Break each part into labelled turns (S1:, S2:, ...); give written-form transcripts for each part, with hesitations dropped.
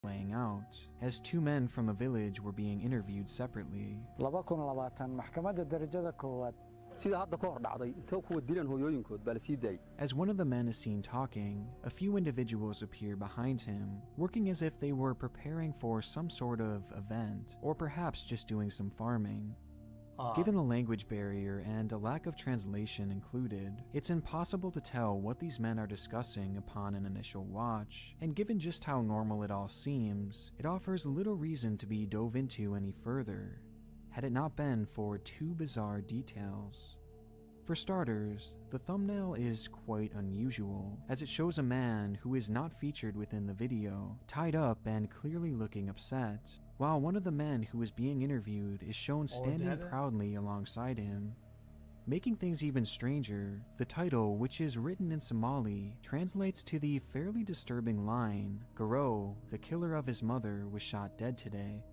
S1: playing out, as two men from the village were being interviewed separately. As one of the men is seen talking, a few individuals appear behind him, working as if they were preparing for some sort of event, or perhaps just doing some farming. Given the language barrier and a lack of translation included, it's impossible to tell what these men are discussing upon an initial watch, and given just how normal it all seems, it offers little reason to be dove into any further, had it not been for two bizarre details. For starters, the thumbnail is quite unusual, as it shows a man who is not featured within the video, tied up and clearly looking upset, while one of the men who is being interviewed is shown standing proudly alongside him. Making things even stranger, the title, which is written in Somali, translates to the fairly disturbing line, "Garo, the killer of his mother, was shot dead today."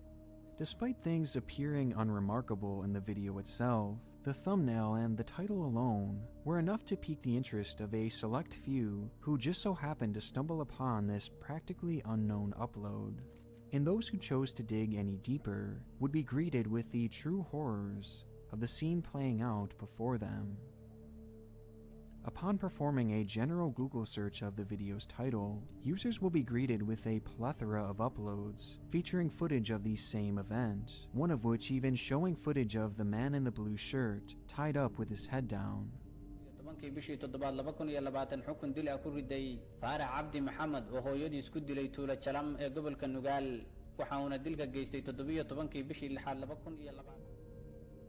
S1: Despite things appearing unremarkable in the video itself, the thumbnail and the title alone were enough to pique the interest of a select few who just so happened to stumble upon this practically unknown upload. And those who chose to dig any deeper would be greeted with the true horrors of the scene playing out before them. Upon performing a general Google search of the video's title, users will be greeted with a plethora of uploads featuring footage of the same event, one of which even showing footage of the man in the blue shirt tied up with his head down.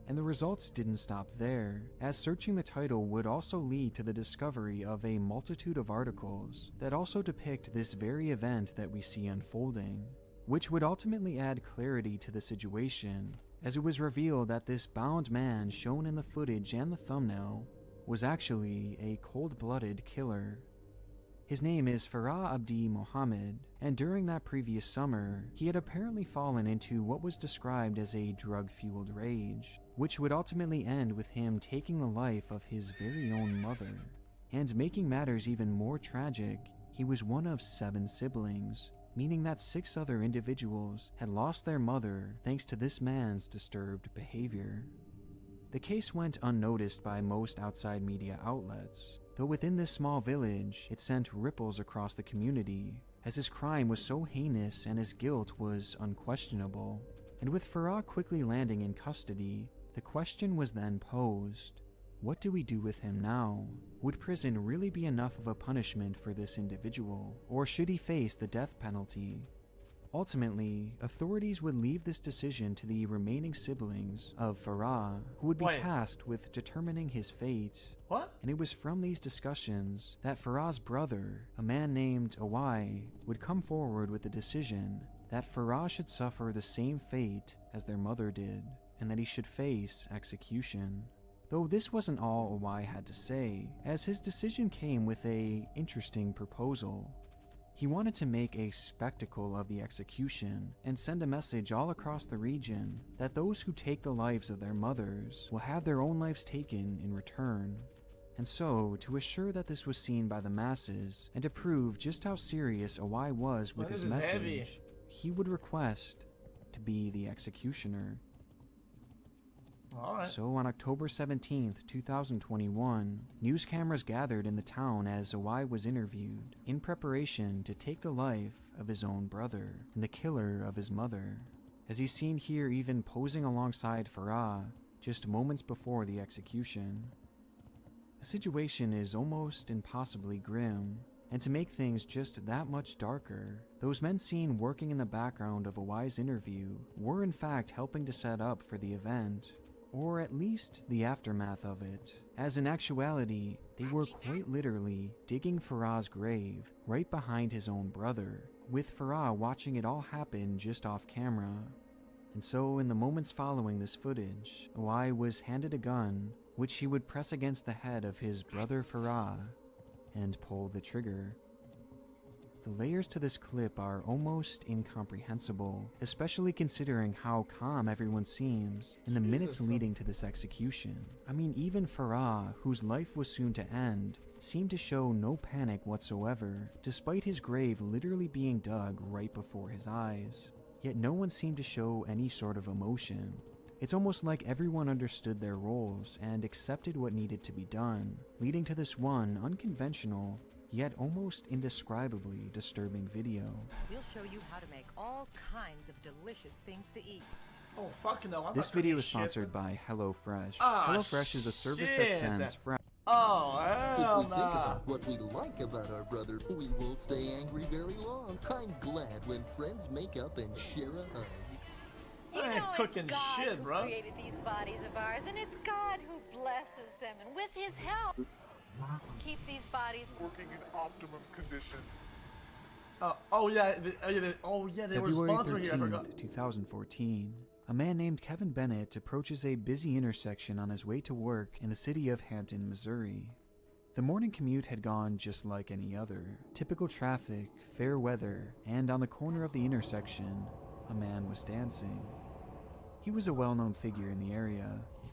S1: And the results didn't stop there, as searching the title would also lead to the discovery of a multitude of articles that also depict this very event that we see unfolding, which would ultimately add clarity to the situation, as it was revealed that this bound man shown in the footage and the thumbnail was actually a cold-blooded killer. His name is Farah Abdi Mohammed, and during that previous summer, he had apparently fallen into what was described as a drug-fueled rage, which would ultimately end with him taking the life of his very own mother. And making matters even more tragic, he was one of 7 siblings, meaning that 6 other individuals had lost their mother thanks to this man's disturbed behavior. The case went unnoticed by most outside media outlets, though within this small village, it sent ripples across the community, as his crime was so heinous and his guilt was unquestionable. And with Farah quickly landing in custody, the question was then posed: what do we do with him now? Would prison really be enough of a punishment for this individual, or should he face the death penalty? Ultimately, authorities would leave this decision to the remaining siblings of Farah, who would be tasked with determining his fate. And it was from these discussions that Farah's brother, a man named Awai, would come forward with the decision that Farah should suffer the same fate as their mother did, and that he should face execution. Though this wasn't all Awai had to say, as his decision came with an interesting proposal. He wanted to make a spectacle of the execution and send a message all across the region that those who take the lives of their mothers will have their own lives taken in return. And so, to assure that this was seen by the masses and to prove just how serious Awai was with his message, he would request to be the executioner. So on October 17th, 2021, news cameras gathered in the town as Awai was interviewed, in preparation to take the life of his own brother and the killer of his mother, as he's seen here even posing alongside Farah just moments before the execution. The situation is almost impossibly grim, and to make things just that much darker, those men seen working in the background of Awai's interview were in fact helping to set up for the event, or at least the aftermath of it, as in actuality, they were quite literally digging Farah's grave right behind his own brother, with Farah watching it all happen just off camera. And so in the moments following this footage, Awai was handed a gun, which he would press against the head of his brother Farah, and pull the trigger. The layers to this clip are almost incomprehensible, especially considering how calm everyone seems in the minutes leading to this execution. I mean, even Farah, whose life was soon to end, seemed to show no panic whatsoever, despite his grave literally being dug right before his eyes. Yet no one seemed to show any sort of emotion. It's almost like everyone understood their roles and accepted what needed to be done, leading to this one unconventional, yet almost indescribably disturbing video.
S2: We'll show you how to make all kinds of delicious things to eat.
S3: Oh, fuck no.
S1: This video is sponsored by HelloFresh. HelloFresh is a service that sends fresh.
S3: Oh, hell
S4: If we think about what we like about our brother, we won't stay angry very long. I'm glad when friends make up and share a hug.
S3: I ain't cooking
S5: it's God
S3: shit,
S5: who
S3: bro.
S5: created these bodies of ours, and it's God who blesses them, and with His help, keep these bodies
S6: working in optimum condition.
S3: They were
S1: February
S3: sponsoring it. I forgot.
S1: 13th, 2014. A man named Kevin Bennett approaches a busy intersection on his way to work in the city of Hampton, Missouri. The morning commute had gone just like any other. Typical traffic, fair weather, and on the corner of the intersection, a man was dancing. He was a well-known figure in the area,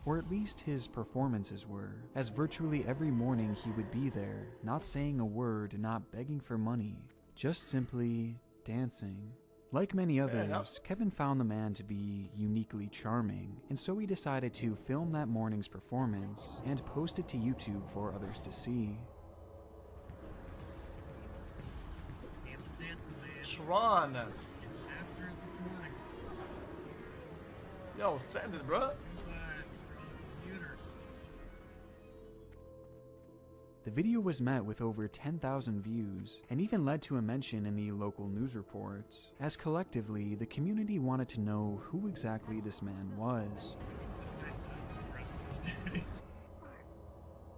S1: or at least his performances were, as virtually every morning he would be there, not saying a word, not begging for money, just simply dancing. Like many others, Kevin found the man to be uniquely charming, and so he decided to film that morning's performance and post it to YouTube for others to see.
S3: Tron. Yo, send it, bro.
S1: The video was met with over 10,000 views, and even led to a mention in the local news reports, as collectively the community wanted to know who exactly this man was.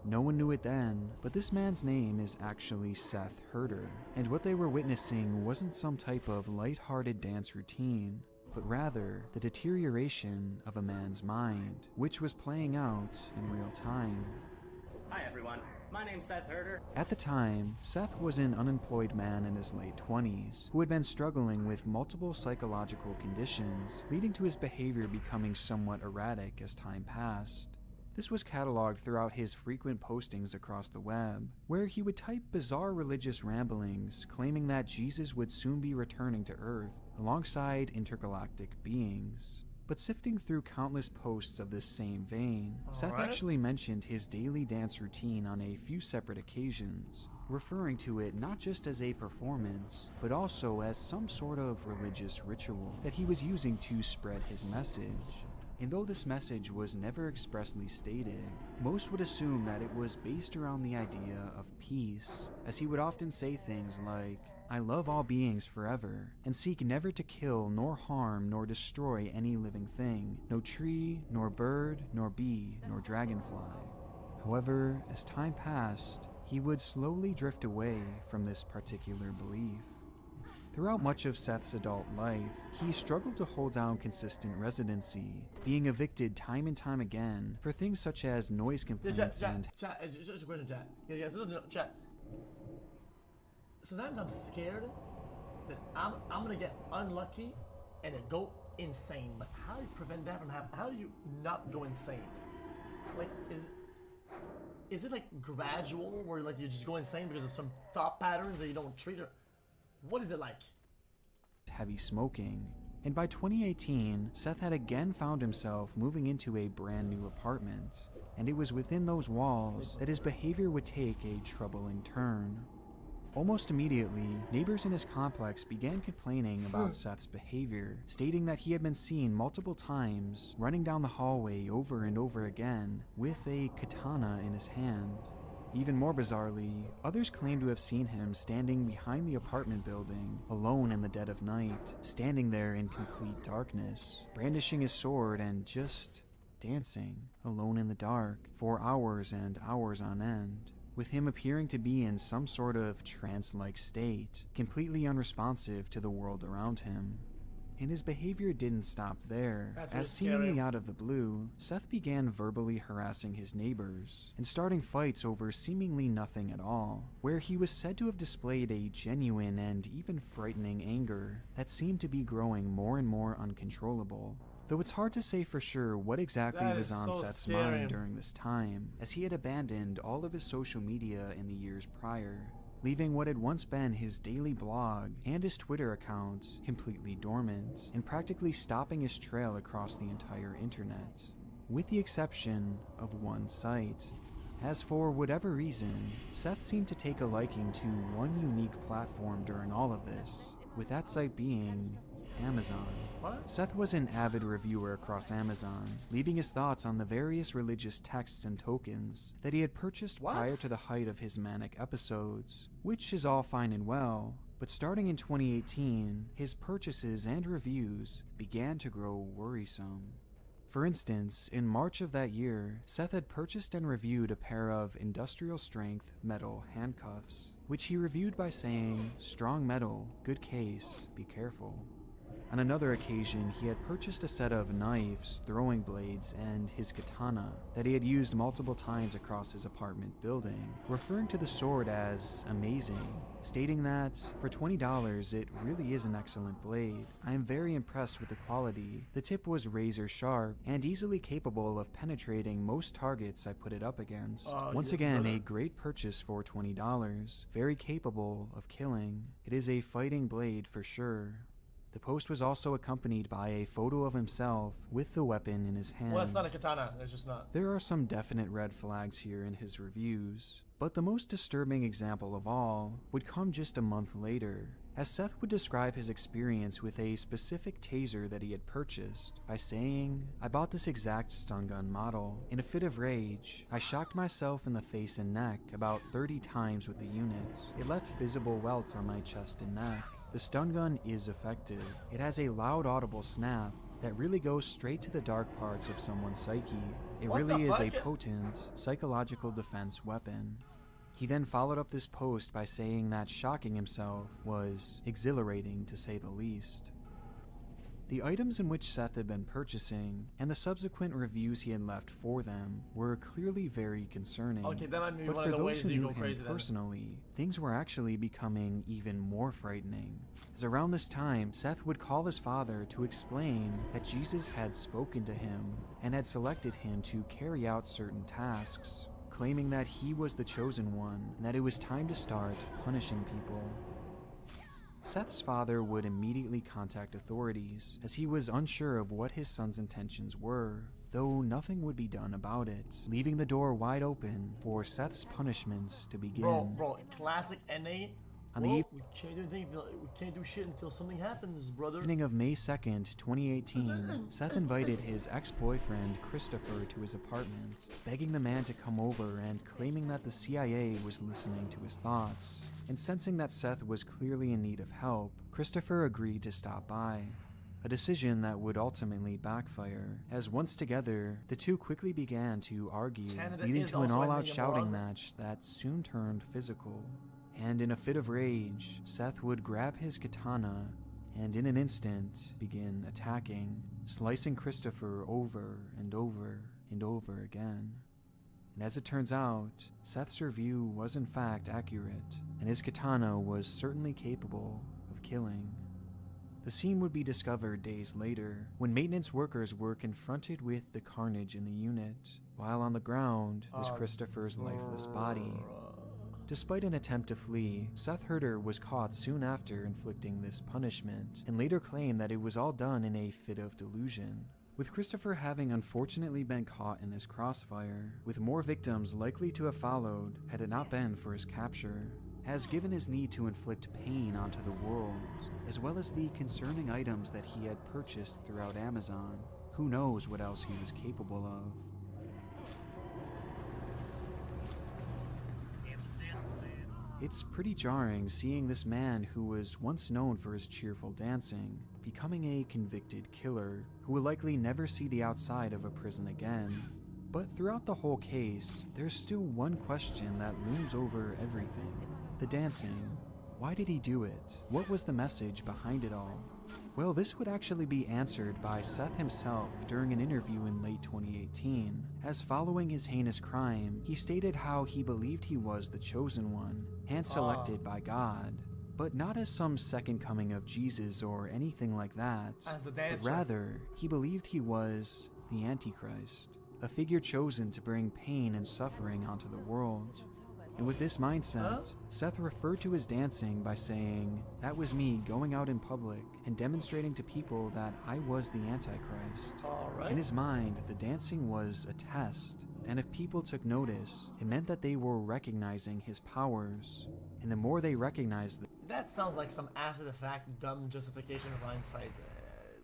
S1: No one knew it then, but this man's name is actually Seth Herder, and what they were witnessing wasn't some type of light-hearted dance routine, but rather the deterioration of a man's mind, which was playing out in real time.
S7: Hi everyone, my name's Seth Herder.
S1: At the time, Seth was an unemployed man in his late 20s who had been struggling with multiple psychological conditions, leading to his behavior becoming somewhat erratic as time passed. This was cataloged throughout his frequent postings across the web, where he would type bizarre religious ramblings claiming that Jesus would soon be returning to Earth alongside intergalactic beings. But sifting through countless posts of this same vein, Seth actually mentioned his daily dance routine on a few separate occasions, referring to it not just as a performance, but also as some sort of religious ritual that he was using to spread his message. And though this message was never expressly stated, most would assume that it was based around the idea of peace, as he would often say things like, "I love all beings forever, and seek never to kill, nor harm, nor destroy any living thing, no tree, nor bird, nor bee, nor dragonfly." However, as time passed, he would slowly drift away from this particular belief. Throughout much of Seth's adult life, he struggled to hold down consistent residency, being evicted time and time again for things such as noise complaints and...
S3: Just a question, chat. Sometimes I'm scared that I'm gonna get unlucky and it go insane. But how do you prevent that from happening? How do you not go insane? Like, is it like gradual, where like you just go insane because of some thought patterns that you don't treat, or what is it like?
S1: Heavy smoking. And by 2018, Seth had again found himself moving into a brand new apartment, and it was within those walls that his behavior would take a troubling turn. Almost immediately, neighbors in his complex began complaining about Seth's behavior, stating that he had been seen multiple times running down the hallway over and over again with a katana in his hand. Even more bizarrely, others claimed to have seen him standing behind the apartment building, alone in the dead of night, standing there in complete darkness, brandishing his sword and just dancing, alone in the dark, for hours and hours on end, with him appearing to be in some sort of trance-like state, completely unresponsive to the world around him. And his behavior didn't stop there, as seemingly out of the blue, Seth began verbally harassing his neighbors, and starting fights over seemingly nothing at all, where he was said to have displayed a genuine and even frightening anger that seemed to be growing more and more uncontrollable. Though it's hard to say for sure what exactly
S3: That
S1: was
S3: is
S1: on
S3: so
S1: Seth's
S3: scary.
S1: mind during this time, as he had abandoned all of his social media in the years prior, leaving what had once been his daily blog and his Twitter account completely dormant, and practically stopping his trail across the entire internet, with the exception of one site. As for whatever reason, Seth seemed to take a liking to one unique platform during all of this, with that site being Amazon.
S3: What?
S1: Seth was an avid reviewer across Amazon, leaving his thoughts on the various religious texts and tokens that he had purchased prior to the height of his manic episodes, which is all fine and well, but starting in 2018, his purchases and reviews began to grow worrisome. For instance, in March of that year, Seth had purchased and reviewed a pair of industrial-strength metal handcuffs, which he reviewed by saying, "Strong metal, good case, be careful." On another occasion, he had purchased a set of knives, throwing blades, and his katana that he had used multiple times across his apartment building, referring to the sword as amazing, stating that, "For $20, it really is an excellent blade. I am very impressed with the quality. The tip was razor sharp and easily capable of penetrating most targets I put it up against. Once again, a great purchase for $20, very capable of killing. It is a fighting blade for sure." The post was also accompanied by a photo of himself with the weapon in his hand.
S3: Well, that's not a katana. It's just not.
S1: There are some definite red flags here in his reviews, but the most disturbing example of all would come just a month later, as Seth would describe his experience with a specific taser that he had purchased by saying, "I bought this exact stun gun model. In a fit of rage, I shocked myself in the face and neck about 30 times with the unit. It left visible welts on my chest and neck. The stun gun is effective. It has a loud audible snap that really goes straight to the dark parts of someone's psyche. It
S3: What
S1: really
S3: the
S1: is a
S3: fuck?
S1: potent psychological defense weapon." He then followed up this post by saying that shocking himself was exhilarating to say the least. The items in which Seth had been purchasing, and the subsequent reviews he had left for them, were clearly very concerning.
S3: Okay, that might be
S1: But
S3: one
S1: for
S3: of the
S1: those
S3: ways
S1: who
S3: you
S1: knew
S3: go
S1: him
S3: crazy then.
S1: personally, things were actually becoming even more frightening. As around this time, Seth would call his father to explain that Jesus had spoken to him and had selected him to carry out certain tasks, claiming that he was the chosen one and that it was time to start punishing people. Seth's father would immediately contact authorities, as he was unsure of what his son's intentions were, though nothing would be done about it, leaving the door wide open for Seth's punishments to begin.
S3: Bro, classic NA.
S1: On the
S3: Well, we can't do anything. We can't do shit until something happens, brother.
S1: evening of May 2nd, 2018, Seth invited his ex-boyfriend Christopher to his apartment, begging the man to come over and claiming that the CIA was listening to his thoughts. And sensing that Seth was clearly in need of help, Christopher agreed to stop by. A decision that would ultimately backfire, as once together, the two quickly began to argue,
S3: Canada
S1: leading
S3: is
S1: to an
S3: also
S1: all-out
S3: ending a
S1: shouting
S3: moron.
S1: match that soon turned physical. And in a fit of rage, Seth would grab his katana and in an instant begin attacking, slicing Christopher over and over and over again. And as it turns out, Seth's review was in fact accurate, and his katana was certainly capable of killing. The scene would be discovered days later, when maintenance workers were confronted with the carnage in the unit, while on the ground was Christopher's lifeless body. Despite an attempt to flee, Seth Herder was caught soon after inflicting this punishment, and later claimed that it was all done in a fit of delusion. With Christopher having unfortunately been caught in his crossfire, with more victims likely to have followed had it not been for his capture, has given his need to inflict pain onto the world, as well as the concerning items that he had purchased throughout Amazon. Who knows what else he was capable of. It's pretty jarring seeing this man who was once known for his cheerful dancing, becoming a convicted killer who will likely never see the outside of a prison again. But throughout the whole case, there's still one question that looms over everything. The dancing. Why did he do it? What was the message behind it all? Well, this would actually be answered by Seth himself during an interview in late 2018, as following his heinous crime, he stated how he believed he was the chosen one, hand-selected by God, but not as some second coming of Jesus or anything like that,
S3: As the
S1: but
S3: dancer.
S1: rather he believed he was the Antichrist, a figure chosen to bring pain and suffering onto the world. And with this mindset, Seth referred to his dancing by saying, "That was me going out in public and demonstrating to people that I was the Antichrist."
S3: Alright.
S1: In his mind, the dancing was a test, and if people took notice, it meant that they were recognizing his powers. And the more they recognized
S3: That sounds like some after-the-fact dumb justification of hindsight.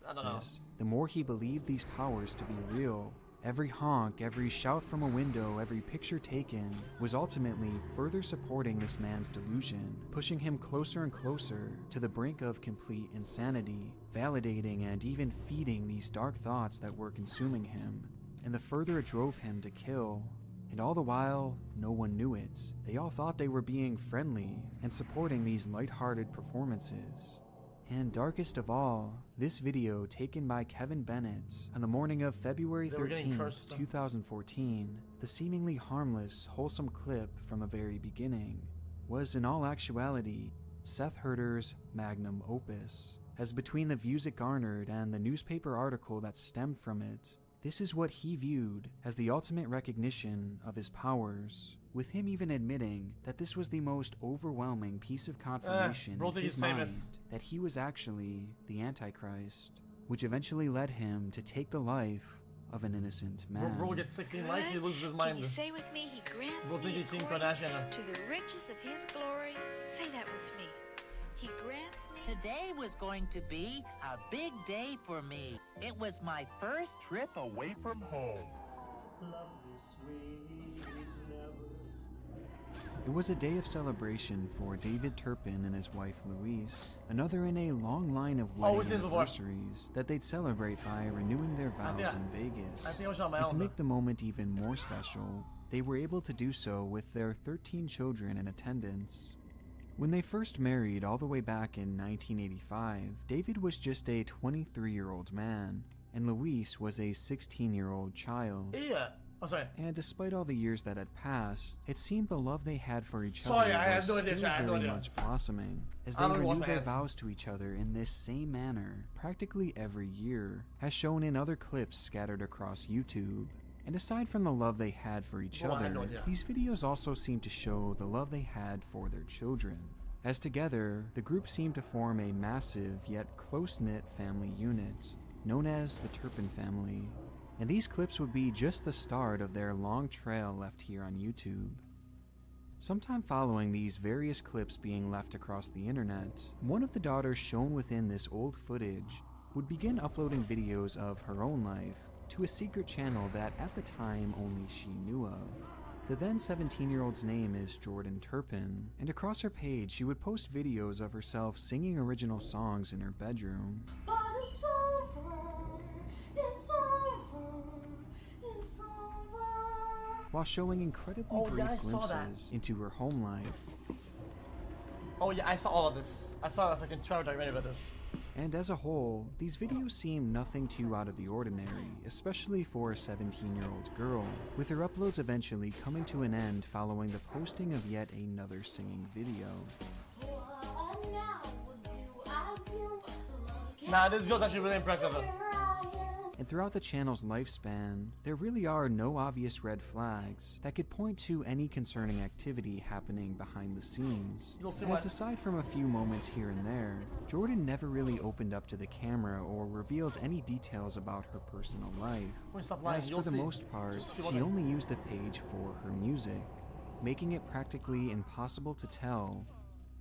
S3: I don't know.
S1: this, the more he believed these powers to be real. Every honk, every shout from a window, every picture taken was ultimately further supporting this man's delusion, pushing him closer and closer to the brink of complete insanity, validating and even feeding these dark thoughts that were consuming him. And the further it drove him to kill. And all the while, no one knew it. They all thought they were being friendly and supporting these lighthearted performances. And darkest of all, this video taken by Kevin Bennett on the morning of February
S3: They were getting
S1: 13,
S3: cursed.
S1: 2014, the seemingly harmless, wholesome clip from the very beginning, was in all actuality Seth Herder's magnum opus. As between the views it garnered and the newspaper article that stemmed from it, this is what he viewed as the ultimate recognition of his powers, with him even admitting that this was the most overwhelming piece of confirmation
S3: bro
S1: in
S3: think
S1: his
S3: he's
S1: mind
S3: famous.
S1: that he was actually the Antichrist, which eventually led him to take the life of an innocent man.
S3: Bro gets 16 likes, he loses his mind.
S5: Can you say with me, he grants
S3: Bro think
S5: me
S3: he Kim
S5: according
S3: Kardashian.
S5: to the riches of his glory? Say that with me. He grants me.
S8: Today was going to be a big day for me. It was my first trip
S6: Away from home.
S1: It was a day of celebration for David Turpin and his wife Louise, another in a long line of
S3: we've
S1: wedding
S3: seen this before.
S1: anniversaries that they'd celebrate by renewing their
S3: I think
S1: vows
S3: I-
S1: in Vegas.
S3: I think I was on my
S1: And to
S3: own.
S1: make the moment even more special, they were able to do so with their 13 children in attendance. When they first married all the way back in 1985, David was just a 23-year-old man, and Louise was a 16-year-old child.
S3: Yeah. Oh, sorry.
S1: And despite all the years that had passed, it seemed the love they had for each
S3: Sorry,
S1: other
S3: I had
S1: was
S3: no idea,
S1: still
S3: chat, I had no
S1: very
S3: idea.
S1: much blossoming, as
S3: I
S1: they
S3: don't wash
S1: renewed
S3: my
S1: their
S3: hands.
S1: vows to each other in this same manner, practically every year, as shown in other clips scattered across YouTube. And aside from the love they had for each
S3: Bro, I had no
S1: other,
S3: idea.
S1: these videos also seem to show the love they had for their children, as together, the group seemed to form a massive yet close-knit family unit, known as the Turpin family. And these clips would be just the start of their long trail left here on YouTube. Sometime following these various clips being left across the internet, one of the daughters shown within this old footage would begin uploading videos of her own life to a secret channel that at the time only she knew of. The then 17-year-old's name is Jordan Turpin, and across her page she would post videos of herself singing original songs in her bedroom.
S9: But it's over, it's over, it's over.
S1: While showing incredibly
S3: Oh,
S1: brief
S3: yeah, I saw that.
S1: glimpses into her home life.
S3: Oh yeah, I saw all of this. I saw a fucking Trevor documentary about this.
S1: And as a whole, these videos seem nothing too out of the ordinary, especially for a 17-year-old girl, with her uploads eventually coming to an end following the posting of yet another singing video.
S9: What now do I do? Look
S3: Nah, this girl's actually really impressive.
S9: where I am.
S1: And throughout the channel's lifespan, there really are no obvious red flags that could point to any concerning activity happening behind the scenes.
S3: You'll see
S1: As
S3: what-
S1: aside from a few moments here and there, Jordan never really opened up to the camera or revealed any details about her personal life.
S3: When you stop lying,
S1: As
S3: you'll
S1: for the
S3: see.
S1: most part,
S3: Just keep
S1: she
S3: looking.
S1: only used the page for her music, making it practically impossible to tell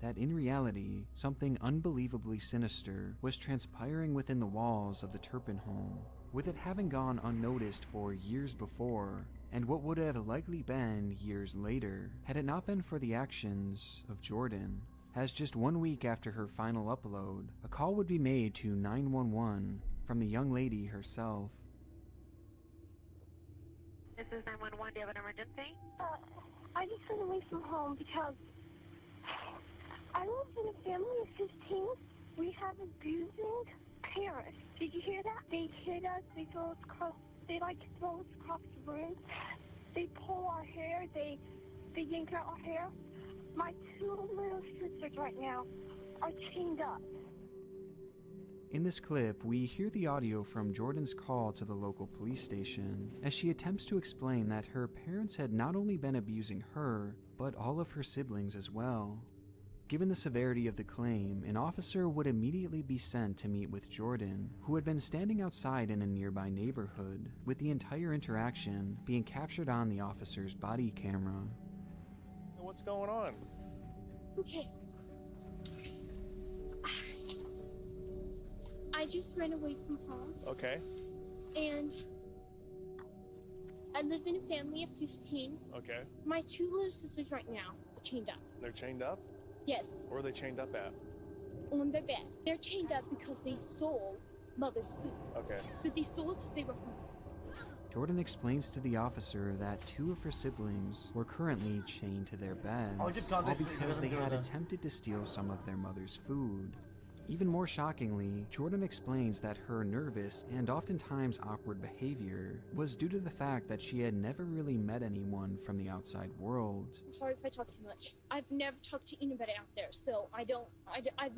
S1: that in reality, something unbelievably sinister was transpiring within the walls of the Turpin home, with it having gone unnoticed for years before, and what would have likely been years later, had it not been for the actions of Jordan. As just 1 week after her final upload, a call would be made to 911 from the young lady herself.
S5: This is 911. Do you have an emergency?
S9: I just went away from home because I live in a family of 15. We have abusing parents. Did you hear that? They hit us. They throw us across. They like to throw us across the room. They pull our hair. They yank out our hair. My two little sisters right now are chained up.
S1: In this clip, we hear the audio from Jordan's call to the local police station as she attempts to explain that her parents had not only been abusing her, but all of her siblings as well. Given the severity of the claim, an officer would immediately be sent to meet with Jordan, who had been standing outside in a nearby neighborhood, with the entire interaction being captured on the officer's body camera.
S6: What's going on?
S10: Okay. I just ran away from home.
S6: Okay.
S10: And I live in a family of 15.
S6: Okay.
S10: My 2 little sisters right now are chained up.
S6: They're chained up?
S10: Yes,
S6: Where are they chained up at?
S10: on their bed. They're chained up because they stole mother's food.
S6: Okay.
S10: But they stole it because they were hungry.
S1: Jordan explains to the officer that 2 of her siblings were currently chained to their beds,
S3: I'll give
S1: all
S3: context
S1: because they
S3: to
S1: had
S3: it.
S1: attempted to steal some of their mother's food. Even more shockingly, Jordan explains that her nervous and oftentimes awkward behavior was due to the fact that she had never really met anyone from the outside world.
S10: I'm sorry if I talk too much. I've never talked to anybody out there, so I've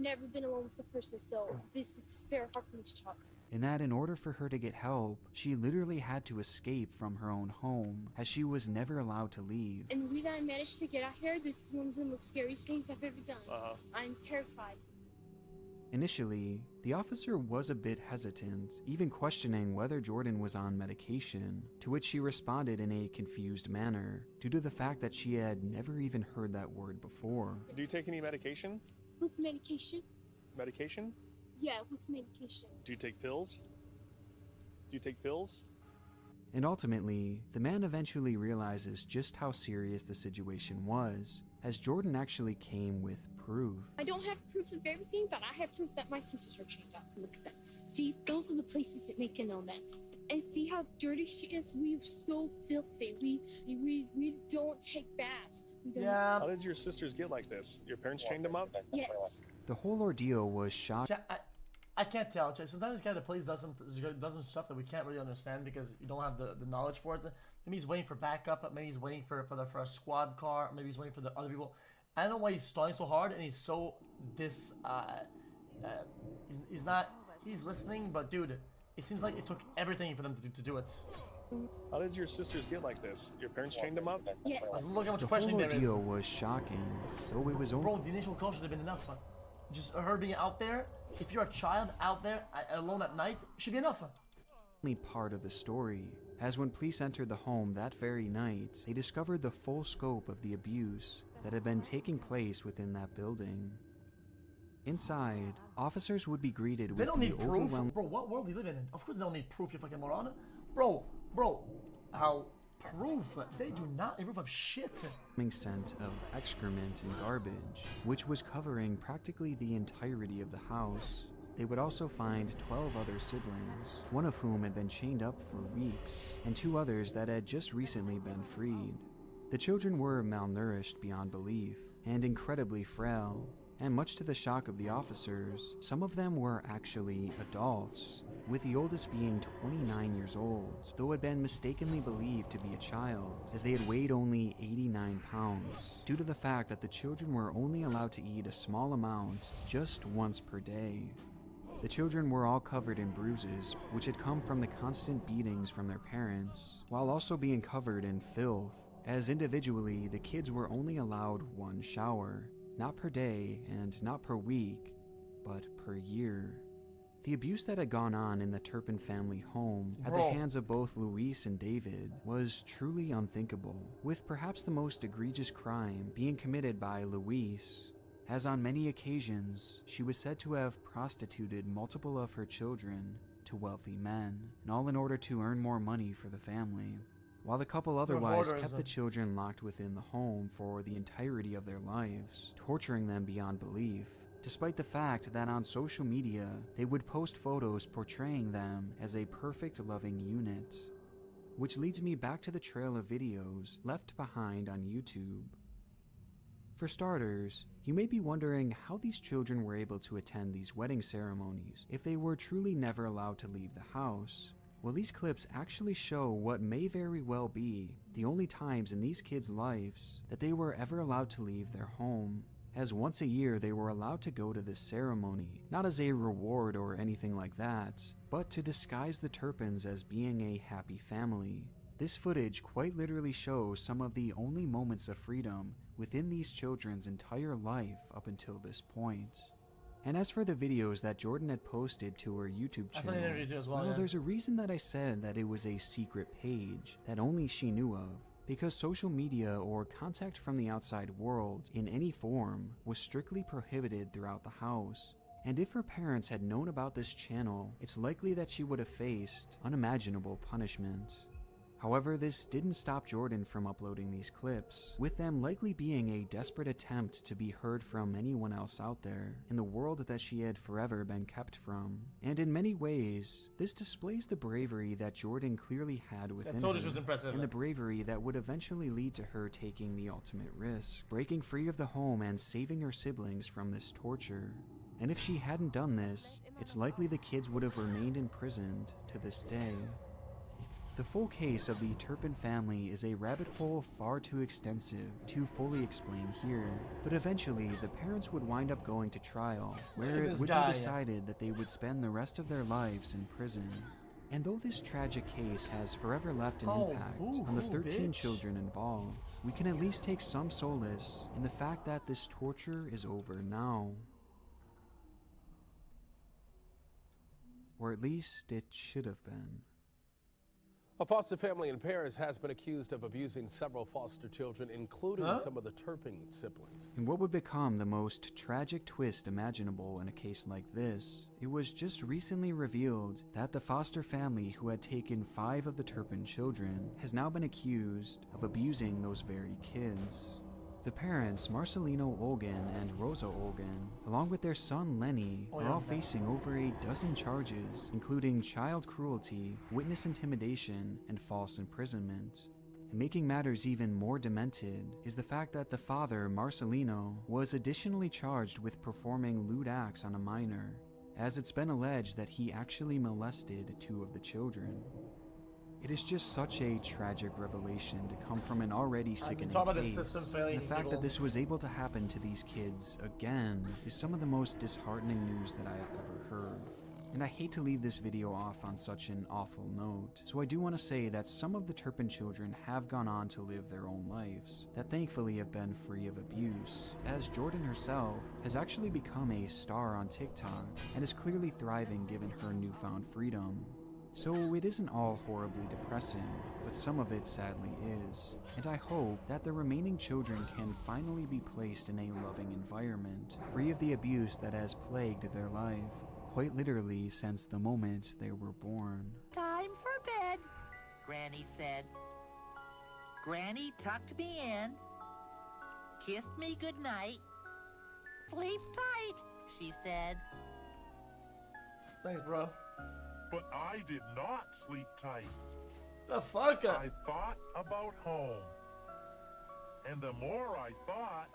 S10: never been alone with a person, so it's very hard for me to talk.
S1: And that in order for her to get help, she literally had to escape from her own home, as she was never allowed to leave.
S10: And the reason I managed to get out here, this is one of the most scariest things I've ever done. I'm terrified.
S1: Initially, the officer was a bit hesitant, even questioning whether Jordan was on medication, to which she responded in a confused manner, due to the fact that she had never even heard that word before.
S6: Do you take any medication?
S10: What's medication?
S6: Medication?
S10: Yeah, what's medication?
S6: Do you take pills? Do you take pills?
S1: And ultimately, the man eventually realizes just how serious the situation was, as Jordan actually came with proof.
S10: I don't have proof of everything, but I have proof that my sisters are chained up. Look at them. See, those are the places that make it on that. And see how dirty she is? We're so filthy. We don't take baths. We don't.
S3: Yeah.
S6: How did your sisters get like this? Your parents chained them up?
S10: Yes.
S1: The whole ordeal was shocking.
S3: I can't tell. Sometimes this guy that plays does some stuff that we can't really understand because you don't have the knowledge for it. Maybe he's waiting for backup. Maybe he's waiting for a squad car. Maybe he's waiting for the other people. I don't know why he's stalling so hard and he's so he's listening, but dude, it seems like it took everything for them to do it.
S6: How did your sisters get like this? Your parents chained them up?
S10: Yes.
S3: Look how much
S1: The
S3: questioning
S1: whole
S3: there is.
S1: ordeal was shocking, though it was only
S3: Bro, the initial call should have been enough. Just her being out there, if you're a child out there alone at night, should be enough.
S1: part of the story, as when police entered the home that very night, they discovered the full scope of the abuse that had been taking place within that building. Inside, officers would be greeted
S3: They
S1: with
S3: don't
S1: the
S3: need proof.
S1: overwhelming
S3: Bro, what world do you live in? Of course they don't need proof, you fucking moron. Bro, how proof? They do not need proof of shit.
S1: scent of excrement and garbage, which was covering practically the entirety of the house. They would also find 12 other siblings, one of whom had been chained up for weeks, and 2 others that had just recently been freed. The children were malnourished beyond belief, and incredibly frail, and much to the shock of the officers, some of them were actually adults, with the oldest being 29 years old, though had been mistakenly believed to be a child, as they had weighed only 89 pounds, due to the fact that the children were only allowed to eat a small amount just once per day. The children were all covered in bruises, which had come from the constant beatings from their parents, while also being covered in filth, as individually the kids were only allowed 1 shower, not per day and not per week, but per year. The abuse that had gone on in the Turpin family home at the hands of both Luis and David was truly unthinkable, with perhaps the most egregious crime being committed by Luis, as on many occasions she was said to have prostituted multiple of her children to wealthy men, and all in order to earn more money for the family, while the couple otherwise kept the children locked within the home for the entirety of their lives, torturing them beyond belief, despite the fact that on social media they would post photos portraying them as a perfect loving unit. Which leads me back to the trail of videos left behind on YouTube. For starters, you may be wondering how these children were able to attend these wedding ceremonies if they were truly never allowed to leave the house. Well, these clips actually show what may very well be the only times in these kids' lives that they were ever allowed to leave their home, as once a year they were allowed to go to this ceremony, not as a reward or anything like that, but to disguise the Turpins as being a happy family. This footage quite literally shows some of the only moments of freedom within these children's entire life up until this point. And as for the videos that Jordan had posted to her YouTube channel, there's a reason that I said that it was a secret page that only she knew of, because social media or contact from the outside world in any form was strictly prohibited throughout the house. And if her parents had known about this channel, it's likely that she would have faced unimaginable punishment. However, this didn't stop Jordan from uploading these clips, with them likely being a desperate attempt to be heard from anyone else out there in the world that she had forever been kept from. And in many ways, this displays the bravery that Jordan clearly had within her, and the bravery that would eventually lead to her taking the ultimate risk, breaking free of the home and saving her siblings from this torture. And if she hadn't done this, it's likely the kids would have remained imprisoned to this day. The full case of the Turpin family is a rabbit hole far too extensive to fully explain here, but eventually the parents would wind up going to trial, where it would be decided that they would spend the rest of their lives in prison. And though this tragic case has forever left an impact on the 13 children involved, we can at least take some solace in the fact that this torture is over now. Or at least it should have been.
S11: A foster family in Paris has been accused of abusing several foster children, including some of the Turpin siblings.
S1: In what would become the most tragic twist imaginable in a case like this, it was just recently revealed that the foster family who had taken 5 of the Turpin children has now been accused of abusing those very kids. The parents, Marcelino Olgan and Rosa Olgan, along with their son Lenny, are all facing over a dozen charges, including child cruelty, witness intimidation, and false imprisonment. And making matters even more demented is the fact that the father, Marcelino, was additionally charged with performing lewd acts on a minor, as it's been alleged that he actually molested 2 of the children. It is just such a tragic revelation to come from an already sickening case, and the fact that this was able to happen to these kids again is some of the most disheartening news that I have ever heard. And I hate to leave this video off on such an awful note, so I do want to say that some of the Turpin children have gone on to live their own lives, that thankfully have been free of abuse, as Jordan herself has actually become a star on TikTok and is clearly thriving given her newfound freedom. So it isn't all horribly depressing, but some of it sadly is, and I hope that the remaining children can finally be placed in a loving environment, free of the abuse that has plagued their life, quite literally since the moment they were born.
S8: Time for bed, Granny said. Granny tucked me in, kissed me goodnight. Sleep tight, she said.
S3: Thanks, bro.
S12: But I did not sleep tight.
S3: The fuck?
S12: I thought about home. And the more I thought,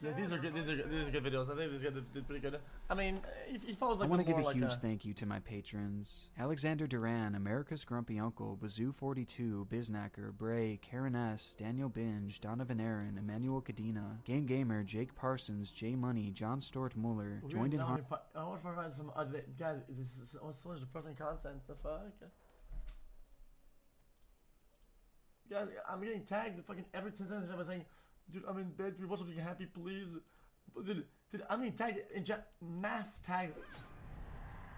S3: yeah, these are good. These are good videos. I think these guys did pretty good. I mean, he follows like.
S1: I want to give a huge thank you to my patrons: Alexander Duran, America's Grumpy Uncle, Bazoo42, Biznacker, Bray, Karen S, Daniel Binge, Donovan Aaron, Emmanuel Cadena, Game Gamer, Jake Parsons, J Money, John Stort Muller, joined in. I
S3: want to find some other guys. This is so much depressing content. The fuck. Guys, I'm getting tagged fucking every 10 seconds. I'm saying, dude, I'm in bed. Can we watch something happy, please? Dude, I'm getting tagged in chat. Mass tag.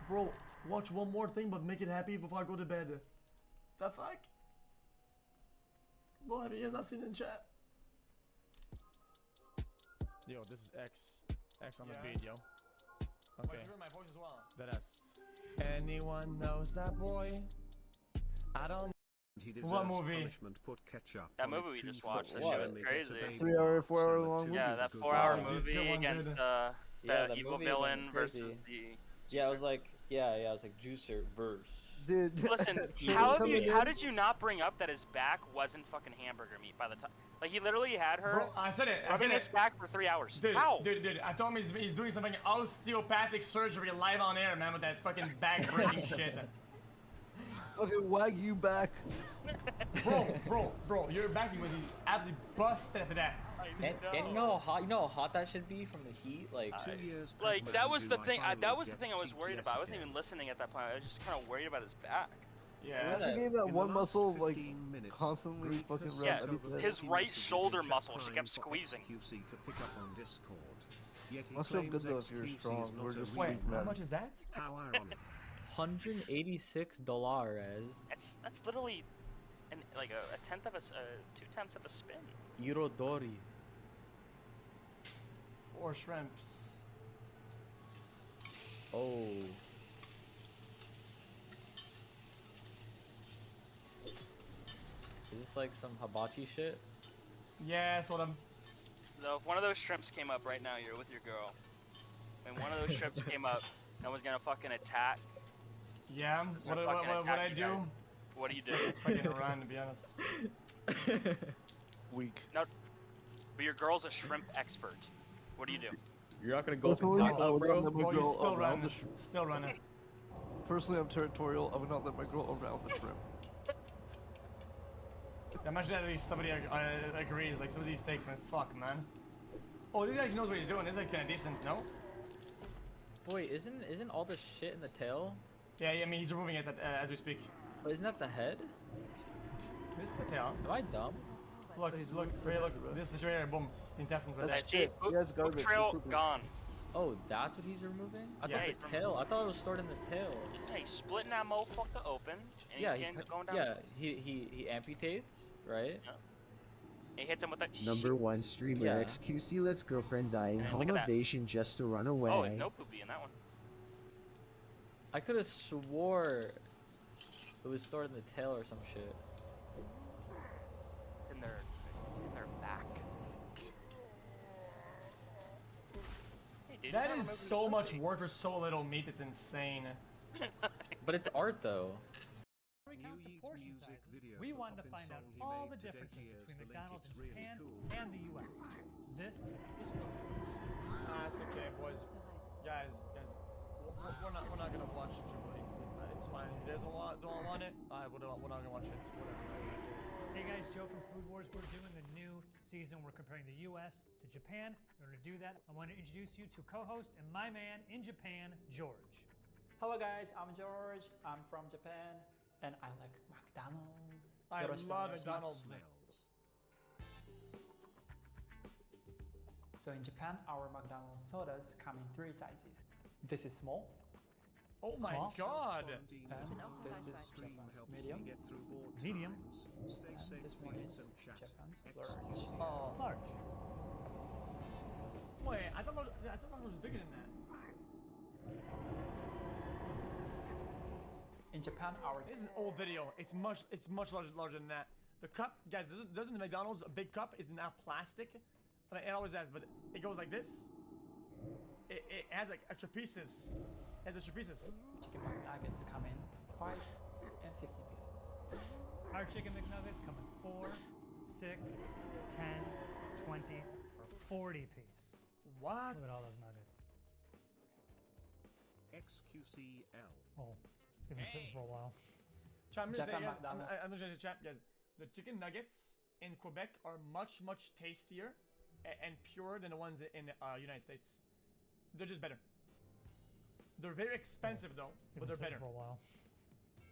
S3: Bro, watch one more thing, but make it happy before I go to bed. The fuck? Bro, have you guys not seen it in chat?
S13: Yo, this is X on the beat, yo. Okay.
S3: My voice as well.
S13: That S.
S3: Anyone knows that boy? I don't. What movie?
S14: That movie we just watched. That shit was crazy.
S15: 3 hour, 4 hour long movie.
S14: Yeah, that 4-hour movie against the evil villain versus the.
S15: Yeah, I was like, I was like Juicer verse.
S14: Dude, listen, how did you not bring up that his back wasn't fucking hamburger meat by the time? Like he literally had her.
S3: Bro, I said it.
S14: Rubbing his back for 3 hours.
S3: Dude,
S14: how?
S3: Dude, I told him he's doing something osteopathic surgery live on air, man, with that fucking back breaking shit.
S15: Fucking Wagyu back.
S3: Bro, you're backing with these absolutely busted after that.
S15: And you know how hot that should be from the heat, like.
S14: Like that was the thing. That was the thing I was worried about. I wasn't even listening at that point. I was just kind of worried about his back.
S3: Yeah.
S15: What is
S16: He gave that one muscle like constantly fucking
S14: Yeah,
S16: rub.
S14: his right shoulder muscle. She kept squeezing.
S16: Must feel good though if you're strong. We're just
S3: Wait,
S16: weak
S3: how
S16: men.
S3: much is that?
S15: $186.
S14: That's literally, like a tenth of a 2/10 of a spin.
S15: Eurodori.
S3: 4 shrimps.
S15: Oh. Is this like some hibachi shit?
S3: Yeah, sort of.
S14: So if one of those shrimps came up right now, you're with your girl. When one of those shrimps came up and was gonna fucking attack.
S3: Yeah, what I do?
S14: What do you do?
S3: Fucking run, to be honest.
S16: Weak.
S14: No, but your girl's a shrimp expert. What do you do?
S15: You're not gonna go for
S16: Personally, I
S15: taco,
S16: would
S15: bro?
S16: not let my
S3: Oh, you
S16: girl
S3: still
S16: around
S3: run.
S16: the shrimp.
S3: Still running.
S16: Personally, I'm territorial. I would not let my girl around the shrimp.
S3: Imagine that at least somebody agrees. Like some of these steaks, man. Fuck, man. Oh, this guy knows what he's doing. This is like kind of decent, no?
S15: Boy, isn't all the shit in the tail?
S3: Yeah, I mean he's removing it as we speak.
S15: But isn't that the head?
S3: This is the tail.
S15: Am I dumb?
S3: Look, look. This is right here. Boom. Intestines right there.
S16: That's shit. Yeah, it's
S14: Poop
S16: garbage.
S14: trail
S16: It's
S14: gone.
S15: Oh, that's what he's removing? I
S14: Yeah,
S15: thought
S14: he's
S15: the tail. I thought it was stored in the tail.
S14: Hey, he's splitting that motherfucker open, and
S15: Yeah,
S14: he's going down.
S15: yeah. He amputates, right?
S14: Yeah. He hits him with that
S17: Number one streamer
S15: Yeah.
S17: XQC lets girlfriend die in
S14: And
S17: home
S14: look at that.
S17: invasion just to run away.
S14: Oh, and no poopy in that one.
S15: I could have swore it was stored in the tail or some shit.
S14: It's in their back. Hey, dude,
S3: That
S14: he's
S3: is
S14: not
S3: so
S14: removing
S3: much
S14: his
S3: work for so little meat. It's insane.
S15: But it's art though.
S18: We count the portion sizes. We wanted to find out all the differences between McDonald's in Japan and the U.S. This is
S3: That's okay, boys. Guys, we're not gonna watch Jubilee. It's fine. If you guys don't want it, we're not gonna watch it. Whatever.
S18: Hey guys, Joe from Food Wars. We're doing the new season. We're comparing the U.S. to Japan. In order to do that, I want to introduce you to co-host and my man in Japan, George.
S19: Hello guys, I'm George. I'm from Japan, and I like McDonald's.
S3: I love
S19: Yoroshiku
S3: McDonald's.
S19: onegaishimasu. So in Japan, our McDonald's sodas come in 3 sizes. This is small.
S3: Oh my
S19: Small.
S3: god!
S19: And this is Japan's medium.
S18: Medium.
S19: And this one is Japan's large.
S3: Oh.
S18: Large.
S3: Wait, I thought it was bigger than that.
S19: In Japan, our
S3: This is an old video. It's much larger than that. The cup, guys, doesn't the McDonald's a big cup is now plastic? And it always has, but it goes like this. It has like a trapezius. It has a trapezius.
S19: chicken McNuggets come in 5 and 15 pieces.
S18: Our chicken McNuggets come in 4, 6, 10, 20, or 40 piece.
S3: What?
S18: Look at all those nuggets.
S12: XQCL.
S18: Oh, it's been sitting for a while.
S3: Chat, I'm just
S19: Japan
S3: saying, guys,
S19: McDonald's.
S3: I'm just gonna chat, guys. The chicken nuggets in Quebec are much tastier and purer than the ones in United States. They're just better. They're very expensive though, but they're better.
S18: For a while.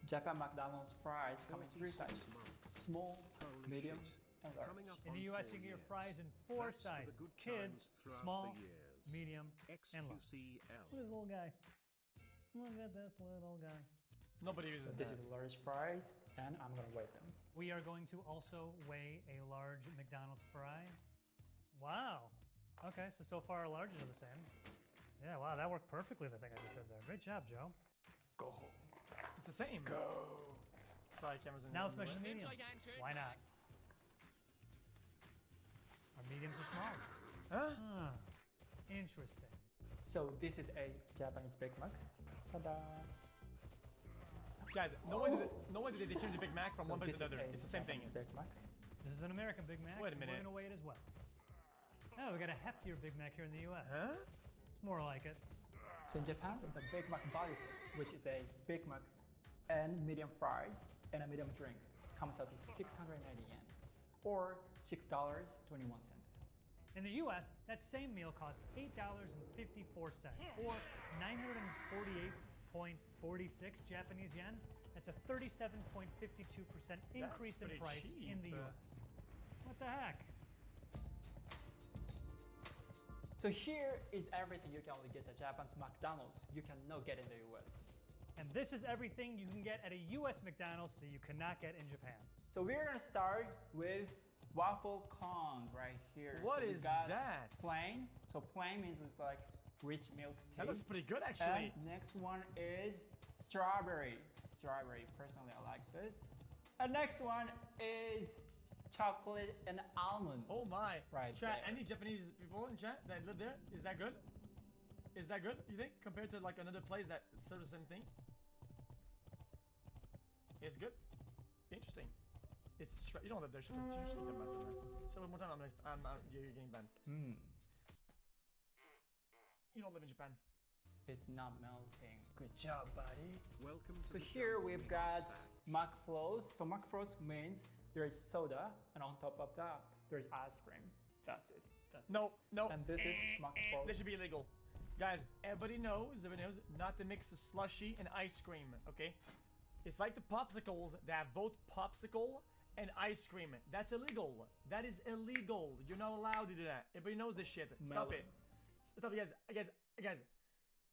S19: Japan McDonald's fries come in 3 sizes. Small, medium, and large.
S18: In the U.S., you get your fries in 4 sizes. Kids, small, medium, and large. Look at this little guy. Look at this little guy.
S3: Nobody uses
S19: This
S3: that.
S19: is large fries, and I'm gonna weigh them.
S18: We are going to also weigh a large McDonald's fry. Wow. Okay, so far our larges are the same. Yeah, wow, that worked perfectly, the thing I just did there. Great job, Joe.
S3: Go. It's the same. Go. Sorry, cameras in
S18: Now
S3: the
S18: let's measure the medium. Why not? Our mediums are small.
S3: Huh?
S18: Interesting.
S19: So this is a Japanese Big Mac. Ta-da!
S3: Guys, no one did they change the Big Mac from one place to the other. It's the same thing.
S19: Big Mac.
S18: This is an American Big Mac.
S3: Wait a minute.
S18: We're gonna weigh it as well. Oh, we got a heftier Big Mac here in the U.S.
S3: Huh?
S18: It's more like it.
S19: So in Japan, the Big Mac body set, which is a Big Mac and medium fries and a medium drink, comes out to 690 yen, or $6.21.
S18: In the US, that same meal costs $8.54, or 948.46 Japanese yen. That's a 37.52% increase in
S3: pretty
S18: price in the
S3: cheap.
S18: US. What the heck?
S19: So here is everything you can only get at Japan's McDonald's. You cannot get in the US.
S18: And this is everything you can get at a US McDonald's that you cannot get in Japan.
S19: So we're gonna start with waffle cone right here.
S3: What
S19: so we
S3: is
S19: got
S3: that?
S19: Plain. So plain means it's like rich milk taste.
S3: That looks pretty good, actually.
S19: And next one is strawberry. Strawberry. Personally, I like this. And next one is chocolate and almond.
S3: Oh my.
S19: Right
S3: Chat,
S19: there.
S3: any Japanese people in chat that live there? Is that good? Is that good, you think? Compared to like another place that serves the same thing? It's good. Interesting. It's you don't live there. Shut the mess in there. Say it one more time. You're getting banned. You don't live in Japan.
S19: It's not melting. Good job, buddy.
S20: Welcome to
S19: So
S20: the
S19: here
S20: jungle,
S19: we've
S20: Mr.
S19: got
S20: Savage.
S19: McFlows. So McFlows means there's soda, and on top of that, there's ice cream. That's it. That's
S3: No.
S19: And this is McFlows.
S3: This should be illegal. Guys, everybody knows not to mix a slushy and ice cream, okay? It's like the popsicles that have both popsicle and ice cream. That's illegal. That is illegal. You're not allowed to do that. Everybody knows this shit. Stop it. Stop it, guys.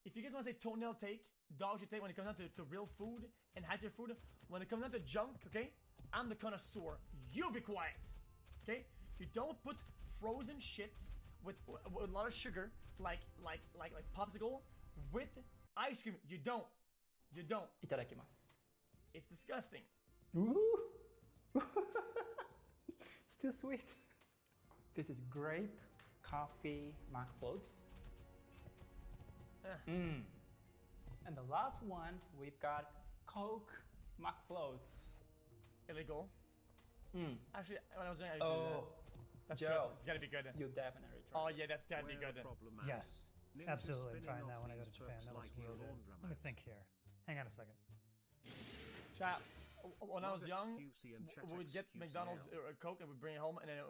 S3: If you guys want to say toenail take, dog shit take when it comes down to real food and healthier food, when it comes down to junk, okay? I'm the connoisseur. You be quiet, okay? You don't put frozen shit with a lot of sugar, like popsicle, with ice cream. You don't.
S19: Itadakimasu.
S3: It's disgusting.
S19: Ooh. It's too sweet. This is grape coffee McFloats. And the last one, we've got Coke McFloats.
S3: Illegal. Actually, when I was doing it, I used to do
S19: Oh,
S3: that. That's
S19: Joe,
S3: good. It's gotta be good.
S19: You definitely try.
S3: Oh yeah, that's gotta be good.
S18: Yes, absolutely. I'm trying that when I go to Japan. That looks real good. Let me think here. Hang on a second.
S3: Chat, when I was
S20: Log
S3: young,
S20: XQC and chat
S3: we would get
S20: XQCL.
S3: McDonald's Coke and we'd bring it home, and then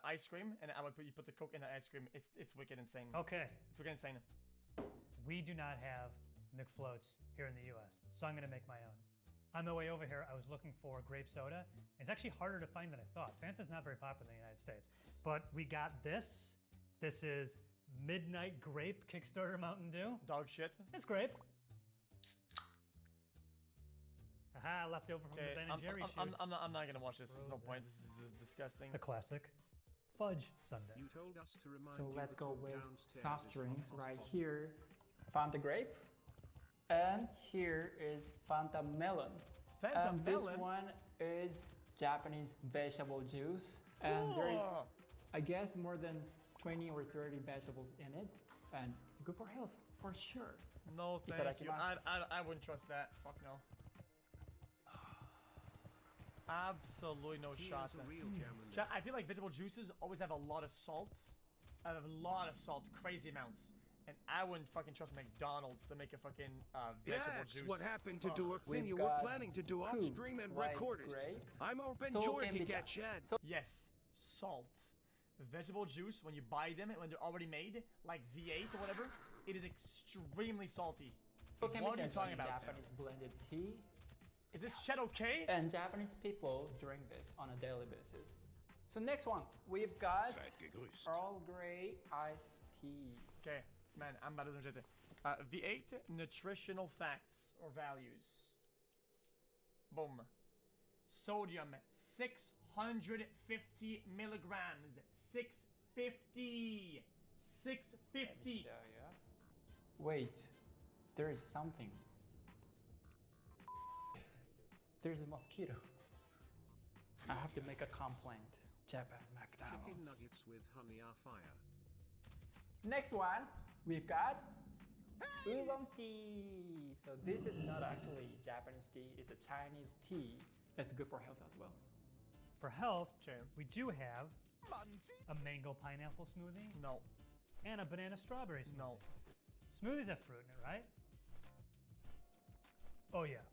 S3: ice cream, and you put the Coke in the ice cream. It's wicked insane.
S18: Okay.
S3: It's wicked insane.
S18: We do not have McFloats here in the US, so I'm gonna make my own. On the way over here, I was looking for grape soda. It's actually harder to find than I thought. Fanta's not very popular in the United States, but we got this. This is Midnight Grape Kickstarter Mountain Dew.
S3: Dog shit.
S18: It's grape. Aha, left over from the Ben and Jerry shoot.
S3: I'm not gonna watch this. There's no point. This is disgusting.
S18: The classic fudge sundae.
S20: You told us to remind
S19: So
S20: you
S19: let's
S20: that
S19: go
S20: food
S19: with
S20: downstairs
S19: soft
S20: is
S19: drinks
S20: not
S19: right
S20: possible.
S19: here. Fanta grape. And here is Fanta melon.
S3: Fanta
S19: and this
S3: melon?
S19: one is Japanese vegetable juice. And there is, I guess, more than 20 or 30 vegetables in it. And it's good for health, for sure.
S3: No, thank you.
S19: Itadakimasu.
S3: I wouldn't trust that. Fuck no. Absolutely no shot.
S20: Here's a real gem in
S3: Chat, I feel like vegetable juices always have a lot of salt. I have a lot of salt, crazy amounts. And I wouldn't fucking trust McDonald's to make a fucking vegetable
S21: That's
S3: juice.
S21: what happened to
S3: Ugh.
S21: do a thing you were planning to do off stream and record it. I'm open Jordan to get chat.
S3: Yes, salt. Vegetable juice, when you buy them, when they're already made, like V8 or whatever, it is extremely salty. What are you talking about?
S19: Japanese blended tea.
S3: Is this shit okay?
S19: And Japanese people drink this on a daily basis. So next one, we've got Earl Grey iced tea.
S3: Okay, man, I'm about to do it. V8 nutritional facts or values. Boom. Sodium 650 milligrams. 650. 650.
S19: Wait, there is something. There's a mosquito. I have to make a complaint. Japan
S20: Chicken
S19: McDonald's.
S20: nuggets with honey are fire.
S19: Next one, we've got oolong tea. So this is not actually Japanese tea, it's a Chinese tea. That's good for health as well.
S18: For health, we do have a mango pineapple smoothie.
S3: No.
S18: And a banana strawberry smoothie.
S3: No.
S18: Smoothies have fruit in it, right? Oh yeah.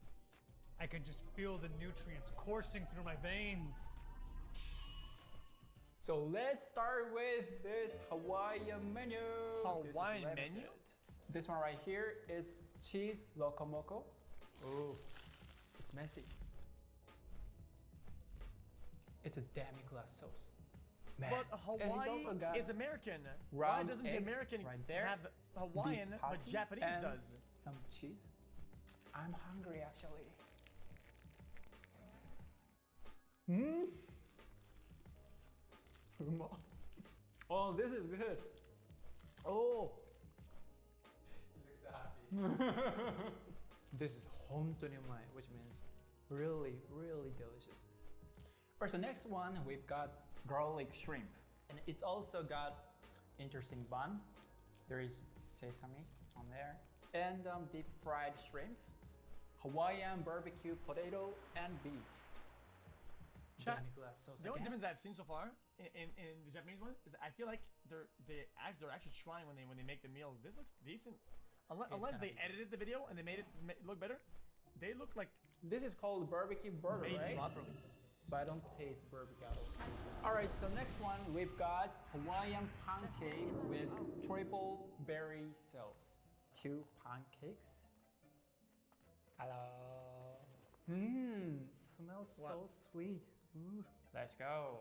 S18: I can just feel the nutrients coursing through my veins.
S19: So let's start with this Hawaiian menu.
S3: Hawaiian menu?
S19: This one right here is cheese locomoco. Oh, it's messy. It's a demi-glace sauce. Man.
S3: But Hawaii is American. Why doesn't the American have Hawaiian, but Japanese does?
S19: Some cheese. I'm hungry actually. Oh, this is good. Oh. This is hontonimai, which means really, really delicious. Alright, so next one we've got garlic shrimp, and it's also got interesting bun. There is sesame on there, and deep fried shrimp, Hawaiian barbecue potato, and beef. Demi-glace sauce
S3: The only
S19: again.
S3: difference that I've seen so far in the Japanese one is that I feel like they're actually trying when they make the meals. This looks decent, unless they edited the video and they made it look better. They look like
S19: this is called barbecue burger,
S3: made
S19: right?
S3: properly.
S19: But I don't taste barbecue at all. Alright, so next one we've got Hawaiian pancake with triple berry sauce. 2 pancakes. Hello. Smells so sweet. Ooh. Let's go.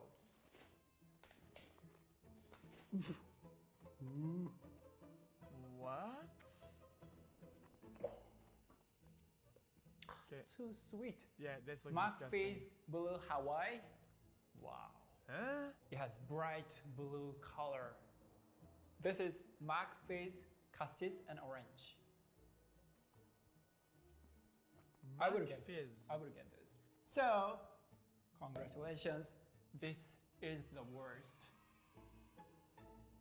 S19: Ooh.
S3: What? Okay.
S19: Too sweet.
S3: Yeah, this looks
S19: Macfish
S3: disgusting.
S19: blue Hawaii. Wow.
S3: Huh?
S19: It has bright blue color. This is Macfish cassis and orange. I would get this. I would get this. So, congratulations. This is the worst.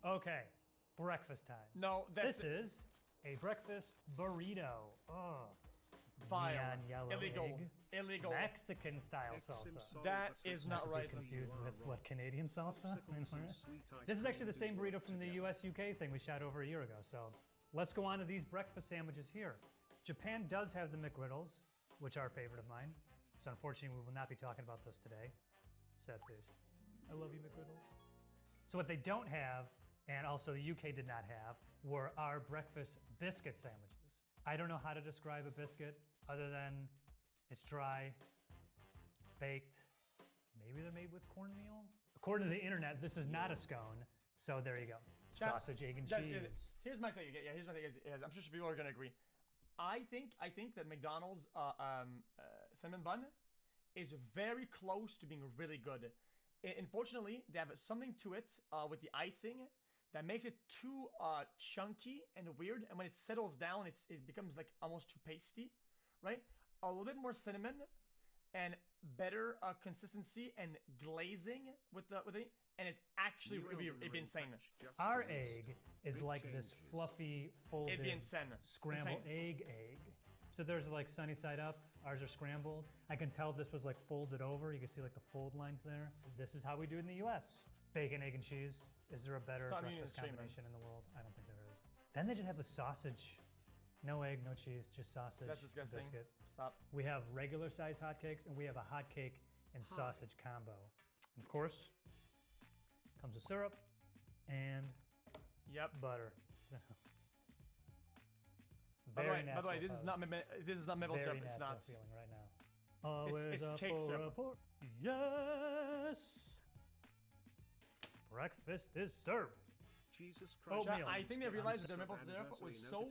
S18: Okay, breakfast time.
S3: No,
S18: this is a breakfast burrito. Oh,
S3: Vile.
S18: neon yellow
S3: Illegal.
S18: egg.
S3: Illegal.
S18: Mexican style salsa.
S3: That is not right.
S18: Confused with what Canadian salsa? This is actually the same burrito from the US-UK thing we shot over a year ago. So let's go on to these breakfast sandwiches here. Japan does have the McGriddles, which are a favorite of mine. So unfortunately, we will not be talking about those today. Sad face. I love you, McGriddles. So what they don't have, and also the UK did not have, were our breakfast biscuit sandwiches. I don't know how to describe a biscuit other than it's dry, it's baked, maybe they're made with cornmeal? According to the internet, this is not a scone, so there you go. Sausage, egg, and cheese.
S3: Here's my thing. Yeah, here's my thing. I'm sure people are gonna agree. I think that McDonald's cinnamon bun is very close to being really good. Unfortunately, they have something to it with the icing that makes it too chunky and weird. And when it settles down, it becomes like almost too pasty, right? A little bit more cinnamon and better consistency and glazing with the and it's actually it'd be insane.
S18: Our egg is like this fluffy, folded,
S3: It'd be insane.
S18: scrambled egg. So there's like sunny side up. Ours are scrambled. I can tell this was like folded over. You can see like the fold lines there. This is how we do it in the US. Bacon, egg, and cheese. Is there a better breakfast combination in the world? I don't think there is. Then they just have the sausage. No egg, no cheese, just sausage.
S3: That's disgusting.
S18: Biscuit.
S3: Stop.
S18: We have regular size hotcakes and we have a hotcake and sausage combo. And of course, comes with syrup and butter.
S3: By the way, this is not maple syrup. It's not.
S18: Feeling right now. Always
S3: it's cake syrup.
S18: Yes. Breakfast is served.
S21: Jesus Christ.
S3: I think they realized that their maple syrup was so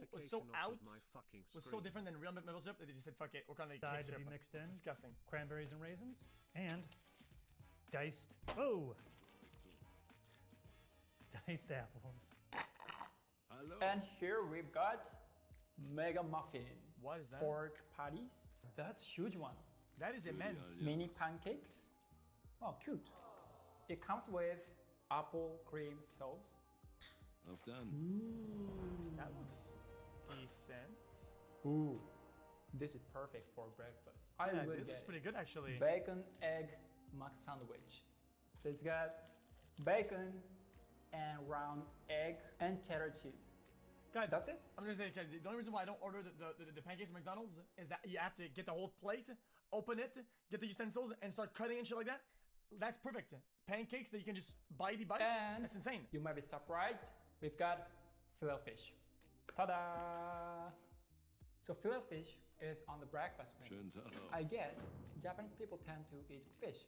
S3: different than real maple syrup that they just said, "Fuck it, we're gonna
S18: Side
S3: cake
S18: to
S3: syrup."
S18: be mixed in.
S3: Disgusting.
S18: Cranberries and raisins and diced diced apples.
S21: Hello.
S19: And here we've got mega muffin.
S3: What is that?
S19: Pork patties. That's huge one.
S3: That is immense.
S19: Mini pancakes. Oh, cute. It comes with apple cream sauce.
S21: Well done.
S19: Ooh.
S3: That looks decent.
S19: Ooh. This is perfect for breakfast. I
S3: Yeah,
S19: would
S3: this looks
S19: get
S3: pretty good actually.
S19: bacon, egg, mac sandwich. So it's got bacon and round egg and cheddar cheese.
S3: Guys,
S19: that's it.
S3: I'm gonna say, guys, the only reason why I don't order the pancakes at McDonald's is that you have to get the whole plate, open it, get the utensils, and start cutting and shit like that. That's perfect. Pancakes that you can just bitey bites.
S19: And
S3: that's insane.
S19: You might be surprised. We've got filet fish. Ta-da! So filet fish is on the breakfast menu. I guess Japanese people tend to eat fish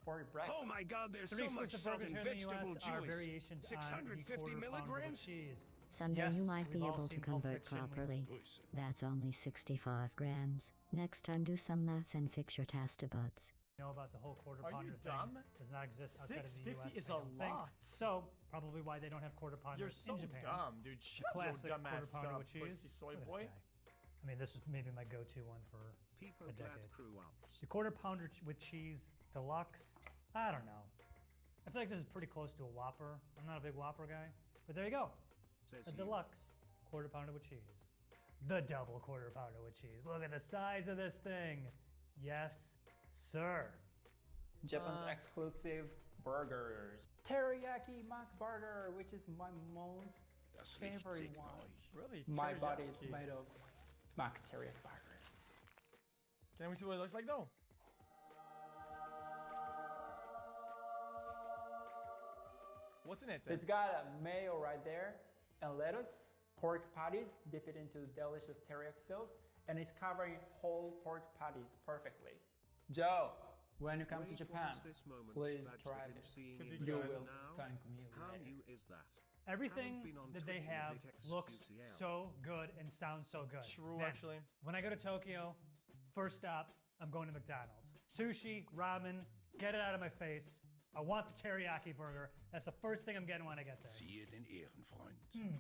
S19: for breakfast.
S21: Oh my God, there's
S18: Three
S21: so much
S18: exclusive
S21: salt
S18: burgers
S21: and
S18: here in the
S21: vegetable
S18: US are
S21: juice.
S18: variations on the
S21: 650
S18: quarter pounder with
S21: milligrams?
S18: cheese.
S2: Someday
S18: Yes,
S2: you might be
S18: we've all
S2: able to
S18: seen Pulp
S2: convert
S18: Fiction.
S2: properly. That's only 65 grams. Next time do some maths and fix your taster buds.
S18: Know about the whole quarter
S3: Are
S18: pounder
S3: you
S18: thing
S3: dumb?
S18: does not exist outside of the
S3: 650
S18: US.
S3: is
S18: I
S3: a
S18: don't think.
S3: lot.
S18: So probably why they don't have quarter pounders
S3: You're so
S18: in Japan.
S3: dumb, dude.
S18: The
S3: Shut your
S18: classic
S3: dumb
S18: quarter
S3: ass
S18: pounder
S3: up,
S18: with cheese.
S3: pussy soy
S18: Look at this
S3: boy.
S18: guy. I mean, this was maybe my go-to one for
S21: People
S18: a
S21: glad
S18: decade.
S21: crew ups.
S18: The quarter pounder with cheese deluxe. I don't know. I feel like this is pretty close to a Whopper. I'm not a big Whopper guy, but there you go.
S21: Says
S18: A
S21: he.
S18: deluxe quarter pounder with cheese. The double quarter pounder with cheese. Look at the size of this thing. Yes, sir.
S19: Japan's exclusive burgers. Teriyaki Mac burger, which is my most favorite one.
S3: Really?
S19: My body is
S3: Teriyaki.
S19: made of Mac teriyaki burger.
S3: Can we see what it looks like though? What's in it?
S19: So it's got a mayo right there and lettuce, pork patties, dip it into delicious teriyaki sauce, and it's covering whole pork patties perfectly. Joe, when you come to
S21: Wait,
S19: Japan,
S21: what is this moment
S19: please
S21: badge
S19: try
S21: that I'm
S19: this.
S21: seeing
S3: Could
S21: in
S3: be
S19: You
S3: good.
S19: will
S21: now?
S19: thank me
S21: How
S19: later.
S21: new is that?
S18: Everything
S21: Haven't been on
S18: that they
S21: Twitch in a
S18: have
S21: bit,
S18: looks
S21: XQCL.
S18: so good and sounds so good.
S3: True,
S18: Then,
S3: actually.
S18: When I go to Tokyo, first stop, I'm going to McDonald's. Sushi, ramen, get it out of my face. I want the teriyaki burger. That's the first thing I'm getting when I get there.
S21: Siehe den Ehrenfreund.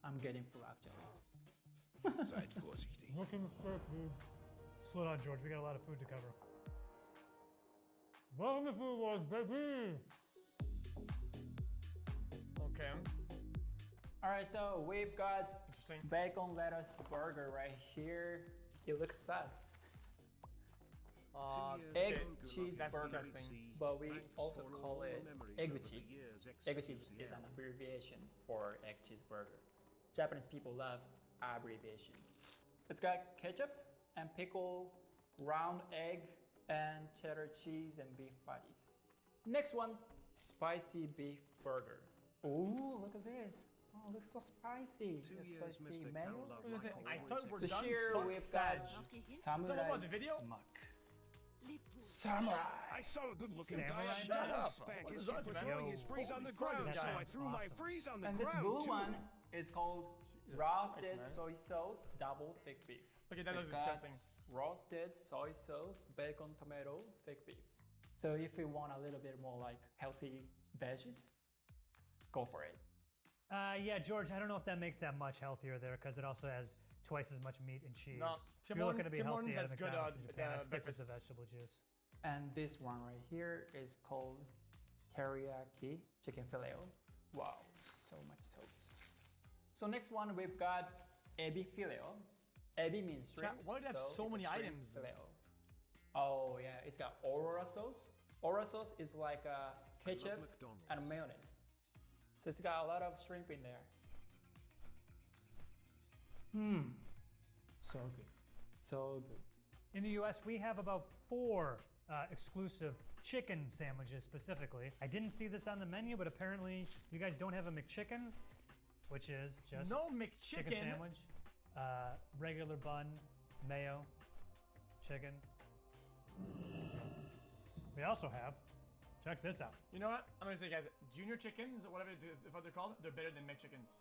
S19: I'm getting full actually.
S21: Seid vorsichtig.
S18: Looking for food. Slow down, George. We got a lot of food to cover. Welcome to Food Wars, baby!
S3: Okay.
S19: All right, so we've got
S3: Interesting.
S19: bacon lettuce burger right here. It looks sad. Egg cheese
S3: That's
S19: burger,
S3: disgusting.
S19: but we also call it eguchi. Eguchi is an abbreviation for egg cheese burger. Japanese people love abbreviation. It's got ketchup and pickle, round egg, and cheddar cheese and beef patties. Next one, spicy beef burger. Ooh, look at this. Oh, it looks so spicy.
S21: 2
S19: It's
S21: years,
S19: spicy
S21: Mr.
S19: mayo.
S21: Cow Love
S3: I was gonna say,
S21: like
S3: I thought we're
S19: So
S3: done.
S19: here
S3: Fuck
S19: we've
S3: Sag.
S19: got samurai
S3: Don't know about the video?
S19: muck. Samurai.
S21: I saw a good-looking guy
S18: Samurai
S21: on
S3: Shut
S21: Donald
S3: up.
S21: Spank.
S3: What
S21: His
S3: is
S21: kid
S3: that,
S21: was
S3: man?
S21: throwing his freeze on the ground,
S18: that
S21: so I
S18: sounds
S21: threw my
S18: awesome.
S21: freeze on the
S19: And this
S21: ground
S19: blue
S21: too.
S19: one is called
S3: Jesus
S19: roasted
S3: Christ, man.
S19: soy sauce double thick beef.
S3: Okay, that looks
S19: We've got
S3: disgusting.
S19: Roasted soy sauce, bacon, tomato, thick beef. So if you want a little bit more like healthy veggies, go for it.
S18: Yeah, George, I don't know if that makes that much healthier there because it also has twice as much meat and cheese.
S3: No,
S18: if you're looking to be
S3: Tim
S18: healthy
S3: Hortons
S18: at
S3: has
S18: a
S3: good,
S18: McDonald's in Japan, I'd stick with
S3: breakfast.
S18: the vegetable juice.
S19: And this one right here is called teriyaki chicken filet. Wow, so much sauce. So next one we've got ebi filet. Ebi means shrimp.
S3: Why do they have so
S19: it's a
S3: many
S19: shrimp
S3: items?
S19: Filet. Oh yeah, it's got aurora sauce. Aurora sauce is like ketchup
S21: McDonald's.
S19: and mayonnaise. So it's got a lot of shrimp in there. So good. So good.
S18: In the US, we have about 4 exclusive chicken sandwiches specifically. I didn't see this on the menu, but apparently you guys don't have a McChicken, which is just
S3: No
S18: chicken
S3: McChicken.
S18: sandwich, regular bun, mayo, chicken. We also have, check this out.
S3: You know what? I'm gonna say, guys, junior chickens, or whatever what they're called, they're better than McChickens.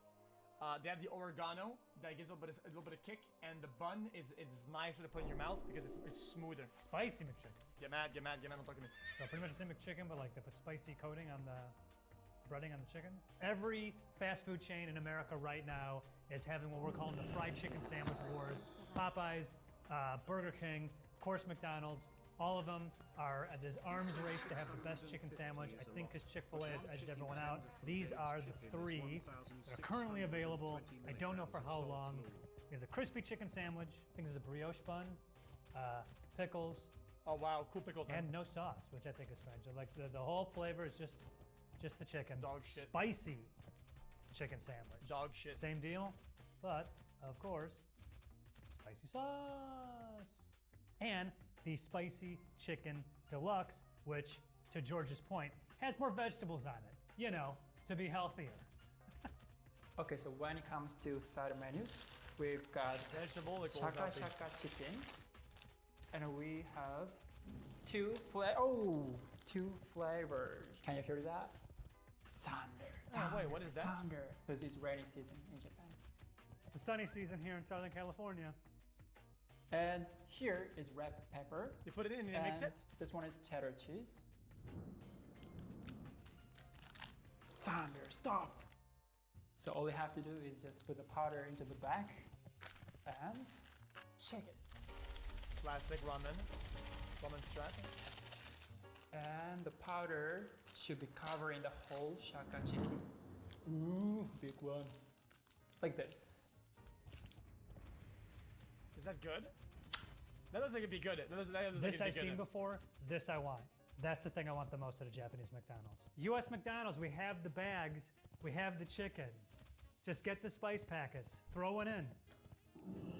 S3: They have the oregano that gives a little bit of kick, and the bun is nicer to put in your mouth because it's smoother.
S18: Spicy McChicken.
S3: Get mad, get mad, get mad! Don't talk to me.
S18: So pretty much the same McChicken, but like they put spicy coating on the breading on the chicken. Every fast food chain in America right now is having what we're calling the fried chicken sandwich wars. Popeyes, Burger King, of course McDonald's. All of them are at this arms race to have the best chicken sandwich. I think because Chick-fil-A has edged everyone out. These are the 3 that are currently available. I don't know for how long. We have the crispy chicken sandwich. I think there's a brioche bun, pickles,
S3: Oh wow, cool pickles. man.
S18: and no sauce, which I think is strange. Like the whole flavor is just the chicken.
S3: Dog shit.
S18: Spicy chicken sandwich.
S3: Dog shit.
S18: Same deal, but of course, spicy sauce. And the spicy chicken deluxe, which to George's point, has more vegetables on it, you know, to be healthier.
S19: Okay, so when it comes to side menus, we've got
S3: vegetable
S19: shaka chicken, and we have two flavors. Can you hear that? Thunder.
S3: Oh, wait, what is that?
S19: Thunder. Because it's rainy season in Japan.
S18: It's a sunny season here in Southern California.
S19: And here is red pepper.
S3: You put it in and you mix it?
S19: This one is cheddar cheese. Thunder, stop! So all you have to do is just put the powder into the bag and shake it.
S3: Classic ramen strat.
S19: And the powder should be covering the whole shaka chicken. Ooh, big one. Like this.
S3: Is that good? That doesn't think it'd be good.
S18: This I've seen before, this I want. That's the thing I want the most at a Japanese McDonald's. US McDonald's, we have the bags, we have the chicken. Just get the spice packets, throw one in.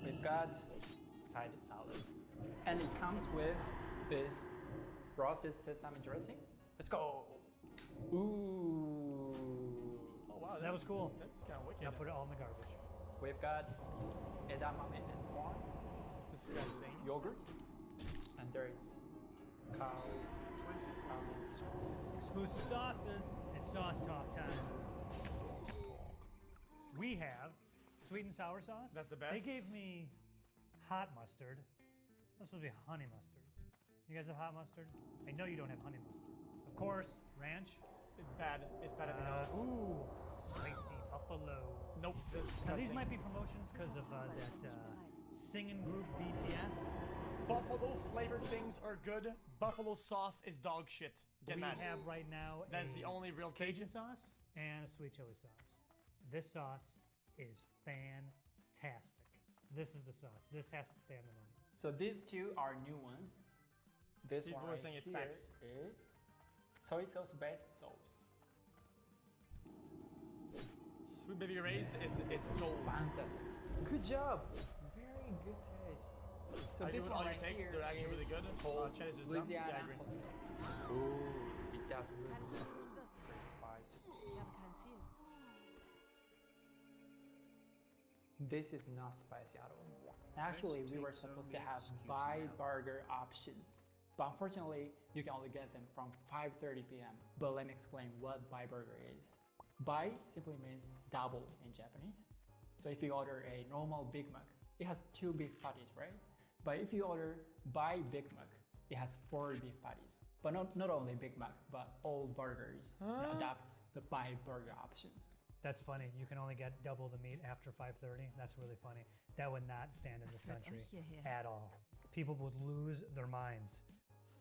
S19: We've got side salad. And it comes with this roasted sesame dressing. Let's go. Ooh.
S3: Oh wow,
S18: that was cool.
S3: That's kind of wicked.
S18: Now put it all in the garbage.
S19: We've got edamame and corn.
S3: Disgusting.
S19: Yogurt. And there's cow.
S18: Exclusive sauces. It's sauce talk time. We have sweet and sour sauce.
S3: That's the best.
S18: They gave me hot mustard. That's supposed to be honey mustard. You guys have hot mustard? I know you don't have honey mustard. Of course, ranch.
S3: It's bad. It's bad at the house.
S18: Ooh, spicy buffalo.
S3: Nope.
S18: Now these might be promotions because of that singing group BTS.
S3: Buffalo flavored things are good. Buffalo sauce is dog shit. Get
S18: We
S3: mad.
S18: have right now
S3: That's the only real
S18: Cajun sauce and a sweet chili sauce. This sauce is fantastic. This is the sauce. This has to stay on the menu.
S19: So these two are new ones. This
S3: People
S19: one
S3: are
S19: right
S3: saying it's
S19: here
S3: facts.
S19: is soy sauce based sauce.
S3: Sweet baby Ray's is so
S19: fantastic. Good job. Very good taste. So
S3: I agree
S19: this
S3: with
S19: one
S3: all
S19: right
S3: your takes.
S19: here
S3: They're actually really
S19: is
S3: good.
S19: called
S3: Chad is just dumb.
S19: Louisiana
S3: Yeah, I agree.
S19: hot sauce. Ooh, it does really good. Very spicy. This is not spicy at all. Actually, we were supposed to have buy burger options, but unfortunately, you can only get them from 5:30 p.m. But let me explain what buy burger is. Buy simply means double in Japanese. So if you order a normal Big Mac, it has 2 beef patties, right? But if you order buy Big Mac, it has 4 beef patties. But not only Big Mac, but all burgers adopts the buy burger options.
S18: That's funny. You can only get double the meat after 5:30. That's really funny. That would not stand in this country at all. People would lose their minds.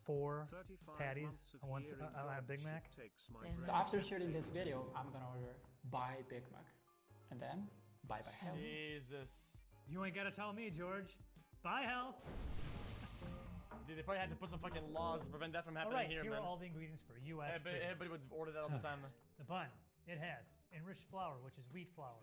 S18: 4 patties on a Big Mac.
S19: So after shooting this video, I'm gonna order buy Big Mac, and then buy health.
S3: Jesus.
S18: You ain't gotta tell me, George. Buy health.
S3: Dude, they probably had to put some fucking laws to prevent that from happening
S18: All right,
S3: here,
S18: here
S3: man.
S18: are all the ingredients for U.S.
S3: Everybody would order that all the time.
S18: The bun, it has enriched flour, which is wheat flour,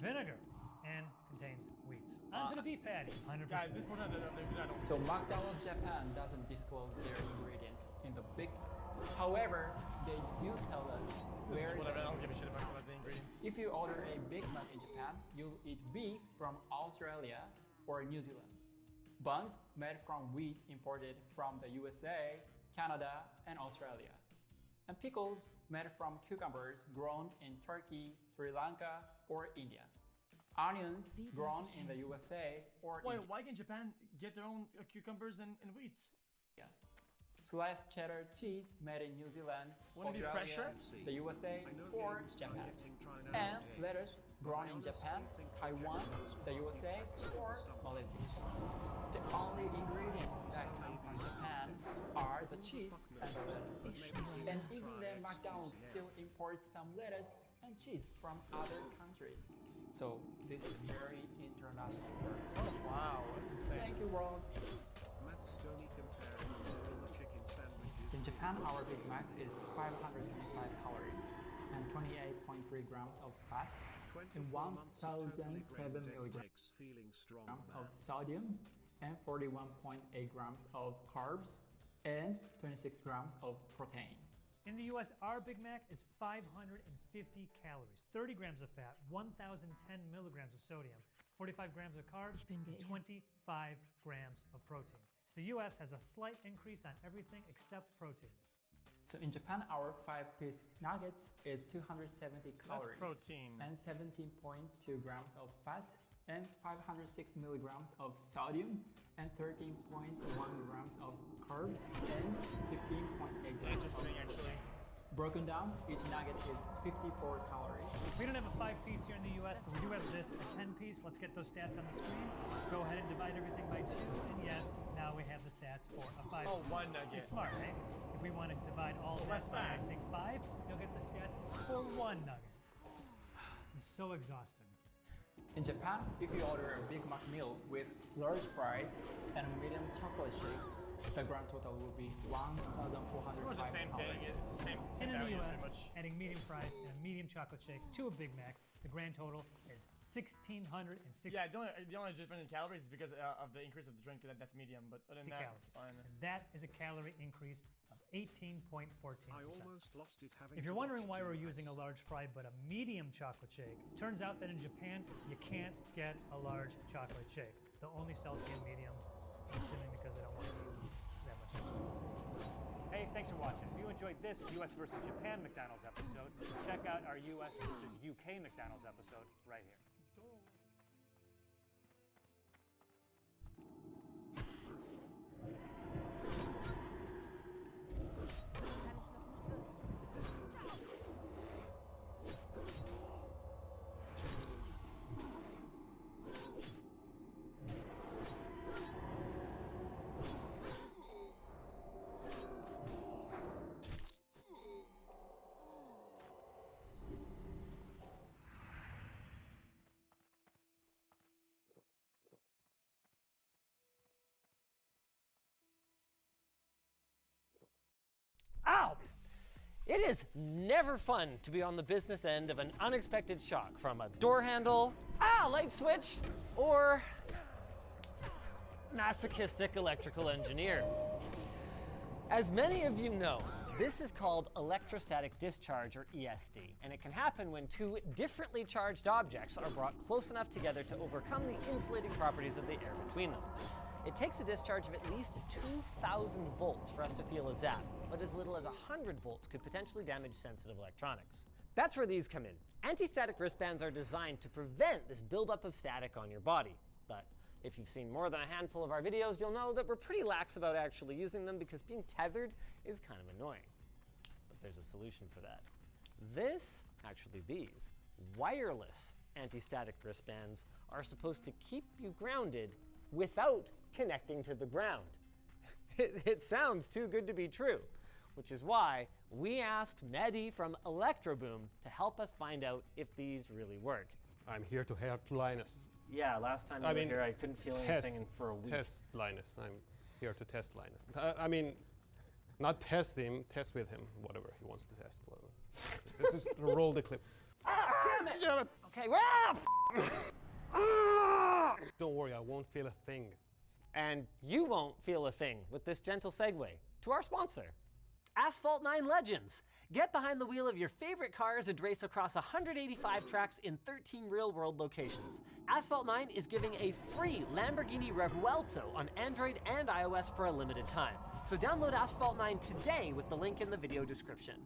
S18: vinegar, and contains wheat. On to the beef patty, 100%.
S3: Guys, this person has a
S19: So McDonald's Japan doesn't disclose their ingredients in the Big Mac. However, they do tell us
S3: This
S19: where
S3: is whatever.
S19: they
S3: I don't give a shit
S19: include.
S3: about the ingredients.
S19: If you order a Big Mac in Japan, you'll eat beef from Australia or New Zealand. Buns made from wheat imported from the USA, Canada, and Australia. And pickles made from cucumbers grown in Turkey, Sri Lanka, or India. Onions grown in the USA or
S3: Wait,
S19: India.
S3: why can Japan get their own cucumbers and wheat?
S19: Yeah. Sliced cheddar cheese made in New Zealand,
S3: Wouldn't it be
S19: Australia,
S3: fresher?
S19: the USA, or Japan. And lettuce grown in Japan, Taiwan, the USA, or Malaysia. The only ingredients that come from Japan are the cheese and the lettuce. And even then, McDonald's still imports some lettuce and cheese from other countries. So this is very international work.
S3: Oh wow, that's insane.
S19: Thank you, world.
S20: Matt Stoney comparing the chicken sandwiches.
S19: In Japan, our Big Mac is 525 calories and 28.3 grams of fat and 1,007 milligrams
S20: feeling strong
S19: of sodium and 41.8 grams of carbs and 26 grams of protein.
S18: In the US, our Big Mac is 550 calories, 30 grams of fat, 1,010 milligrams of sodium, 45 grams of carbs, and 25 grams of protein. So the US has a slight increase on everything except protein.
S19: So in Japan, our 5-piece nuggets is 270 calories
S13: protein.
S19: and 17.2 grams of fat and 506 milligrams of sodium and 13.1 grams of carbs and 15.8 grams of protein. Broken down, each nugget is 54 calories.
S18: We don't have a 5-piece here in the US, but we do have this, a 10-piece. Let's get those stats on the screen. Go ahead and divide everything by 2, and yes, now we have the stats for a 5-piece.
S13: Oh, one nugget.
S18: It's smart, right? If we want to divide all of that by, I think, 5, you'll get the stats for 1 nugget. This is so exhausting.
S19: In Japan, if you order a Big Mac meal with large fries and a medium chocolate shake, the grand total will be 1,405
S13: It's the same thing.
S19: calories.
S13: It's the same
S18: And in the
S13: value,
S18: US,
S13: pretty much.
S18: adding medium fries and a medium chocolate shake to a Big Mac, the grand total is 1,660
S13: Yeah, the only difference in calories is because of the increase of the drink. That's medium, but other than that, it's fine.
S18: And that is a calorie increase of 18.14%.
S21: I almost lost it having
S18: If you're
S21: to
S18: wondering
S21: watch
S18: why we're
S21: TV.
S18: using a large fry but a medium chocolate shake, turns out that in Japan, you can't get a large chocolate shake. They'll only sell it to you medium, I'm assuming because they don't want to eat that much ice cream. Hey, thanks for watching. If you enjoyed this US versus Japan McDonald's episode, check out our US versus UK McDonald's episode right here.
S4: Ow! It is never fun to be on the business end of an unexpected shock from a door handle, light switch, or masochistic electrical engineer. As many of you know, this is called electrostatic discharge, or ESD, and it can happen when two differently charged objects are brought close enough together to overcome the insulating properties of the air between them. It takes a discharge of at least 2,000 volts for us to feel a zap, but as little as 100 volts could potentially damage sensitive electronics. That's where these come in. Anti-static wristbands are designed to prevent this buildup of static on your body. But if you've seen more than a handful of our videos, you'll know that we're pretty lax about actually using them because being tethered is kind of annoying. But there's a solution for that. These wireless anti-static wristbands are supposed to keep you grounded without connecting to the ground. It sounds too good to be true, which is why we asked Mehdi from Electroboom to help us find out if these really work.
S22: I'm here to help Linus.
S4: Yeah, last time you were here, I couldn't feel anything for a week.
S22: Test Linus. I'm here to test Linus. I mean, not test him, test with him, whatever he wants to test. This is roll the clip.
S4: Damn it!
S22: Damn it!
S4: Okay, well,
S22: Don't worry, I won't feel a thing.
S4: And you won't feel a thing with this gentle segue to our sponsor, Asphalt 9 Legends. Get behind the wheel of your favorite cars and race across 185 tracks in 13 real-world locations. Asphalt 9 is giving a free Lamborghini Revuelto on Android and iOS for a limited time. So download Asphalt 9 today with the link in the video description.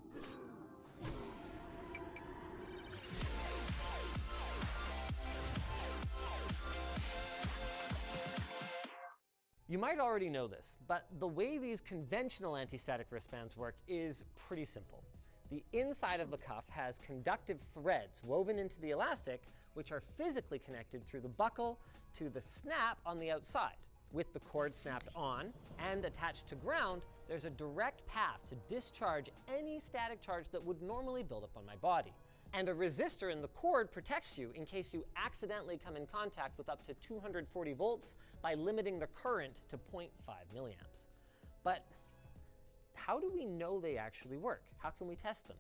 S4: You might already know this, but the way these conventional anti-static wristbands work is pretty simple. The inside of the cuff has conductive threads woven into the elastic, which are physically connected through the buckle to the snap on the outside. With the cord snapped on and attached to ground, there's a direct path to discharge any static charge that would normally build up on my body. And a resistor in the cord protects you in case you accidentally come in contact with up to 240 volts by limiting the current to 0.5 milliamps. But how do we know they actually work? How can we test them?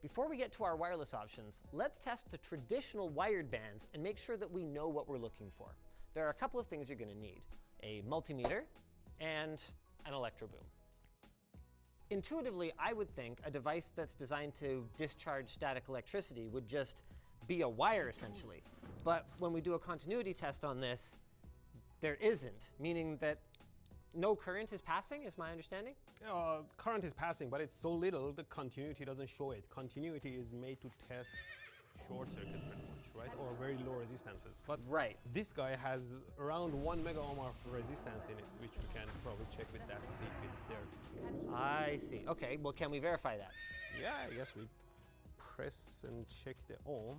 S4: Before we get to our wireless options, let's test the traditional wired bands and make sure that we know what we're looking for. There are a couple of things you're going to need: a multimeter and an electro boom. Intuitively, I would think a device that's designed to discharge static electricity would just be a wire essentially. But when we do a continuity test on this, there isn't, meaning that no current is passing, is my understanding?
S22: Current is passing, but it's so little the continuity doesn't show it. Continuity is made to test short circuit pretty much, right? Or very low resistances. But this guy has around 1 mega ohm of resistance in it, which we can probably check with that to see if it's there.
S4: I see. Okay, well, can we verify that?
S22: Yeah, I guess we press and check the ohm,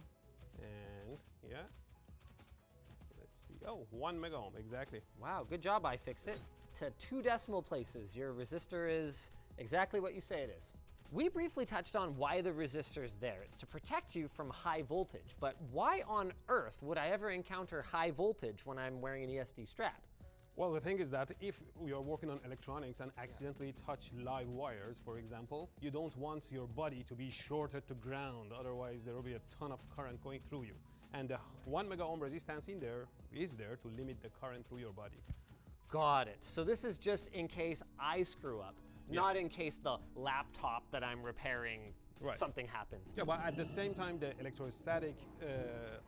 S22: and yeah. Let's see. Oh, 1 mega ohm, exactly.
S4: Wow, good job, iFixit. To 2 decimal places, your resistor is exactly what you say it is. We briefly touched on why the resistor's there. It's to protect you from high voltage, but why on earth would I ever encounter high voltage when I'm wearing an ESD strap?
S22: Well, the thing is that if you're working on electronics and accidentally touch live wires, for example, you don't want your body to be shorted to ground, otherwise there will be a ton of current going through you. And the 1 mega ohm resistance in there is there to limit the current through your body.
S4: Got it. So this is just in case I screw up, not in case the laptop that I'm repairing, something happens.
S22: Yeah, but at the same time, the electrostatic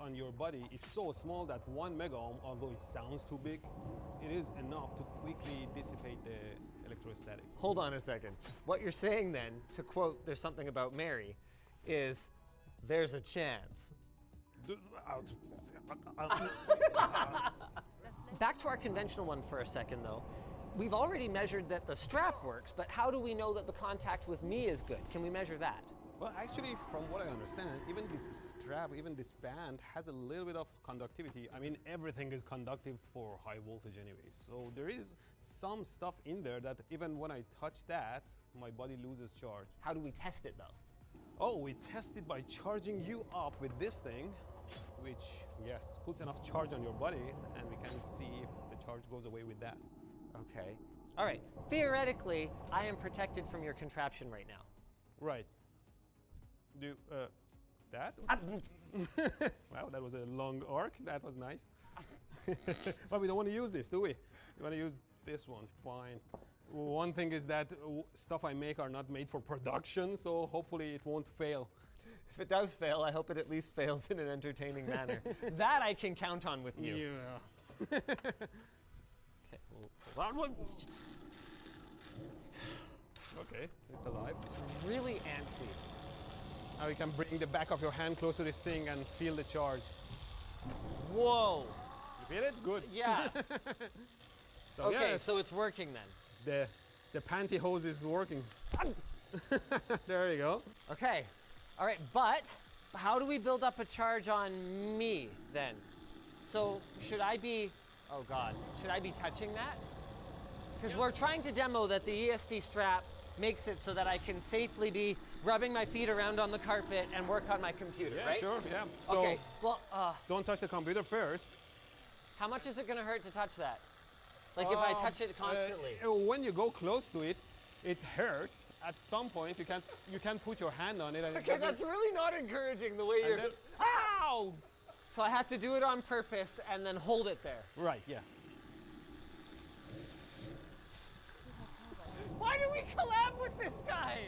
S22: on your body is so small that 1 mega ohm, although it sounds too big, it is enough to quickly dissipate the electrostatic.
S4: Hold on a second. What you're saying then, to quote There's Something About Mary, is there's a chance. Back to our conventional one for a second though. We've already measured that the strap works, but how do we know that the contact with me is good? Can we measure that?
S22: Well, actually, from what I understand, even this strap, even this band has a little bit of conductivity. I mean, everything is conductive for high voltage anyway. So there is some stuff in there that even when I touch that, my body loses charge.
S4: How do we test it though?
S22: Oh, we test it by charging you up with this thing, which, yes, puts enough charge on your body, and we can see if the charge goes away with that.
S4: Okay. All right. Theoretically, I am protected from your contraption right now.
S22: Right. Do that? Wow, that was a long arc. That was nice. But we don't want to use this, do we? We want to use this one. Fine. One thing is that stuff I make are not made for production, so hopefully it won't fail.
S4: If it does fail, I hope it at least fails in an entertaining manner. That I can count on with you.
S22: Yeah. Okay, it's alive.
S4: It's really antsy.
S22: Now you can bring the back of your hand close to this thing and feel the charge.
S4: Whoa!
S22: You feel it? Good.
S4: Yeah.
S22: So
S4: okay,
S22: yes,
S4: so it's working then.
S22: The pantyhose is working. There you go.
S4: Okay. All right, but how do we build up a charge on me then? So should I be, oh God, should I be touching that? Because we're trying to demo that the ESD strap makes it so that I can safely be rubbing my feet around on the carpet and work on my computer,
S22: Yeah,
S4: right?
S22: sure, yeah. So
S4: okay, well,
S22: don't touch the computer first.
S4: how much is it gonna hurt to touch that? Like if I touch it constantly?
S22: When you go close to it, it hurts. At some point, you can't put your hand on it. And
S4: Okay, that's really not encouraging the way you're. Ow! So I have to do it on purpose and then hold it there.
S22: Right, yeah.
S4: Why do we collab with this guy?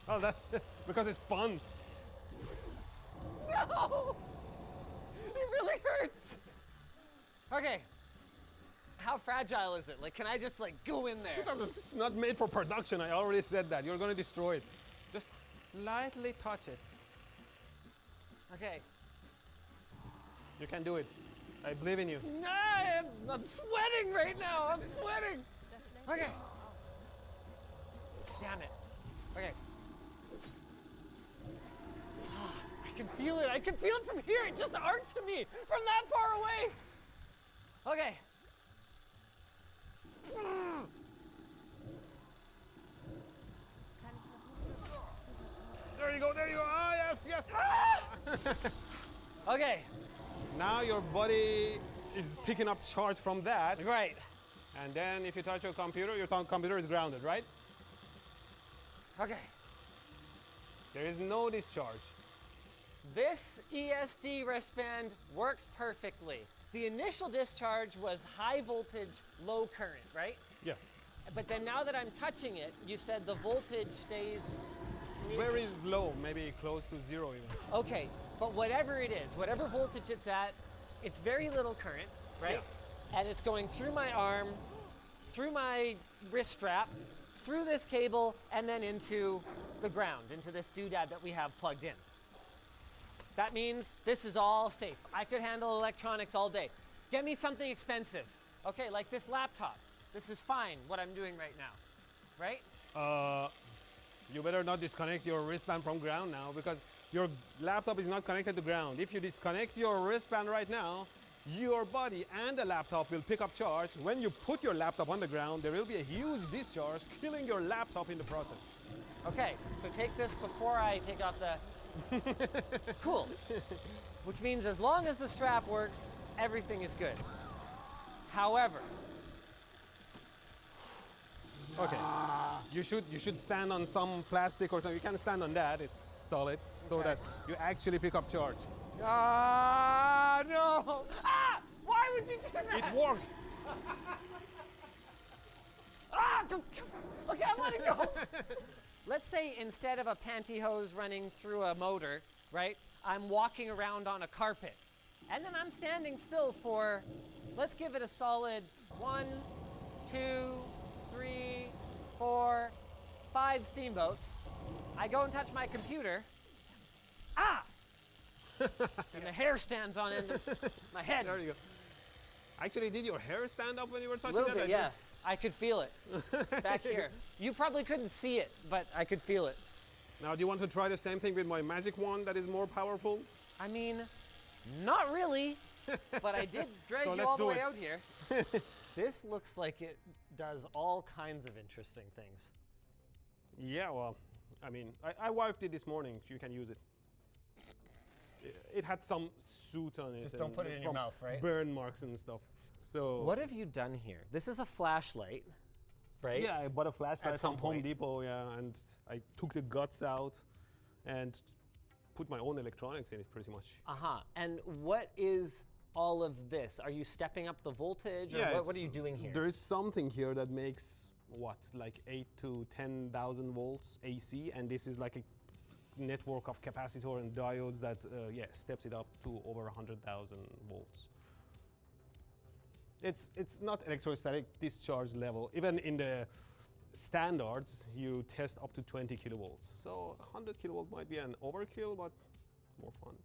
S22: Oh, that because it's fun.
S4: No! It really hurts. Okay. How fragile is it? Like, can I just like go in there?
S22: It's not made for production. I already said that. You're going to destroy it. Just lightly touch it.
S4: Okay.
S22: You can do it. I believe in you.
S4: No, I'm sweating right now. I'm sweating. Okay. Damn it. Okay. I can feel it. I can feel it from here. It just arced to me from that far away. Okay.
S22: There you go, there you go. Ah, yes, yes.
S4: Okay.
S22: Now your body is picking up charge from that.
S4: Right.
S22: And then if you touch your computer is grounded, right?
S4: Okay.
S22: There is no discharge.
S4: This ESD wristband works perfectly. The initial discharge was high voltage, low current, right?
S22: Yes.
S4: But then now that I'm touching it, you said the voltage stays
S22: very low, maybe close to zero even.
S4: Okay, but whatever it is, whatever voltage it's at, it's very little current, right?
S22: Yeah.
S4: And it's going through my arm, through my wrist strap, through this cable, and then into the ground, into this doodad that we have plugged in. That means this is all safe. I could handle electronics all day. Get me something expensive. Okay, like this laptop. This is fine, what I'm doing right now, right?
S22: You better not disconnect your wristband from ground now, because your laptop is not connected to ground. If you disconnect your wristband right now, your body and the laptop will pick up charge. When you put your laptop on the ground, there will be a huge discharge, killing your laptop in the process.
S4: Okay, so take this before I take off the... Cool. Which means as long as the strap works, everything is good. However...
S22: Okay, you should stand on some plastic or something. You can stand on that, it's solid, so that you actually pick up charge.
S4: Ah, no! Ah! Why would you do that?
S22: It works!
S4: Ah! Okay, I'm letting go! Let's say instead of a pantyhose running through a motor, right, I'm walking around on a carpet. And then I'm standing still for, let's give it a solid 1, 2, 3, 4, 5 steamboats. I go and touch my computer. Ah! And the hair stands on end of my head.
S22: There you go. Actually, did your hair stand up when you were touching
S4: A little
S22: that?
S4: bit, yeah. I could feel it back here. You probably couldn't see it, but I could feel it.
S22: Now, do you want to try the same thing with my magic wand that is more powerful?
S4: I mean, not really, but I did drag you all the way out here. This looks like it does all kinds of interesting things.
S22: Yeah, well, I mean, I wiped it this morning. You can use it. It had some soot on it.
S4: Just don't put it in your mouth, right?
S22: Burn marks and stuff. So.
S4: What have you done here? This is a flashlight, right?
S22: Yeah, I bought a flashlight
S4: At some
S22: from Home
S4: point.
S22: Depot, yeah, and I took the guts out and put my own electronics in it pretty much.
S4: Uh-huh. And what is all of this? Are you stepping up the voltage? Or
S22: Yeah,
S4: what are you doing here?
S22: There is something here that makes, what, like 8 to 10,000 volts AC, and this is like a network of capacitor and diodes that, yeah, steps it up to over 100,000 volts. It's not electrostatic discharge level. Even in the standards, you test up to 20 kilovolts. So 100 kilovolt might be an overkill, but more fun.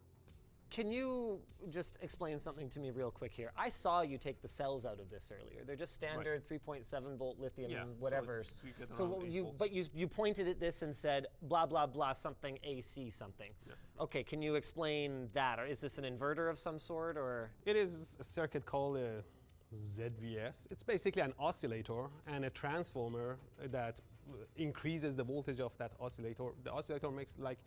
S4: Can you just explain something to me real quick here? I saw you take the cells out of this earlier. They're just standard 3.7 volt lithium,
S22: Yeah,
S4: whatever.
S22: so
S4: what
S22: around 8 volts.
S4: but you pointed at this and said blah blah blah something AC something.
S22: Yes.
S4: Okay, can you explain that? Or is this an inverter of some sort, or?
S22: It is a circuit called a ZVS. It's basically an oscillator and a transformer that increases the voltage of that oscillator. The oscillator makes like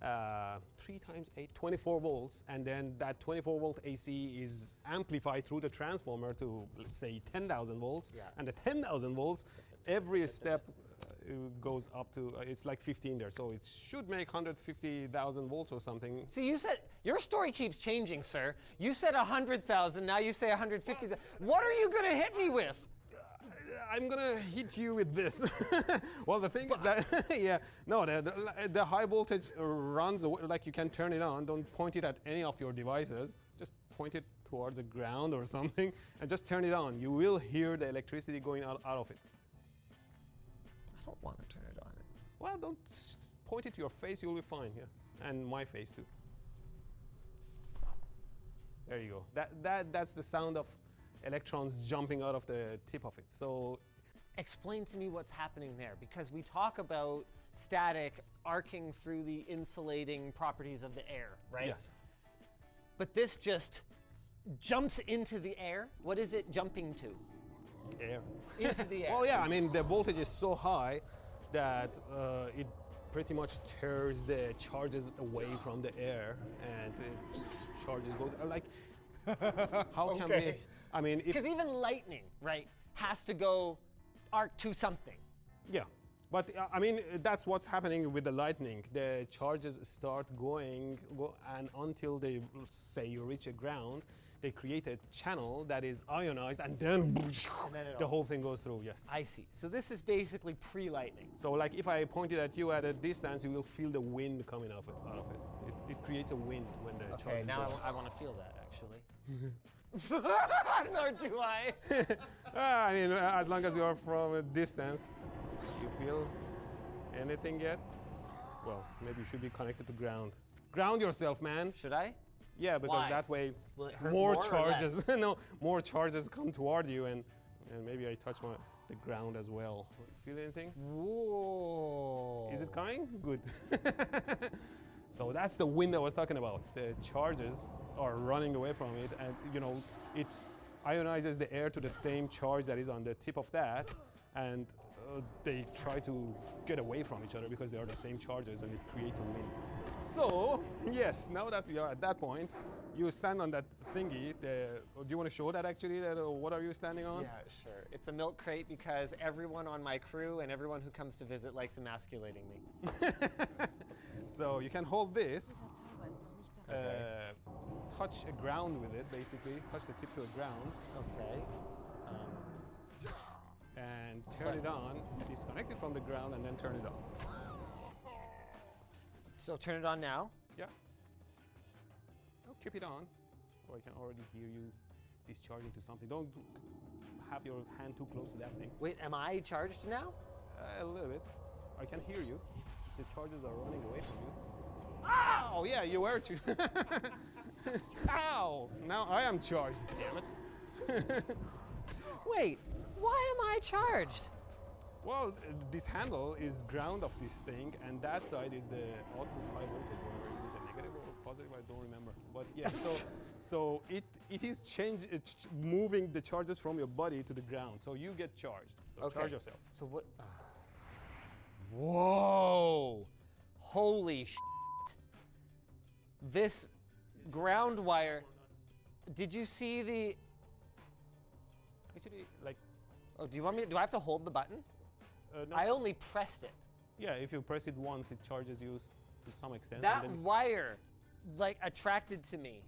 S22: 3 times 8, 24 volts, and then that 24 volt AC is amplified through the transformer to, let's say, 10,000 volts.
S4: Yeah.
S22: And the 10,000 volts, every step goes up to, it's like 15 there, so it should make 150,000 volts or something.
S4: So you said, your story keeps changing, sir. You said 100,000, now you say 150,000. What are you gonna hit me with?
S22: I'm gonna hit you with this. Well, the thing is that, yeah, no, the high voltage runs away, like you can turn it on. Don't point it at any of your devices. Just point it towards the ground or something and just turn it on. You will hear the electricity going out of it.
S4: I don't want to turn it on.
S22: Well, don't point it to your face, you'll be fine, yeah. And my face too. There you go. That's the sound of electrons jumping out of the tip of it. So
S4: explain to me what's happening there, because we talk about static arcing through the insulating properties of the air, right?
S22: Yes.
S4: But this just jumps into the air. What is it jumping to?
S22: Air.
S4: Into the air.
S22: Well, yeah, I mean, the voltage is so high that it pretty much tears the charges away from the air, and it just charges go like. How can we? I mean,
S4: because even lightning, right, has to go arc to something.
S22: Yeah, but I mean, that's what's happening with the lightning. The charges start going, and until they say you reach a ground, they create a channel that is ionized, and then the whole thing goes through. Yes.
S4: I see. So this is basically pre-lightning.
S22: So like if I pointed at you at a distance, you will feel the wind coming out of it. It creates a wind when the charge.
S4: Okay,
S22: is
S4: now
S22: going.
S4: I want to feel that actually. Nor do I.
S22: I mean, as long as you are from a distance, you feel anything yet? Well, maybe you should be connected to ground. Ground yourself, man.
S4: Should I?
S22: Yeah, because
S4: Why?
S22: that way
S4: Will it hurt
S22: more
S4: more or
S22: charges.
S4: less?
S22: No, more charges come toward you, and maybe I touch the ground as well. Feel anything?
S4: Whoa.
S22: Is it coming? Good. So that's the wind I was talking about. The charges are running away from it, and you know, it ionizes the air to the same charge that is on the tip of that, and they try to get away from each other because they are the same charges, and it creates a wind. So yes, now that we are at that point, you stand on that thingy. Do you want to show that actually? What are you standing on?
S4: Yeah, sure. It's a milk crate because everyone on my crew and everyone who comes to visit likes emasculating me.
S22: So you can hold this, touch a ground with it, basically. Touch the tip to the ground.
S4: Okay.
S22: And turn it on, disconnect it from the ground, and then turn it on.
S4: So turn it on now?
S22: Yeah. Oh, keep it on. Oh, I can already hear you discharging to something. Don't have your hand too close to that thing.
S4: Wait, am I charged now?
S22: A little bit. I can hear you. The charges are running away from you. Ow! Yeah, you were too. Ow! Now I am charged. Damn it.
S4: Wait, why am I charged?
S22: Well, this handle is ground of this thing, and that side is the output high voltage, whatever. Is it a negative or positive? I don't remember. But yeah, so it is moving the charges from your body to the ground, so you get charged. So
S4: Okay.
S22: charge yourself.
S4: So what? Whoa! Holy shit! This ground wire. Did you see the?
S22: Actually, like.
S4: Oh, do you want me? Do I have to hold the button?
S22: No.
S4: I only pressed it.
S22: Yeah, if you press it once, it charges you to some extent.
S4: That
S22: and then
S4: wire, like, attracted to me.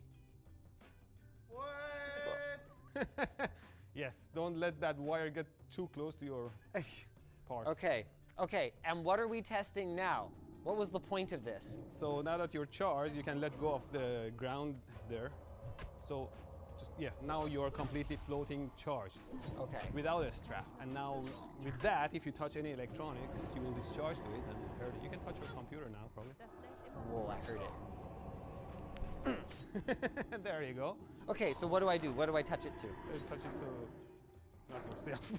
S22: Yes, don't let that wire get too close to your parts.
S4: Okay, okay. And what are we testing now? What was the point of this?
S22: So now that you're charged, you can let go of the ground there. So just, yeah, now you're completely floating charged.
S4: Okay.
S22: Without a strap. And now with that, if you touch any electronics, you will discharge to it and hurt it. You can touch your computer now, probably.
S4: Whoa, I heard it.
S22: There you go.
S4: Okay, so what do I do? What do I touch it to?
S22: Touch it to not yourself.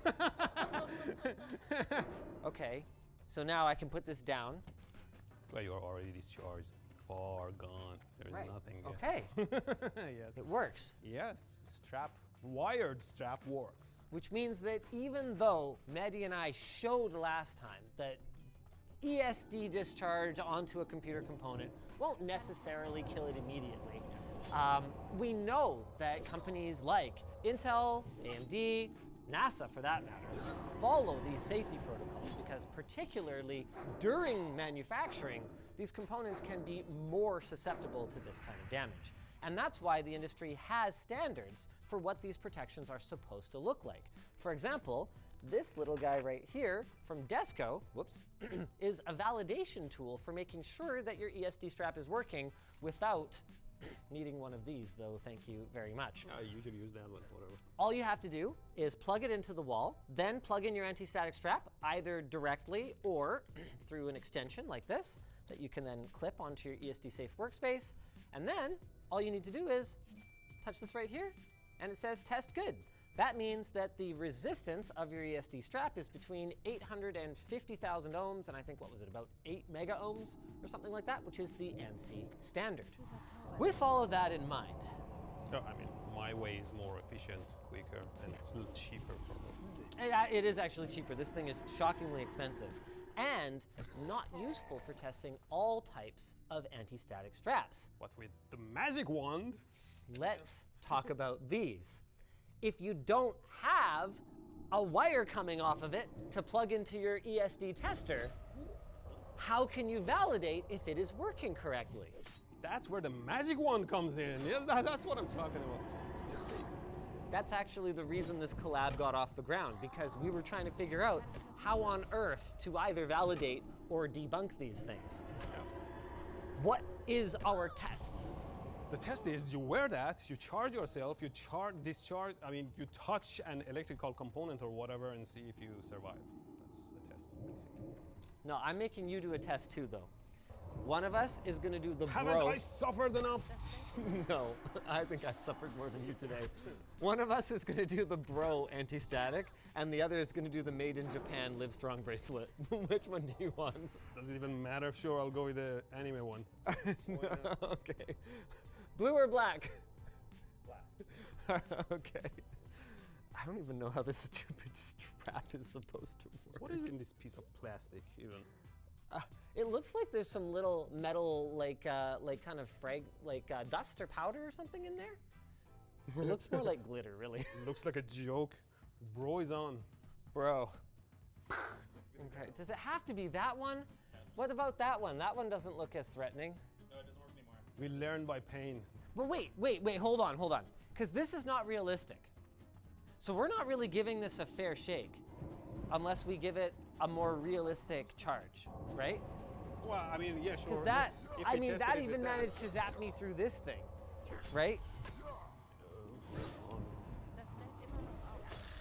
S4: Okay, so now I can put this down.
S22: Well, you're already discharged. Far gone. There's
S4: Right.
S22: nothing.
S4: Okay.
S22: Yes.
S4: It works.
S22: Yes. Wired strap works.
S4: Which means that even though Mehdi and I showed last time that ESD discharge onto a computer component won't necessarily kill it immediately, we know that companies like Intel, AMD, NASA for that matter, follow these safety protocols because particularly during manufacturing, these components can be more susceptible to this kind of damage. And that's why the industry has standards for what these protections are supposed to look like. For example, this little guy right here from Desco, whoops, is a validation tool for making sure that your ESD strap is working without needing one of these, though thank you very much.
S22: I usually use that one, whatever.
S4: All you have to do is plug it into the wall, then plug in your anti-static strap, either directly or through an extension like this, that you can then clip onto your ESD safe workspace, and then all you need to do is touch this right here, and it says test good. That means that the resistance of your ESD strap is between 850,000 ohms and I think, what was it, about 8 mega ohms or something like that, which is the ANSI standard. With all of that in mind.
S22: No, I mean, my way is more efficient, quicker, and it's a little cheaper probably.
S4: It is actually cheaper. This thing is shockingly expensive and not useful for testing all types of anti-static straps.
S22: What with the magic wand?
S4: Let's talk about these. If you don't have a wire coming off of it to plug into your ESD tester, how can you validate if it is working correctly?
S22: That's where the magic wand comes in. Yeah, that's what I'm talking about. It's this big.
S4: That's actually the reason this collab got off the ground, because we were trying to figure out how on earth to either validate or debunk these things.
S22: Yeah.
S4: What is our test?
S22: The test is you wear that, you charge yourself, you discharge, you touch an electrical component or whatever and see if you survive. That's the test, basically.
S4: No, I'm making you do a test too, though. One of us is going to do the
S22: Haven't
S4: bro.
S22: I suffered enough?
S4: No, I think I've suffered more than you today. One of us is going to do the bro anti-static, and the other is going to do the Made in Japan Live Strong bracelet. Which one do you want?
S22: Does it even matter? Sure, I'll go with the anime one.
S4: No, okay. Blue or black? Black. Okay. I don't even know how this stupid strap is supposed to work.
S22: What is in this piece of plastic even?
S4: It looks like there's some little metal, like kind of dust or powder or something in there. It looks more like glitter, really.
S22: It looks like a joke. Bro is on.
S4: Bro. Okay, does it have to be that one? Yes. What about that one? That one doesn't look as threatening.
S22: No, it doesn't work anymore. We learn by pain.
S4: But wait, hold on. Because this is not realistic. So we're not really giving this a fair shake unless we give it a more realistic charge, right?
S22: Well, yeah, sure.
S4: Because that even managed to zap me through this thing, right?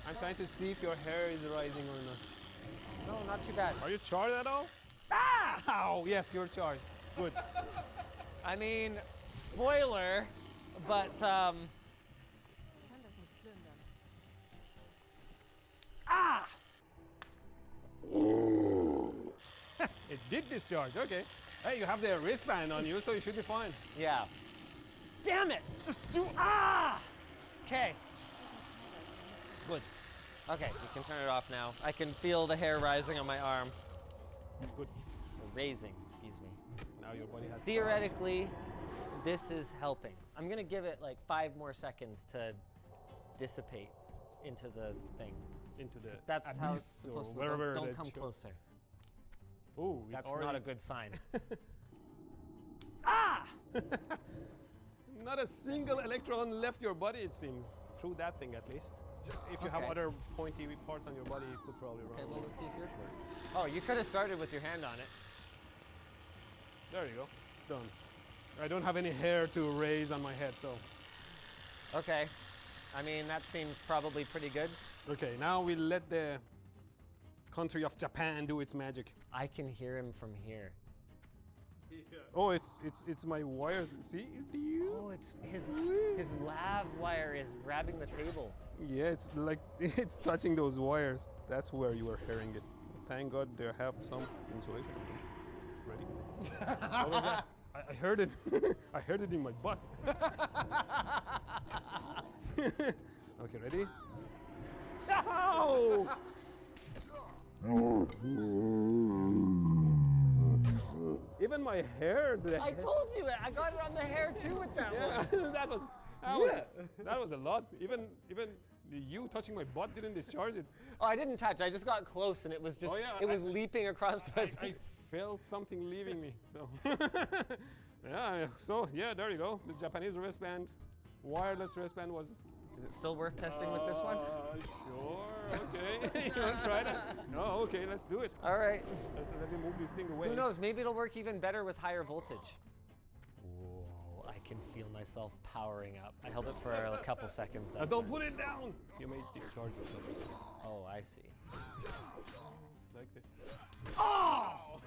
S22: I'm trying to see if your hair is rising or not.
S4: No, not too bad.
S22: Are you charged at all? Ah! Ow! Yes, you're charged. Good.
S4: Spoiler, but
S22: It did discharge, okay. Hey, you have the wristband on you, so you should be fine.
S4: Yeah. Damn it! Just do Okay. Good. Okay, you can turn it off now. I can feel the hair rising on my arm.
S22: Good.
S4: Raising, excuse me.
S22: Now your body has.
S4: Theoretically, this is helping. I'm gonna give it like 5 more seconds to dissipate into the thing.
S22: Into the
S4: That's how it's supposed to work. Don't come closer.
S22: Ooh,
S4: that's not a good sign.
S22: Not a single electron left your body, it seems. Through that thing, at least. If you have other pointy parts on your body, you could probably run.
S4: Okay, well, let's see if yours works. Oh, you could have started with your hand on it.
S22: There you go. It's done. I don't have any hair to raise on my head, so.
S4: Okay. That seems probably pretty good.
S22: Okay, now we let the country of Japan do its magic.
S4: I can hear him from here.
S22: Oh, it's my wires. See?
S4: Oh, it's his lav wire is grabbing the table.
S22: Yeah, it's like it's touching those wires. That's where you are hearing it. Thank God they have some insulation. Ready? What was that? I heard it. I heard it in my butt. Okay, ready? Ow! Even my hair.
S4: I told you it. I got it on the hair too with that one.
S22: that was a lot. Even you touching my butt didn't discharge it.
S4: Oh, I didn't touch. I just got close and it was just it was leaping across my face.
S22: I felt something leaving me. So yeah, there you go. The Japanese wristband, wireless wristband was.
S4: Is it still worth testing with this one?
S22: Sure. Okay. You want to try that? No. Okay. Let's do it.
S4: All right.
S22: Let me move this thing away.
S4: Who knows? Maybe it'll work even better with higher voltage. Whoa! I can feel myself powering up. I held it for a couple seconds.
S22: Don't put it down. You may discharge yourself.
S4: Oh, I see.
S22: It's like this.
S4: Oh!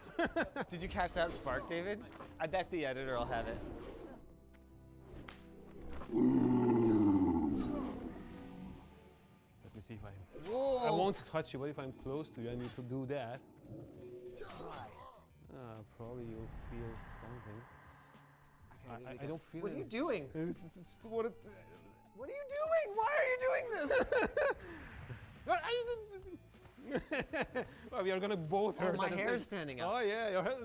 S4: Did you catch that spark, David? I bet the editor will have it.
S22: Let me see if I won't touch you, but if I'm close to you, I need to do that. Probably you'll feel something.
S4: Okay,
S22: I don't feel it.
S4: What are you doing?
S22: What
S4: are you doing? Why are you doing this?
S22: Well, we are gonna both hurt.
S4: My hair's standing up.
S22: Oh yeah, your hair.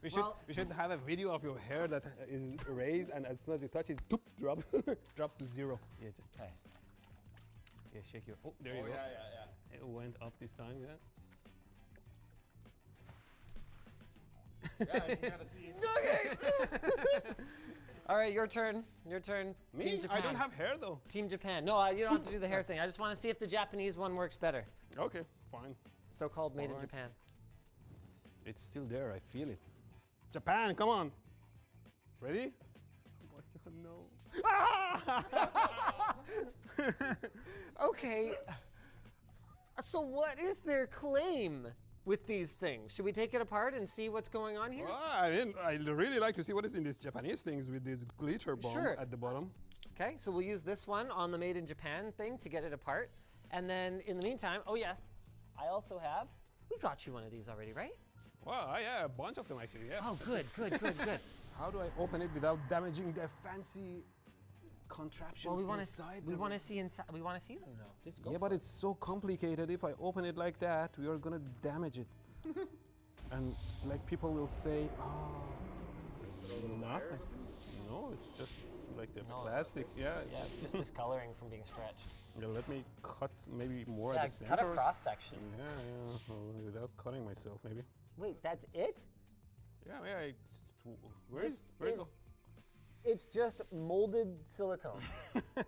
S22: we should have a video of your hair that is raised, and as soon as you touch it, drops to 0. Yeah, just yeah, shake your. Oh, there you go. Yeah. It went up this time, yeah.
S6: Yeah, you gotta see.
S4: All right, your turn. Your turn.
S22: Me?
S4: Team Japan.
S22: I don't have hair though.
S4: Team Japan. No, you don't have to do the hair thing. I just want to see if the Japanese one works better.
S22: Okay, fine.
S4: So-called made in
S22: Alright.
S4: Japan.
S22: It's still there. I feel it. Japan, come on. Ready? Oh, no.
S4: Okay. So what is their claim with these things? Should we take it apart and see what's going on here?
S22: Well, I mean, I really like to see what is in these Japanese things with this glitter bomb
S4: Sure.
S22: at the bottom.
S4: Okay, so we'll use this one on the Made in Japan thing to get it apart. And then in the meantime, oh yes, I also have, we got you one of these already, right?
S22: Wow, yeah, a bunch of them actually, yeah.
S4: Oh, good.
S22: How do I open it without damaging the fancy contraptions
S4: Well, we want
S22: inside?
S4: to see inside. We want to see them though. Just go.
S22: Yeah, but it's so complicated. If I open it like that, we are gonna damage it. And like people will say, nothing. No, it's just like the plastic. Yeah.
S4: Yeah, it's just discoloring from being stretched.
S22: Yeah, let me cut maybe more
S4: Yeah,
S22: at the center.
S4: cut a cross section.
S22: Yeah, well, without cutting myself, maybe.
S4: Wait, that's it?
S22: Yeah. Where's the...
S4: It's just molded silicone.
S22: Well,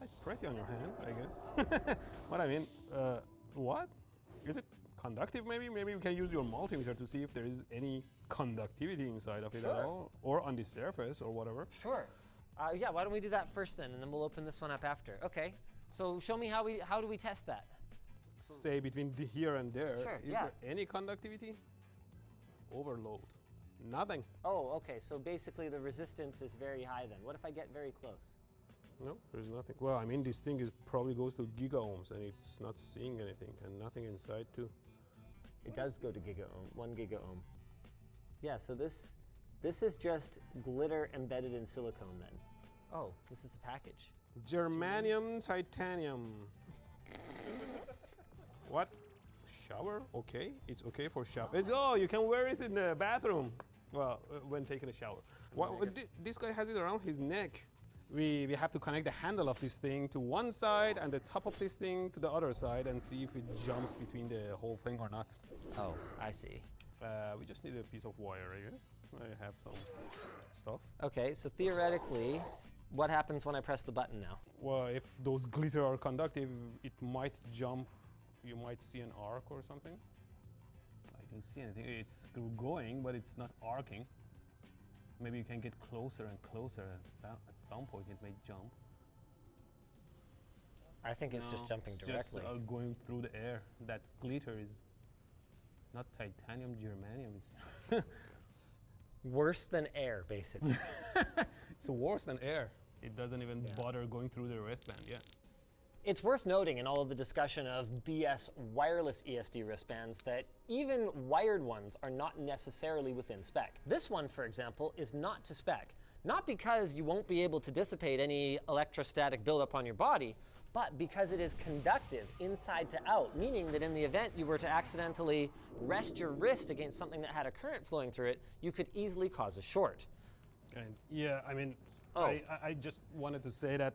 S22: it's pretty on your hand, I guess. What I mean, what? Is it conductive maybe? Maybe you can use your multimeter to see if there is any conductivity inside of it at all, or on the surface or whatever.
S4: Sure. Yeah, why don't we do that first then, and then we'll open this one up after. Okay. So show me how do we test that?
S22: Say between here and there.
S4: Sure,
S22: Is there any conductivity? Overload. Nothing.
S4: Oh, okay. So basically the resistance is very high then. What if I get very close?
S22: No, there's nothing. Well, I mean, this thing probably goes to gigaohms and it's not seeing anything, and nothing inside too.
S4: It does go to gigaohm, 1 gigaohm. Yeah, so this is just glitter embedded in silicone then. Oh, this is the package.
S22: Germanium titanium. What? Shower? Okay, it's okay for shower. Oh, you can wear it in the bathroom. Well, when taking a shower. This guy has it around his neck. We have to connect the handle of this thing to one side and the top of this thing to the other side and see if it jumps between the whole thing or not.
S4: Oh, I see.
S22: We just need a piece of wire, I guess. I have some stuff.
S4: Okay, so theoretically, what happens when I press the button now?
S22: Well, if those glitter are conductive, it might jump. You might see an arc or something. I don't see anything. It's going, but it's not arcing. Maybe you can get closer and closer, and at some point it may jump.
S4: I think it's just jumping directly.
S22: Just going through the air. That glitter is not titanium, germanium. It's
S4: worse than air, basically.
S22: It's worse than air. It doesn't even bother going through the wristband yet.
S4: It's worth noting in all of the discussion of BS wireless ESD wristbands that even wired ones are not necessarily within spec. This one, for example, is not to spec. Not because you won't be able to dissipate any electrostatic buildup on your body, but because it is conductive inside to out, meaning that in the event you were to accidentally rest your wrist against something that had a current flowing through it, you could easily cause a short.
S22: And yeah, I mean, I just wanted to say that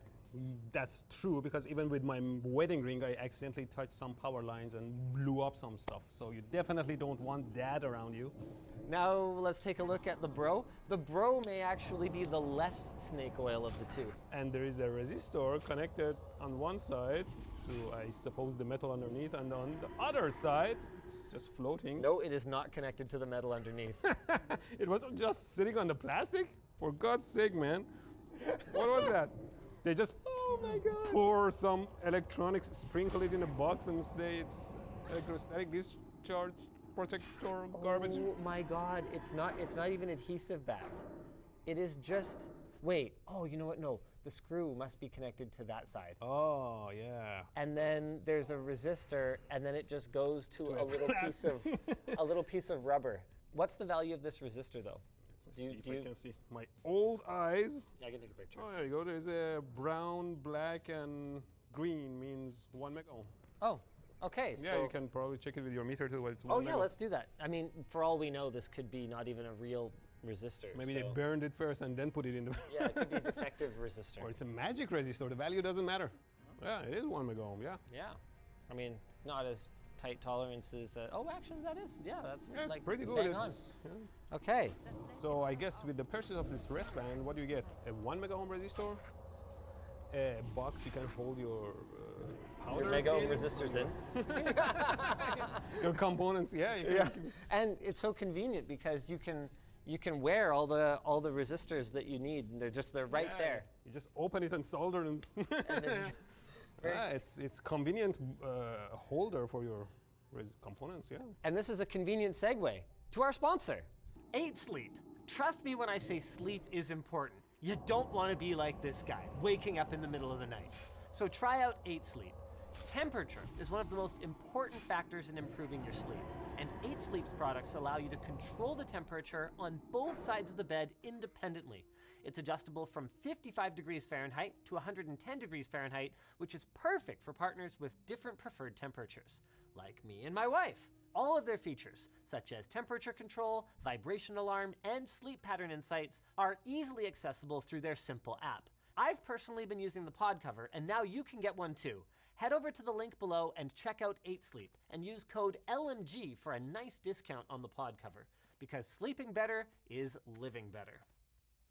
S22: that's true, because even with my wedding ring, I accidentally touched some power lines and blew up some stuff. So you definitely don't want that around you.
S4: Now let's take a look at the Bro. The Bro may actually be the less snake oil of the two.
S22: And there is a resistor connected on one side to, I suppose, the metal underneath, and on the other side, it's just floating.
S4: No, it is not connected to the metal underneath.
S22: It wasn't just sitting on the plastic? For God's sake, man. What was that? They just pour some electronics, sprinkle it in a box, and say it's electrostatic discharge protector garbage.
S4: Oh my God, it's not even adhesive backed. It is just, wait, oh, you know what, no, the screw must be connected to that side.
S22: Oh, yeah.
S4: And then there's a resistor, and then it just goes to a little piece of rubber. What's the value of this resistor though?
S22: See if I can see my old eyes.
S4: Yeah, I can take a picture.
S22: Oh, there you go. There's a brown, black, and green means 1 megohm.
S4: Oh, okay.
S22: Yeah,
S4: so
S22: you can probably check it with your meter too. But it's 1
S4: oh
S22: megohm.
S4: yeah, let's do that. I mean, for all we know, this could be not even a real resistor.
S22: Maybe they burned it first and then put it in the.
S4: Yeah, it could be a defective resistor.
S22: Or it's a magic resistor. The value doesn't matter. Yeah, it is 1 megohm. Yeah.
S4: Yeah, I mean, not as tight tolerances. Oh, actually, that is, that's
S22: Yeah, it's
S4: like
S22: pretty good.
S4: bang on. Okay.
S22: So I guess with the purchase of this wristband, what do you get? A 1 mega ohm resistor, a box you can hold your powders
S4: Your mega ohm
S22: in.
S4: resistors in.
S22: Your components, yeah.
S4: And it's so convenient because you can wear all the resistors that you need. And they're right there.
S22: You just open it and solder them. It's convenient holder for your components, yeah.
S4: And this is a convenient segue to our sponsor, 8 Sleep. Trust me when I say sleep is important. You don't want to be like this guy, waking up in the middle of the night. So try out 8 Sleep. Temperature is one of the most important factors in improving your sleep, and 8 Sleep's products allow you to control the temperature on both sides of the bed independently. It's adjustable from 55 degrees Fahrenheit to 110 degrees Fahrenheit, which is perfect for partners with different preferred temperatures, like me and my wife. All of their features, such as temperature control, vibration alarm, and sleep pattern insights, are easily accessible through their simple app. I've personally been using the pod cover, and now you can get one too. Head over to the link below and check out 8 Sleep and use code LMG for a nice discount on the pod cover, because sleeping better is living better.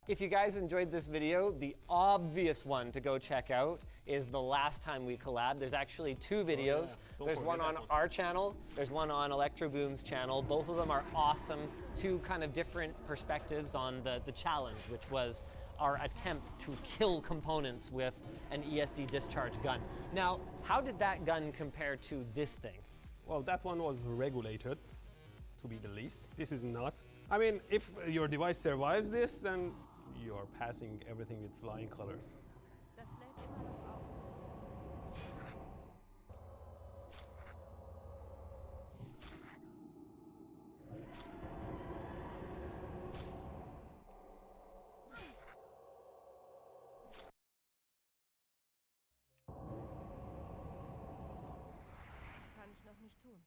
S4: If you guys enjoyed this video, the obvious one to go check out is the last time we collabed. There's actually 2 videos. There's one on our channel, there's one on Electroboom's channel. Both of them are awesome. 2 kind of different perspectives on the challenge, which was our attempt to kill components with an ESD discharge gun. Now, how did that gun compare to this thing?
S22: Well, that one was regulated, to be the least. This is not. I mean, if your device survives this, then you are passing everything with flying colors.
S5: Kann ich noch nicht tun.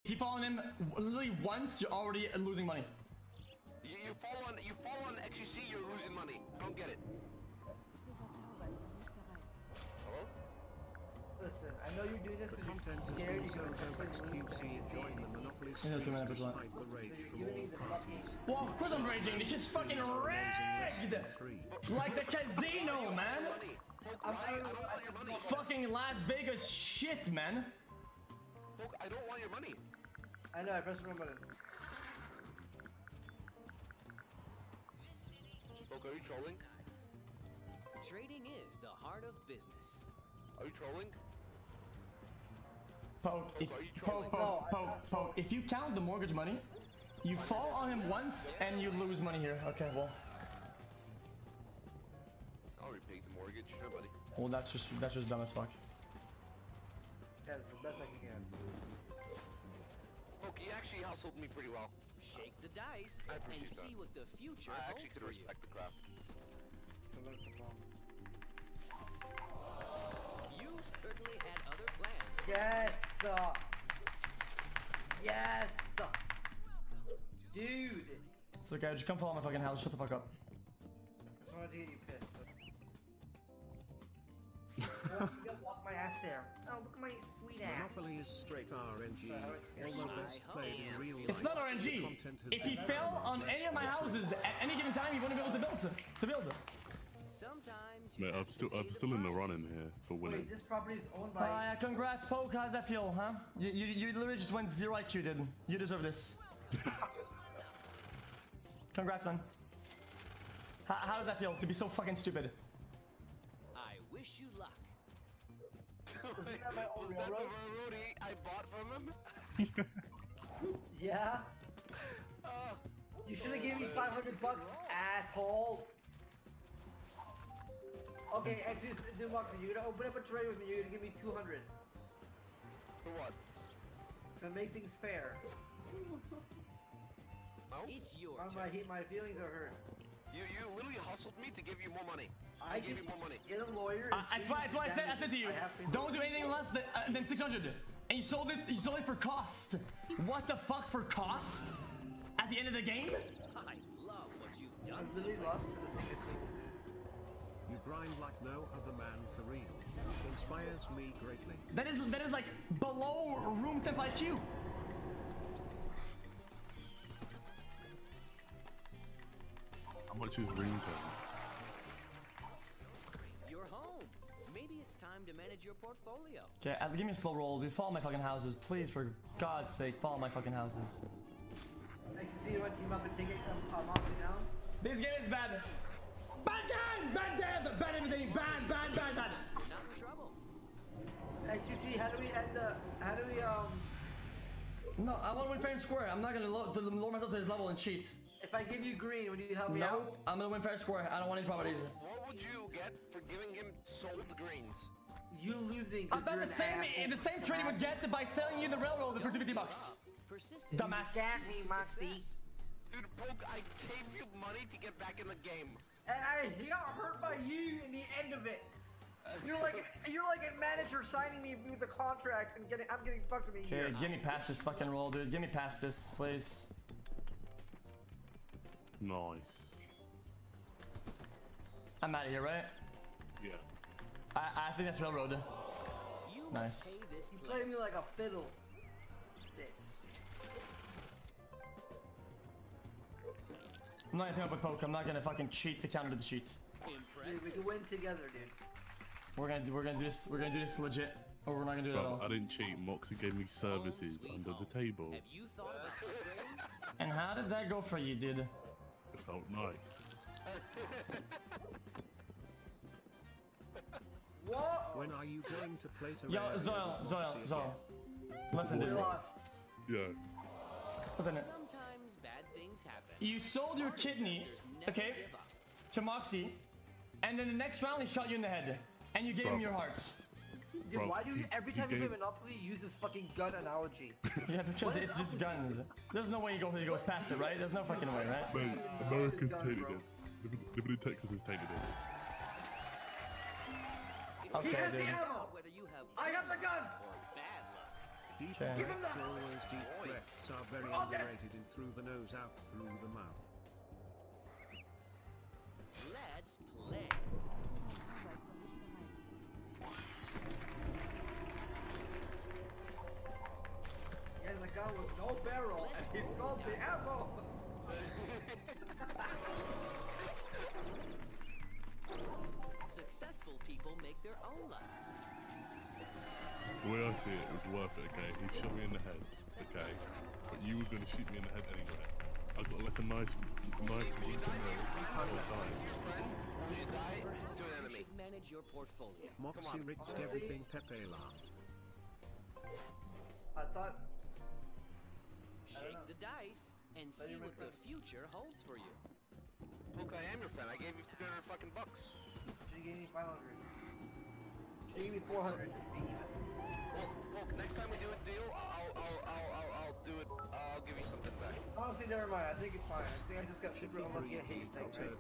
S3: If you fall on him literally once, you're already losing money.
S7: You fall on XUC, you're losing money. Don't get it. Hello?
S23: Listen, I know you're doing this because you're scared you're going to XQC join the monopoly despite the rage from all parties.
S3: Well, of course I'm raging. This shit's fucking rigged! Like the casino, man! Fucking Las Vegas shit, man!
S7: I don't want your money.
S23: I know, I pressed the wrong button.
S7: Look, are you trolling?
S24: Trading is the heart of business.
S7: Are you trolling?
S3: Poke, if you count the mortgage money, you fall on him once and you lose money here. Okay, well.
S7: I'll repay the mortgage. Sure, buddy.
S3: Well, that's just dumb as fuck.
S23: Yeah, it's the best I can get.
S7: Look, he actually hustled me pretty well.
S24: Shake the dice and see what the future
S7: I
S24: holds
S7: actually could
S24: for
S7: respect
S24: you.
S7: the craft.
S24: You certainly had other plans.
S23: Yes! Yes! Dude!
S3: It's okay, just come fall on my fucking house. Shut the fuck up.
S23: I just wanted to get you pissed. You don't walk my ass there. Oh, look at my sweet ass.
S21: Monopoly is straight RNG. All the best played in real life.
S3: It's not RNG. If he fell on any of my houses at any given time, he wouldn't be able to build it.
S24: Sometimes
S25: Mate, I'm still in the running here for winning.
S23: Wait, this property is owned by...
S3: Yeah, congrats, Poke. How's that feel, huh? You literally just went 0 IQ, dude. You deserve this. Congrats, man. How does that feel to be so fucking stupid?
S24: I wish you luck.
S23: Isn't that my old
S7: Was that the
S23: railroad?
S7: railroad I bought from him?
S23: Yeah? You should have given me $500, asshole! Okay, Exodus, Dumoxy, you're gonna open up a trade with me, you're gonna give me 200.
S7: For what?
S23: To make things fair.
S7: No?
S24: It's your
S23: My feelings are hurt.
S7: You literally hustled me to give you more money.
S23: I
S7: give you more money.
S23: Get a lawyer.
S3: That's why I said to you, don't do anything less than 600. And you sold it for cost. What the fuck for cost? At the end of the game?
S24: I love what you've done.
S23: I literally lost the thing I sold.
S21: You grind like no other man for real. Inspires me greatly.
S3: That is like below room temp IQ.
S25: How much is ringtone?
S24: You're home. Maybe it's time to manage your portfolio.
S3: Okay, give me a slow roll, dude. Follow my fucking houses, please. For God's sake, follow my fucking houses.
S23: XQC, you want to team up and take it Moxie down?
S3: This game is bad. Bad game! Bad game! Bad everything! Bad, bad, bad, bad!
S24: Not in trouble.
S23: XQC, how do we end the... How do we,
S3: No, I want to win fair and square. I'm not gonna lower myself to his level and cheat.
S23: If I give you green, would you help me out?
S3: Nope, I'm gonna win fair and square. I don't want any properties.
S7: What would you get for giving him sold greens?
S23: You losing.
S3: I bet the same trade he would get by selling you the railroad for $50. Dumbass.
S23: Exactly, Moxie.
S7: Dude, Poke, I gave you money to get back in the game.
S23: And he got hurt by you in the end of it. You're like a manager signing me with a contract and I'm getting fucked in a year.
S3: Okay, get me past this fucking roll, dude. Get me past this, please.
S25: Nice.
S3: I'm out of here, right?
S25: Yeah.
S3: I think that's railroad. Nice.
S23: You play me like a fiddle.
S3: I'm not gonna team up with Poke. I'm not gonna fucking cheat to counter the cheat.
S23: Dude, we can win together, dude.
S3: We're gonna do this legit, or we're not gonna do it at all.
S25: I didn't cheat. Moxie gave me services under the table.
S24: Have you thought about upgrade?
S3: And how did that go for you, dude?
S25: It felt nice.
S23: What?
S21: When are you going to play to
S3: Yo, Zoil. Listen, dude.
S25: Yeah.
S3: Listen.
S24: Sometimes bad things happen.
S3: You sold your kidney, okay, to Moxie, and then the next round he shot you in the head, and you gave him your hearts.
S23: Dude, why do you every time you play Monopoly use this fucking gun analogy?
S3: Yeah, because it's just guns. There's no way he goes past it, right? There's no fucking way, right?
S25: Mate, America's tainted it. Living in Texas has tainted it.
S23: He has the
S3: dude.
S23: ammo! I have the gun!
S21: Deep
S3: Okay.
S23: Give him
S21: breaths,
S23: that.
S21: always deep breaths are very
S23: Oh, there.
S21: underrated in through the nose, out through the mouth.
S24: Let's play.
S23: He has a gun with no barrel and he sold the ammo!
S24: Successful people make their own luck.
S25: The way I see it, it was worth it, okay? He shot me in the head, okay? But you were going to shoot me in the head anyway. I got like a nice weak
S24: You should manage your portfolio.
S21: Moxie reached everything Pepe laughed.
S23: I thought...
S24: Shake the dice and see what the future holds for you.
S7: Poke, I am your friend. I gave you $300 fucking bucks.
S23: She gave me 500. She gave me 400 just to be even.
S7: Poke, next time we do a deal, I'll do it. I'll give you something back.
S23: Honestly, never mind. I think it's fine. I think I just got super unlucky at hate things, right?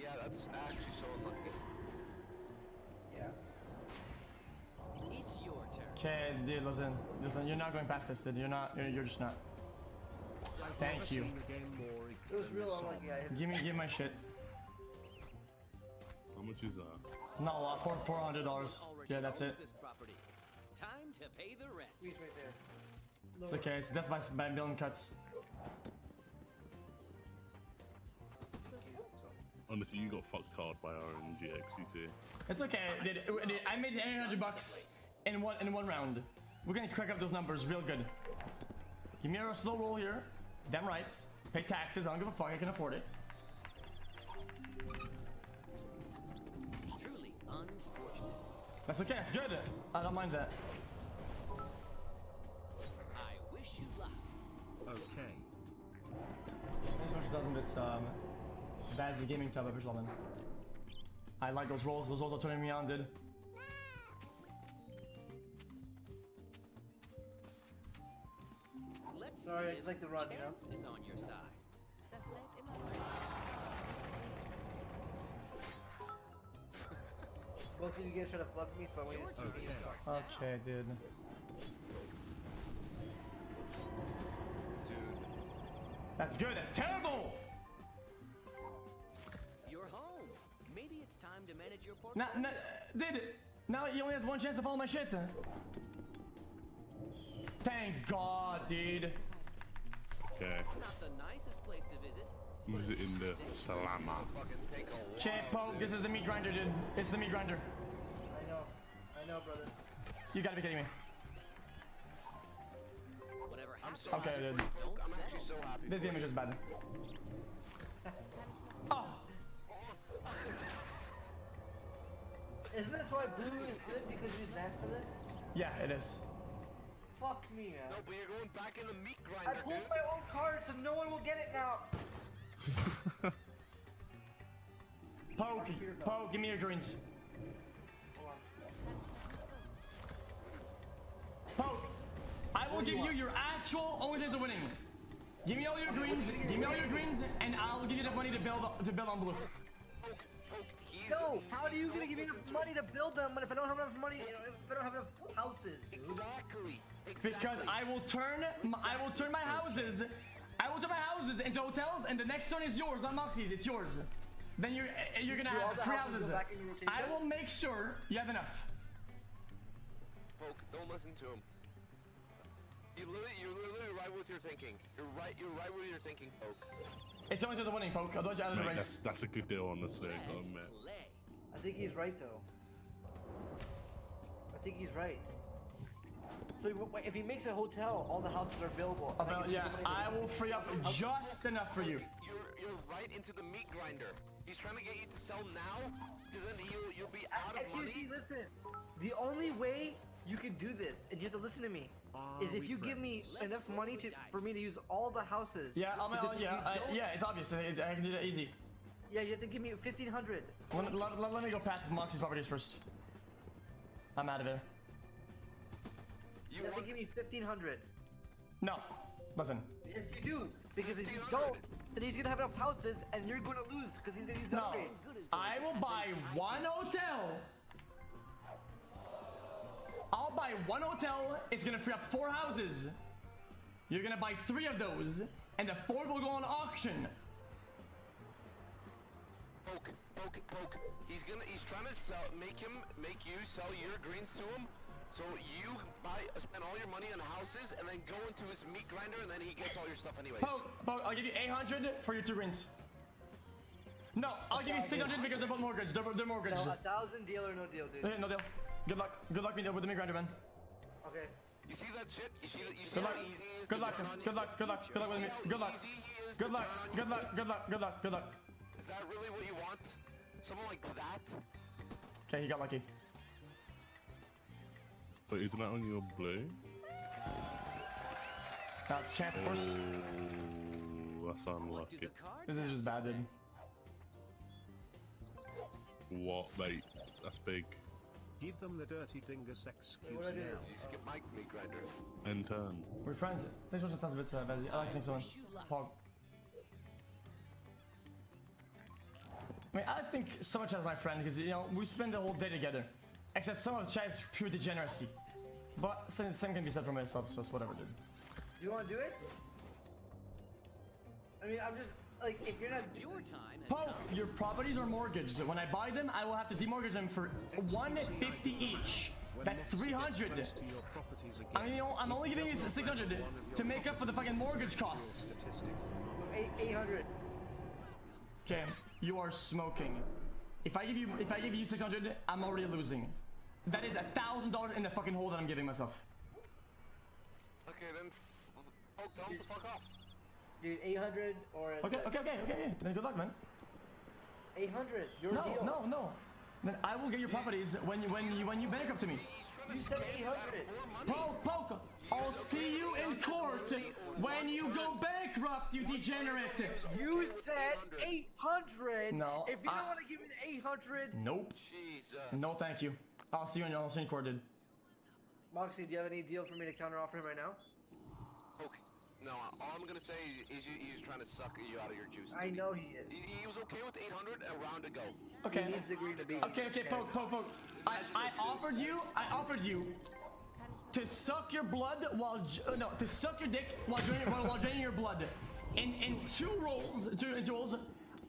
S7: Yeah, that's actually so unlucky.
S23: Yeah.
S24: It's your turn.
S3: Okay, dude, listen, you're not going past this, dude. You're just not. Thank you.
S23: It was real unlucky. I hit
S3: Give me my shit.
S25: How much is that?
S3: Not a lot, $400. Yeah, that's it.
S24: This property. Time to pay the rent.
S23: Squeeze right there.
S3: It's okay, it's death by a million cuts.
S25: Honestly, you got fucked hard by RNG XQC.
S3: It's okay, dude. I made $800 in one round. We're gonna crack up those numbers real good. Give me a slow roll here. Damn right. Pay taxes. I don't give a fuck. I can afford it.
S24: Truly unfortunate.
S3: That's okay. That's good. I don't mind that.
S24: I wish you luck.
S21: Okay.
S3: This much doesn't. It's bad as the gaming tub, man. I like those rolls. Those rolls are turning me on, dude.
S24: Let's
S23: Sorry, I
S24: see
S23: just
S24: if
S23: like the run, you know?
S24: chance is on your side.
S23: Both of you guys try to fuck me, so I'm gonna just
S3: Okay, dude. That's good. That's terrible.
S24: You're home. Maybe it's time to manage your
S3: Nah,
S24: portfolio.
S3: dude. Now he only has one chance to follow my shit. Thank God, dude.
S25: Okay.
S24: Not the nicest place to visit.
S25: Who's it in the Salama?
S3: Okay, Poke, this is the meat grinder, dude. It's the meat grinder.
S23: I know, brother.
S3: You gotta be kidding me.
S24: Whatever
S7: I'm so
S3: Okay,
S7: happy
S3: dude.
S7: for you, Poke. I'm actually so happy.
S3: This game is just bad. Oh!
S23: Isn't this why blue is good because you advanced to this?
S3: Yeah, it is.
S23: Fuck me, man.
S7: No, but you're going back in the meat
S23: I
S7: grinder,
S23: pulled
S7: dude.
S23: my own card so no one will get it now.
S3: Poke, give me your greens. Poke, I will give you your actual only chance of winning. Give me all your greens, and I'll give you enough money to build on blue.
S23: No, how are you gonna give me enough money to build them if I don't have enough money? If I don't have enough houses, dude?
S7: Exactly.
S3: Because I will turn my houses into hotels, and the next one is yours, not Moxie's. It's yours. Then you're gonna have 3 houses. I will make sure you have enough.
S7: Poke, don't listen to him. You're literally right with your thinking. You're right with your thinking, Poke.
S3: It's only to the winning, Poke. Otherwise, you're out of the
S25: Mate,
S3: race.
S25: that's a good deal, honestly. I gotta admit.
S23: I think he's right, though. I think he's right. So if he makes a hotel, all the houses are available.
S3: Yeah, I will free up just enough for you.
S7: You're right into the meat grinder. He's trying to get you to sell now, because then you'll be out of money.
S23: Excuse me, listen. The only way you can do this, and you have to listen to me, is if you give me enough money for me to use all the houses.
S3: Yeah,
S23: Because if you don't-
S3: yeah, it's obvious. I can do that easy.
S23: Yeah, you have to give me 1,500.
S3: Let me go past his Moxie's properties first. I'm out of there.
S23: You have to give me 1,500.
S3: No, listen.
S23: Yes, you do. Because if you don't, then he's gonna have enough houses, and you're gonna lose because he's gonna use the
S3: No,
S23: upgrades.
S3: I will buy one hotel. I'll buy one hotel. It's gonna free up 4 houses. You're gonna buy 3 of those, and the 4th will go on auction.
S7: Poke. He's trying to make you sell your greens to him. So you spend all your money on houses and then go into his meat grinder and then he gets all your stuff anyways.
S3: Poke, I'll give you 800 for your 2 greens. No, I'll give you 600 because they're both mortgaged. They're mortgaged.
S23: No, 1,000 deal or no deal, dude.
S3: Okay, no deal. Good luck with the meat grinder, man.
S23: Okay.
S7: You see that shit? You see
S3: Good luck.
S7: how easy it is
S3: Good
S7: to
S3: luck.
S7: turn on
S3: Good luck. Good luck. Good luck with me. Good luck. Good luck. Good luck. Good luck. Good luck. Good luck.
S7: Is that really what you want? Someone like that?
S3: Okay, he got lucky.
S25: But isn't that on your blue?
S3: That's chance, of course.
S25: Oh, that's unlucky.
S3: This is just bad, dude.
S25: What, mate? That's big.
S21: Give them the dirty dingus excuse
S23: What it is?
S21: now.
S7: You skip my meat grinder.
S25: And turn.
S3: We're friends. Thanks for watching tons of bits, Bezzy. I like so much. Pog. I mean, I think so much as my friend because, you know, we spend the whole day together. Except some of the chat is pure degeneracy. But same can be said for myself, so it's whatever, dude.
S23: Do you want to do it? I mean, I'm just like, if you're not.
S24: Your time has
S3: Poke,
S24: come.
S3: your properties are mortgaged. When I buy them, I will have to demortgage them for 150 each. That's 300. I mean, I'm only giving you 600 to make up for the fucking mortgage costs.
S23: 800.
S3: Okay, you are smoking. If I give you 600, I'm already losing. That is $1,000 in the fucking hole that I'm giving myself.
S7: Okay, then tell him to fuck off.
S23: Dude, 800 or.
S3: Okay. Then good luck, man.
S23: 800. Your deal.
S3: No. Then I will get your properties when you bankrupt to me.
S23: You said 800.
S3: Poke. I'll see you in court when you go bankrupt, you degenerate.
S23: You said 800.
S3: No,
S23: If you don't want to give me the 800.
S3: Nope.
S7: Jesus.
S3: No, thank you. I'll see you in court, dude.
S23: Moxie, do you have any deal for me to counter offer him right now?
S7: Okay. No, all I'm gonna say is he's trying to suck you out of your juice.
S23: I know he is.
S7: He was okay with 800 a round ago.
S3: Okay.
S23: He needs to agree to be.
S3: Okay, Poke. I offered you to suck your blood to suck your dick while draining your blood. in two rolls,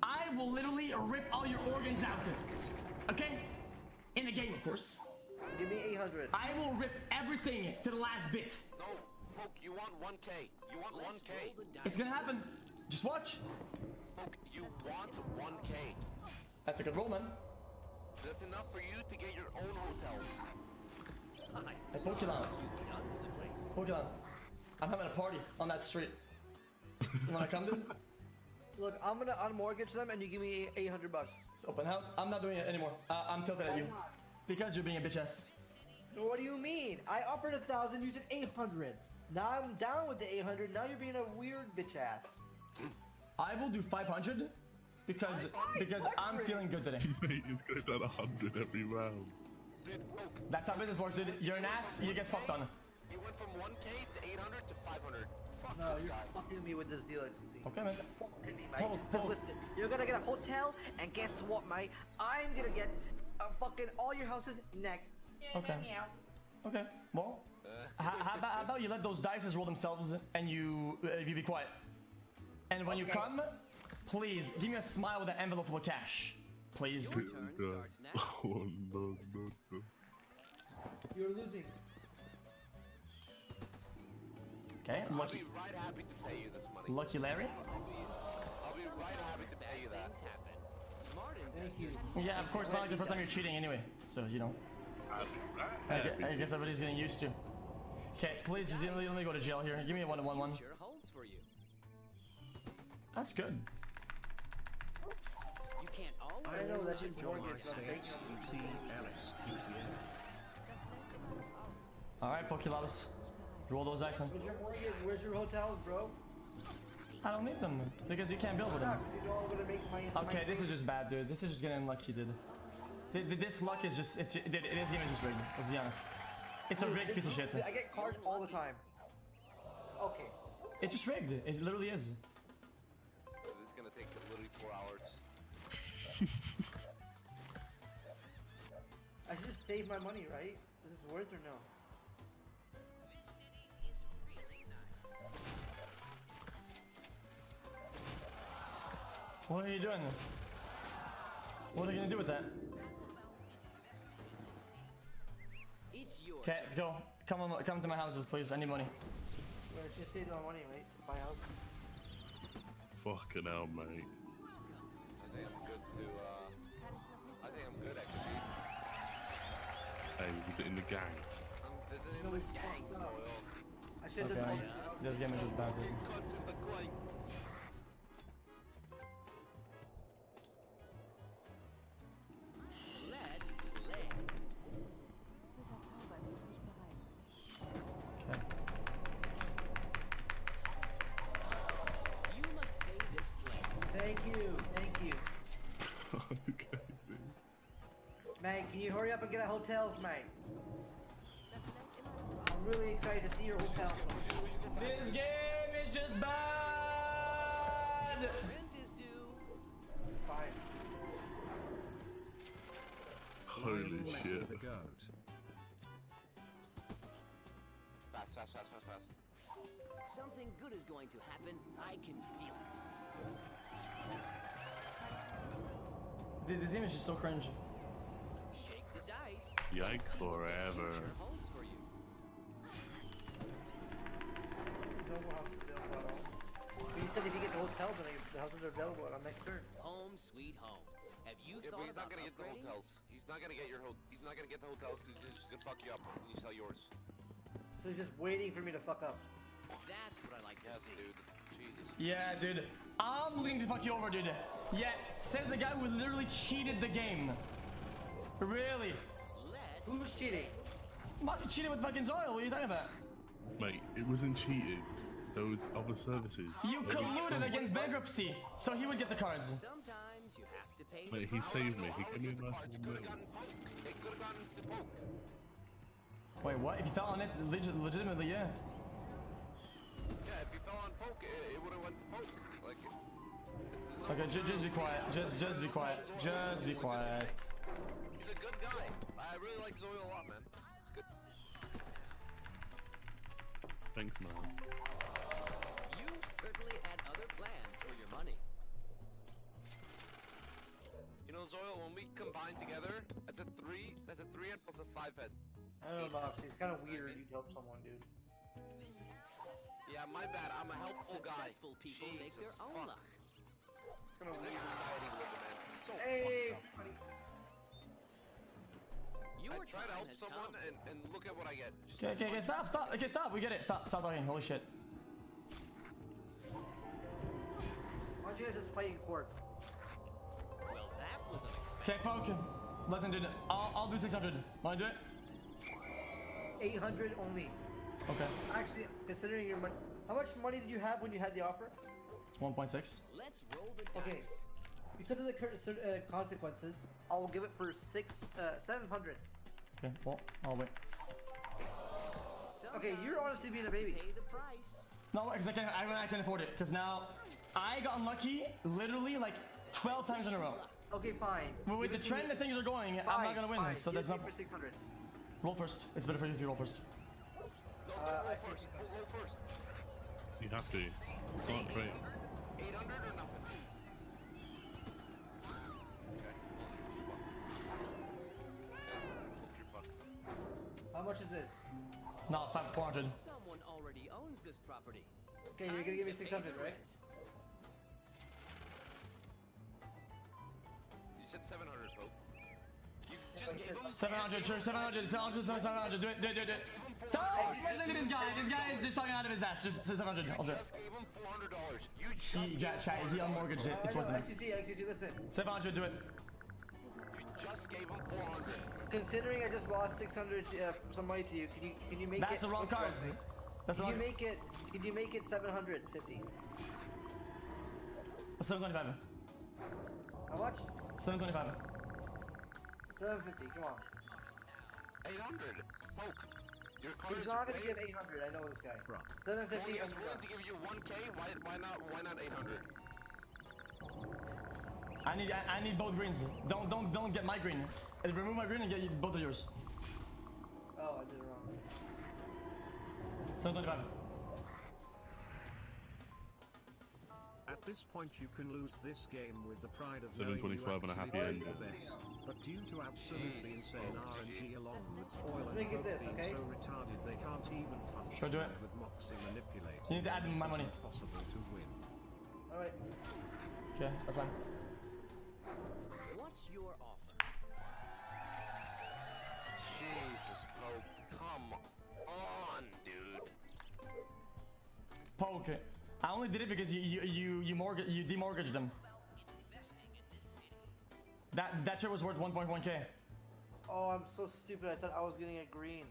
S3: I will literally rip all your organs out. Okay? In the game, of course.
S23: Give me 800.
S3: I will rip everything to the last bit.
S7: No, Poke, you want 1K. You want 1K.
S3: It's gonna happen. Just watch.
S7: Poke, you want 1K.
S3: That's a good roll, man.
S7: That's enough for you to get your own hotels.
S3: Hey, Pokemon. Pokemon. I'm having a party on that street. You wanna come, dude?
S23: Look, I'm gonna unmortgage them and you give me 800 bucks.
S3: It's open house. I'm not doing it anymore. I'm tilted at you. Because you're being a bitch ass.
S23: What do you mean? I offered 1,000, you said 800. Now I'm down with the 800. Now you're being a weird bitch ass.
S3: I will do 500 because I'm feeling good today.
S25: Mate, it's going down 100 every round.
S3: That's how business works, dude. You're an ass, you get fucked on.
S7: You went from 1K to 800 to 500. Fuck
S23: No,
S7: this
S23: you're
S7: guy.
S23: fucking me with this deal, XMC.
S3: Okay, man.
S23: You're fucking me, mate. Because listen, you're gonna get a hotel, and guess what, mate? I'm gonna get fucking all your houses next.
S3: Okay. Okay. Well, how about you let those dice roll themselves and you be quiet. And when you come, please give me a smile with an envelope full of cash, please.
S24: Your turn starts now.
S25: Oh no, no, no.
S23: You're losing.
S3: Okay,
S7: I'll
S3: lucky.
S7: be right happy to pay you this money.
S3: Lucky Larry.
S7: I'll be right happy to pay you that.
S24: Smart
S23: Thank you.
S3: Yeah, of course, not like the first time you're cheating anyway. So, you know. I guess everybody's getting used to. Okay, please, just let me go to jail here. Give me a 1-1-1.
S24: Future holds for you.
S3: That's good.
S24: You can't always
S23: I know that's just
S21: July
S23: mortgage, but I'm
S21: States,
S23: banking on
S21: QC, Alice, QCN.
S3: Alright, Pokelabs. Roll those dice, man.
S23: Where's your mortgage? Where's your hotels, bro?
S3: I don't need them because you can't build with them.
S23: Because you know I'm gonna make my.
S3: Okay, this is just bad, dude. This is just getting unlucky, dude. This luck is just, it is even just rigged, let's be honest. It's a rigged piece of shit.
S23: I get card all the time. Okay.
S3: It's just rigged, it literally is.
S7: This is gonna take literally 4 hours.
S23: I should just save my money, right? Is this worth or no?
S24: This city is really nice.
S3: What are you doing? What are you gonna do with that?
S24: It's your
S3: Okay, let's go. Come to my houses, please. I need money.
S23: Well, I should save my money, right? To buy a house.
S25: Fucking hell, mate.
S7: I think I'm good to, I think I'm good actually.
S25: Hey, was it in the gang?
S7: I'm visiting the gang, Zoil.
S23: I should have
S3: Okay,
S23: done
S3: this game is just bad, dude.
S7: Cuts in the clay.
S24: Let's play.
S3: Okay.
S24: You must pay this play.
S23: Thank you, thank you.
S25: Okay, dude.
S23: Mate, can you hurry up and get a hotels, mate? I'm really excited to see your hotel.
S3: This game is just bad!
S24: Rent is due.
S23: Fine.
S25: Holy shit.
S21: The goat.
S7: Fast, fast, fast, fast, fast.
S24: Something good is going to happen. I can feel it.
S3: This game is just so cringe.
S24: Shake the dice.
S25: Yikes forever.
S24: Future holds for you.
S23: No more houses available at all. But you said if he gets a hotel, then the houses are available on next turn.
S24: Home sweet home. Have you
S7: Yeah,
S24: thought
S7: but he's not
S24: about
S7: gonna get the
S24: upgrading?
S7: hotels. He's not gonna get your He's not gonna get the hotels because he's just gonna fuck you up when you sell yours.
S23: So he's just waiting for me to fuck up.
S24: That's what I like to
S7: Yes,
S24: see.
S7: dude. Jesus.
S3: Yeah, dude. I'm willing to fuck you over, dude. Yeah, says the guy who literally cheated the game. Really?
S24: Let's
S23: Who's cheating?
S3: Marty cheated with fucking Zoil. What are you talking about?
S25: Mate, it wasn't cheating. There was other services.
S3: You colluded against bankruptcy, so he would get the cards.
S24: Sometimes you have to pay.
S25: Mate, he saved me. He gave me a nice
S7: Cards, you
S25: little
S7: could
S25: meal.
S7: have gotten Poke. They could have gotten to Poke.
S3: Wait, what? If you fell on it, legitimately, yeah.
S7: Yeah, if you fell on Poke, it would have went to Poke. Like, it's not-
S3: Okay, just be quiet. Just be quiet. Just be quiet.
S7: He's a good guy. I really like Zoe a lot, man. It's good.
S25: Thanks, man.
S24: You certainly had other plans for your money.
S7: You know, Zoil, when we combine together, that's a 3 head plus a 5 head.
S23: I don't know, Moxie. It's kind of weird you'd help someone, dude.
S7: Yeah, my bad. I'm a helpful guy.
S24: Successful people make their
S7: Jesus,
S24: own
S7: fuck.
S24: luck.
S7: It's gonna this society we're in, man. It's so
S23: Hey,
S7: fucked
S23: buddy.
S7: up. I try to help someone and look at what I get. Just
S5: Okay, stop. Okay, stop. We get it. Stop talking. Holy shit.
S23: Why don't you guys just fight in court?
S24: Well, that was unexpected.
S5: Okay, poke. Listen, dude. I'll do 600. Wanna do it?
S23: 800 only.
S5: Okay.
S23: Actually, considering your money, how much money did you have when you had the offer?
S5: 1.6.
S24: Let's roll the
S23: Okay.
S24: dice.
S23: Because of the current consequences, I will give it for 700.
S5: Okay, well, I'll wait.
S23: Okay, you're honestly being a baby.
S24: Pay the price.
S5: No, because I can afford it. Because now I got unlucky literally like 12 times in a row.
S23: Okay, fine.
S5: But with the trend that things are going, I'm not gonna win this. So that's not.
S23: For 600.
S5: Roll first. It's better for you if you roll first.
S23: I first.
S7: Roll first.
S25: You have to. Can't trade.
S7: 800 or nothing.
S23: How much is this?
S5: No, 400.
S24: Someone already owns this property.
S23: Okay, you're gonna give me 600, right?
S7: You said 700, bro. You just gave him
S5: 700, sure, 700. Do it. So, listen to this guy. This guy is just talking out of his ass. Just 700. I'll do it.
S7: just gave him $400.
S5: He unmortgaged it. It's worth it.
S23: XQC, listen.
S5: 700, do it.
S7: You just gave him 400.
S23: Considering I just lost 600 some money to you, can you make it?
S5: That's the wrong cards. That's the
S23: Can
S5: wrong.
S23: you make it 750?
S5: 725.
S23: How much?
S5: 725.
S23: 750. Come on.
S7: 800. Poke. Your cards
S23: He's not gonna
S7: way-
S23: give 800. I know this guy. 750.
S7: Well,
S23: I'm
S7: he's willing to give you 1K. Why not 800?
S5: I need both greens. Don't get my green. Remove my green and get both of yours.
S23: Oh, I did it wrong.
S5: 725.
S21: At this point you can lose this game with the pride of knowing you
S25: 725 and a
S21: actually
S25: happy
S21: played
S25: ending.
S21: the best. But due to absolutely insane RNG along with spoil
S23: Let's
S21: and
S23: make it
S21: hope
S23: this,
S21: being
S23: okay?
S21: so retarded they can't even function
S5: Sure, do it.
S21: with Moxie manipulating.
S5: You need to add my money.
S21: It's impossible to win.
S23: All right.
S5: Okay, that's fine.
S24: What's your offer?
S7: Jesus, Poke. Come on, dude.
S5: Poke. I only did it because you demortgaged them. That shit was worth 1.1k.
S23: Oh, I'm so stupid. I thought I was getting a green.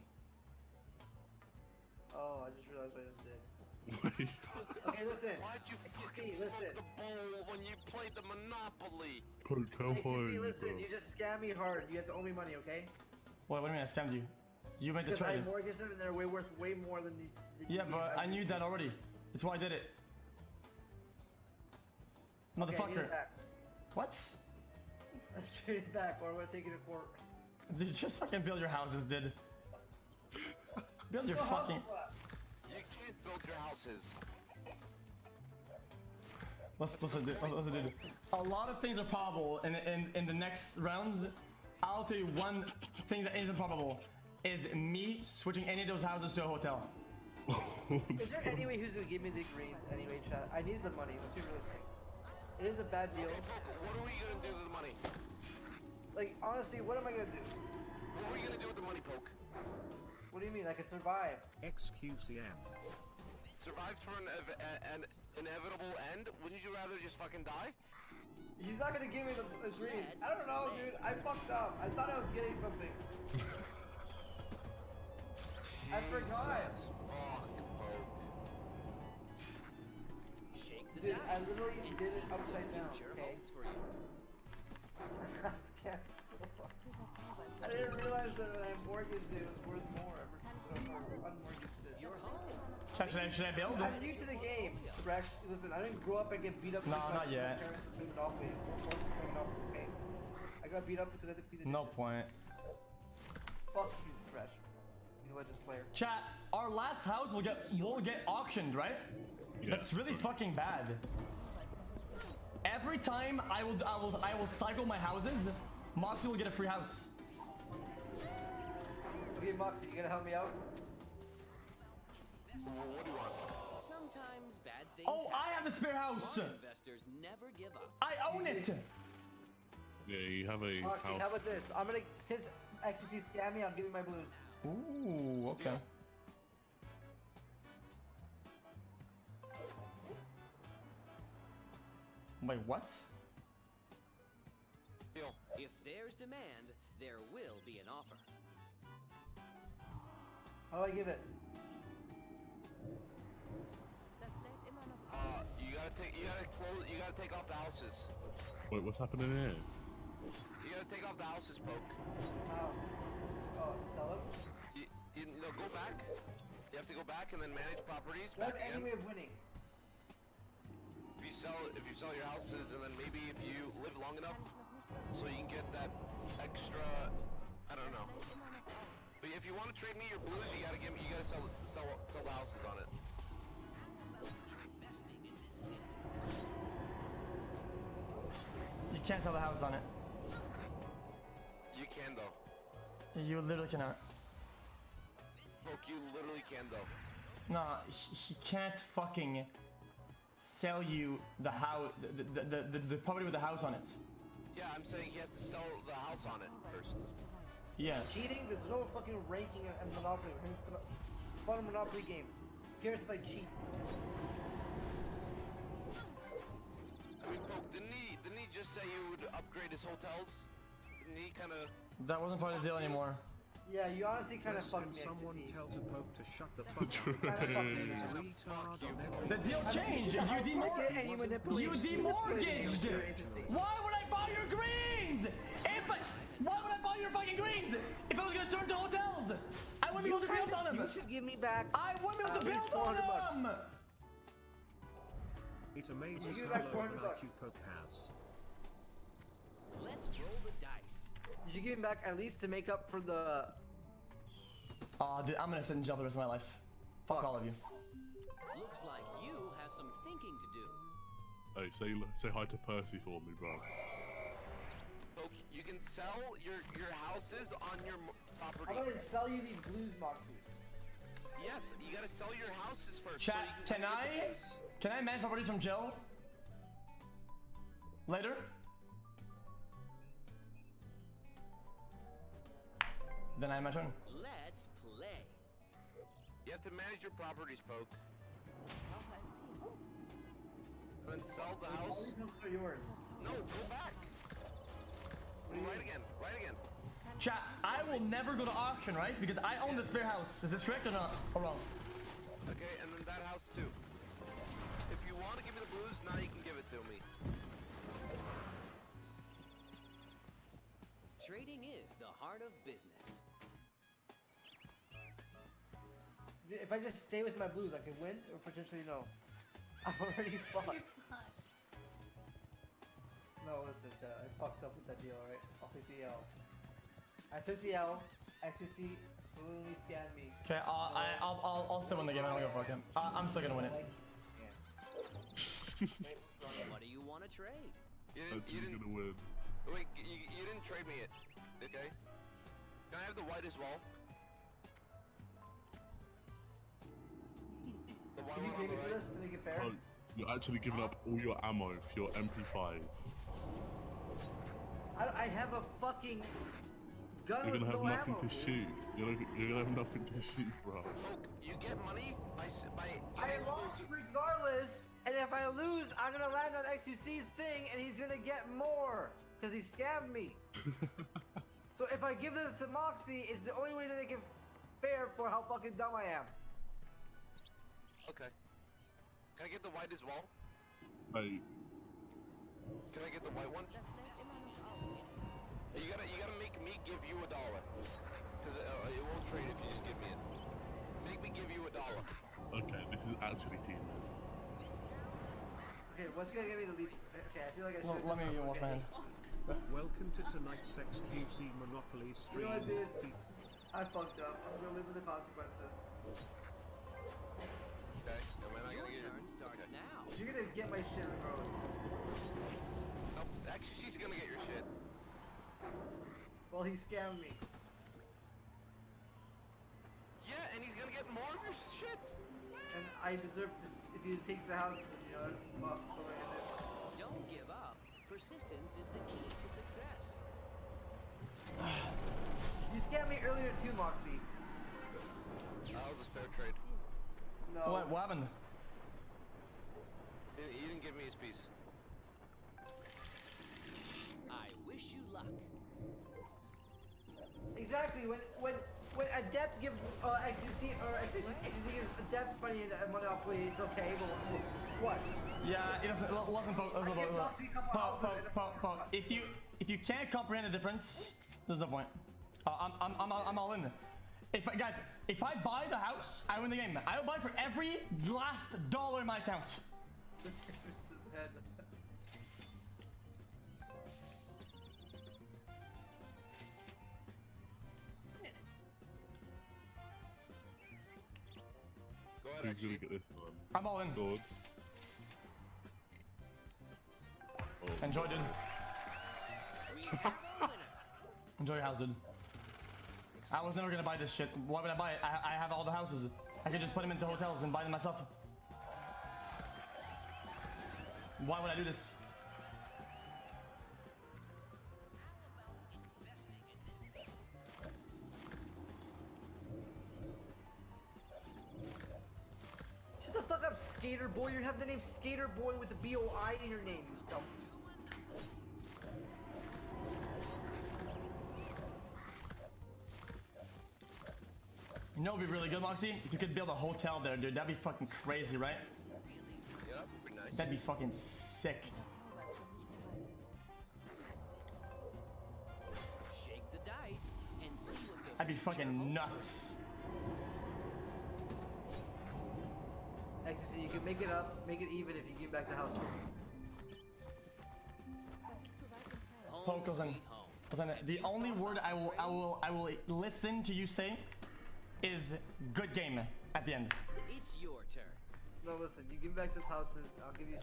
S23: Oh, I just realized what I just did. Okay, listen.
S7: Why'd you fucking
S23: listen.
S7: smoke the bowl when you played the Monopoly?
S25: Poke, how high are you,
S23: listen.
S25: bro?
S23: You just scam me hard. You have to owe me money, okay?
S5: What do you mean I scammed you? You made the
S23: Because I
S5: trade.
S23: mortgaged them and they're worth way more than you.
S5: Yeah, but I knew that already. It's why I did it.
S23: Okay, I need
S5: Motherfucker.
S23: it back.
S5: What?
S23: Let's trade it back, or we're taking it to court.
S5: Dude, just fucking build your houses, dude. Build your
S23: Your house
S5: fucking.
S23: is what?
S7: You can't build your houses.
S5: Listen, dude. A lot of things are probable in the next rounds. I'll tell you one thing that isn't probable is me switching any of those houses to a hotel.
S23: Is there any way who's gonna give me the greens anyway, chat? I need the money. Let's be realistic. It is a bad deal.
S7: Okay, what are we gonna do with the money?
S23: Like, honestly, what am I gonna do?
S7: What are we gonna do with the money, Poke?
S23: What do you mean? I can survive.
S21: XQCM.
S7: Survive for an inevitable end? Wouldn't you rather just fucking die?
S23: He's not gonna give me the green. I don't know, dude. I fucked up. I thought I was getting something. I forgot.
S7: Jesus, fuck, Poke.
S24: Shake the
S23: Dude, I
S24: dice
S23: literally
S24: and
S23: did
S24: see
S23: it
S24: what
S23: upside
S24: the
S23: down,
S24: future
S23: okay?
S24: holds for you.
S23: I scammed so much. I didn't realize that when I mortgaged it, it was worth more. Unmortgaged it.
S24: You're home.
S5: Should I build?
S23: I'm new to the game. Fresh. Listen, I didn't grow up and get beat up.
S5: No,
S23: because
S5: not
S23: my
S5: yet.
S23: Parents played Monopoly. Or forced to play Monopoly, okay? I got beat up because I had to clean the
S5: No
S23: dishes.
S5: point.
S23: Fuck you, Fresh. You religious player.
S5: Chat. Our last house will get auctioned, right? That's really fucking bad. Every time I will cycle my houses, Moxie will get a free house.
S23: Okay, Moxie, you gonna help me out?
S7: What do you want?
S24: Sometimes bad things
S5: Oh, I have a spare house.
S24: Smart investors never give up.
S5: I own it.
S25: Yeah, you have a
S23: Moxie,
S25: house.
S23: how about this? I'm gonna, since XQC scammed me, I'm giving my blues.
S5: Ooh, okay. Wait, what?
S24: If there's demand, there will be an offer.
S23: How do I give it?
S7: You gotta take off the houses.
S25: Wait, what's happening here?
S7: You gotta take off the houses, Poke.
S23: How? Oh, sell them?
S7: No, go back. You have to go back and then manage properties.
S23: Do I
S7: Back
S23: have any
S7: again.
S23: way of winning?
S7: If you sell your houses, and then maybe if you live long enough, so you can get that extra. I don't know. But if you want to trade me your blues, you gotta sell the houses on it.
S5: You can't sell the house on it.
S7: You can though.
S5: You literally cannot.
S7: Poke, you literally can though.
S5: No, he can't fucking sell you the house, the property with the house on it.
S7: Yeah, I'm saying he has to sell the house on it first.
S5: Yeah.
S23: Cheating? There's no fucking ranking in Monopoly. Fun Monopoly games. Who cares if I cheat?
S7: I mean, Poke, didn't he just say he would upgrade his hotels? Didn't he kind of?
S5: That wasn't part of the deal anymore.
S23: Yeah, you honestly kind of fucked me.
S21: Someone
S23: XQC.
S21: tell to Poke to shut the fuck up.
S5: The deal changed. You demortgaged. Why would I buy your greens? Why would I buy your fucking greens if I was gonna turn to hotels? I wouldn't be able to build on them.
S23: You should give me back.
S5: I wouldn't be able to build on them.
S21: It amazes
S23: You give
S21: how
S23: back
S21: low an
S23: 400 bucks.
S21: IQ Poke has.
S24: Let's roll the dice.
S23: You should give me back at least to make up for the.
S5: Oh, dude, I'm gonna sit in jail the rest of my life. Fuck all of you.
S24: Looks like you have some thinking to do.
S25: Hey, say hi to Percy for me, bro.
S7: Poke, you can sell your houses on your property.
S23: I'm gonna sell you these blues, Moxie.
S7: Yes, you gotta sell your houses first.
S5: Chat,
S7: so you
S5: can I manage properties from jail? Later? Then I have my turn.
S24: Let's play.
S7: You have to manage your properties, Poke. And then sell the house.
S23: All these houses are yours.
S7: No, go back. Right again. Right again.
S5: Chat, I will never go to auction, right? Because I own the spare house. Is this correct or not? Or wrong?
S7: Okay, and then that house too. If you want to give me the blues, now you can give it to me.
S24: Trading is the heart of business.
S23: If I just stay with my blues, I can win or potentially no. I'm already fucked. No, listen, chat. I fucked up with that deal, alright? I'll take the L. I took the L. XQC literally scammed me.
S5: Okay, I'll still win the game. I don't give a fuck. I'm still gonna win it.
S24: What do you want to trade?
S7: You didn't
S25: gonna win.
S7: Wait, you didn't trade me it, okay? Can I have the white as well? The white
S23: Can you
S7: one
S23: pay
S7: on
S23: me
S7: the
S23: for
S7: right.
S23: this to make it fair?
S25: Oh, you're actually giving up all your ammo for your MP5.
S23: I have a fucking gun
S25: You're
S23: with
S25: gonna have
S23: no
S25: nothing
S23: ammo.
S25: to shoot. You're gonna have nothing to shoot, bro.
S7: Poke, you get money by
S23: I lost regardless, and if I lose, I'm gonna land on XQC's thing, and he's gonna get more because he scammed me. So if I give this to Moxie, it's the only way to make it fair for how fucking dumb I am.
S7: Okay. Can I get the white as well?
S25: Hey,
S7: Can I get the white one? You gotta make me give you $1, because it won't trade if you just give me it. Make me give you $1.
S25: okay, this is actually team.
S23: Okay, what's gonna give me the least? Okay, I feel like I should.
S5: Let me wash my hands.
S21: Welcome to tonight's XQC Monopoly
S23: You
S21: stream.
S23: know what, dude? I fucked up. I'm gonna live with the consequences.
S7: Okay, am I not gonna get it? Okay.
S23: get my shit regardless.
S7: Nope, actually, she's gonna get your shit.
S23: Well, he scammed me.
S7: Yeah, and he's gonna get more of your shit.
S23: And I deserve to, if he takes the house, then, you know, what am I gonna do?
S24: Don't give up. Persistence is the key to success.
S23: You scammed me earlier too, Moxie.
S7: That was a fair trade.
S23: No.
S5: What happened?
S7: He didn't give me his piece.
S24: I wish you luck.
S23: Exactly. When Adept give XQC or XQC gives Adept money in Monopoly, it's okay. But what?
S5: Yeah, it doesn't. Listen, if you can't comprehend the difference, there's no point. I'm all in. If I buy the house, I win the game. I will buy for every last dollar in my account.
S23: The difference is head.
S7: Go ahead,
S25: Who's
S7: actually.
S25: gonna get this one?
S5: I'm all in.
S25: Good. Oh.
S5: Enjoy, dude. Enjoy your house, dude. I was never gonna buy this shit. Why would I buy it? I have all the houses. I could just put them into hotels and buy them myself. Why would I do this?
S23: Shut the fuck up, Skater Boy. You have the name Skater Boy with the B-O-I in your name, you dumb.
S5: You know what'd be really good, Moxie? If you could build a hotel there, dude. That'd be fucking crazy, right?
S7: Yeah, that would be nice.
S5: That'd be fucking sick.
S24: Shake the dice and see what the
S5: That'd be fucking nuts.
S23: XQC, you can make it up, make it even if you give back the house.
S24: home
S5: Listen,
S24: sweet home.
S5: listen, the only word I will listen to you say is good game at the end.
S24: It's your turn.
S23: No, listen, you give back this houses, I'll give you $600.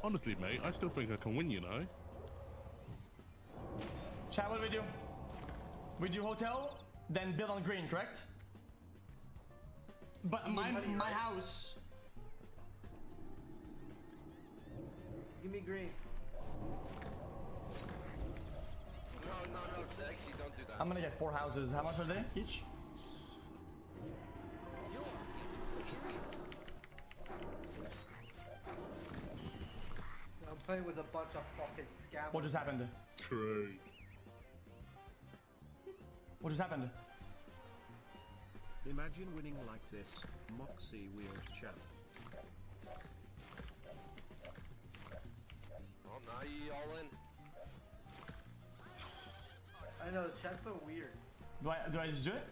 S25: Honestly, mate, I still think I can win, you know?
S5: Chat, what do we do? We do hotel, then build on green, correct? But my house...
S23: Give me green.
S7: No, actually, don't do that.
S5: I'm gonna get 4 houses. How much are they each?
S23: I'm playing with a bunch of fucking scammers.
S5: What just happened?
S25: True.
S5: What just happened?
S21: Imagine winning like this, Moxie weird chat.
S7: Well, now you all in.
S23: I know, the chat's so weird.
S5: Do I just do it?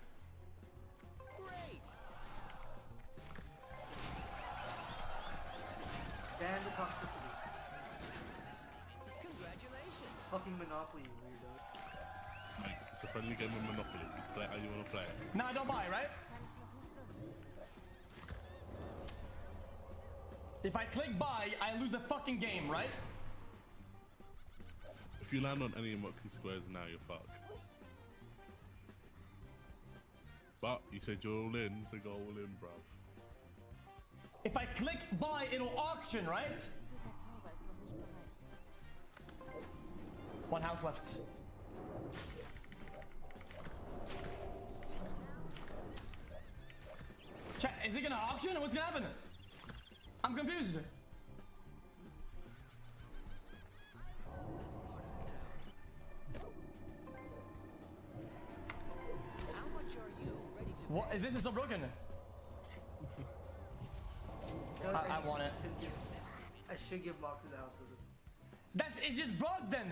S24: Great.
S23: Ban the toxicity.
S24: Congratulations.
S23: Fucking Monopoly, you weirdo.
S25: Mate, it's a friendly game of Monopoly. Just play it how you want to play it.
S5: No, I don't buy, right? If I click buy, I lose the fucking game, right?
S25: If you land on any Moxie squares now, you're fucked. But you said you're all in, so go all in, bruv.
S5: If I click buy, it'll auction, right? One house left. Chat, is it gonna auction or what's gonna happen? I'm confused.
S24: How much are you ready to
S5: What? This is so broken. I want it.
S23: I should give Moxie the house to this.
S5: It just broke then.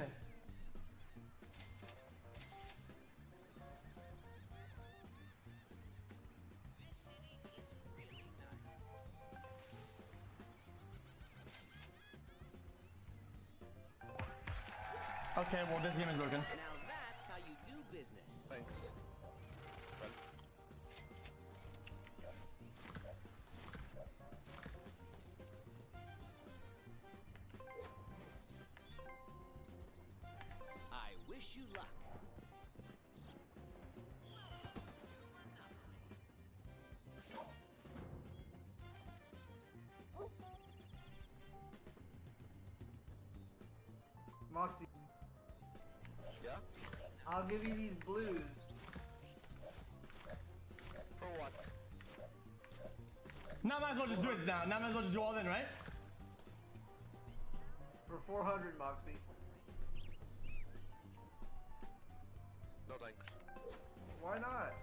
S5: Okay, well this game is broken.
S24: Now that's how you do business.
S7: Thanks.
S24: Wish you luck.
S23: Moxie.
S7: Yeah?
S23: I'll give you these blues.
S7: For what?
S5: Now might as well just do it now. Now might as well just do all in, right?
S23: For 400, Moxie.
S7: No thanks.
S23: Why not?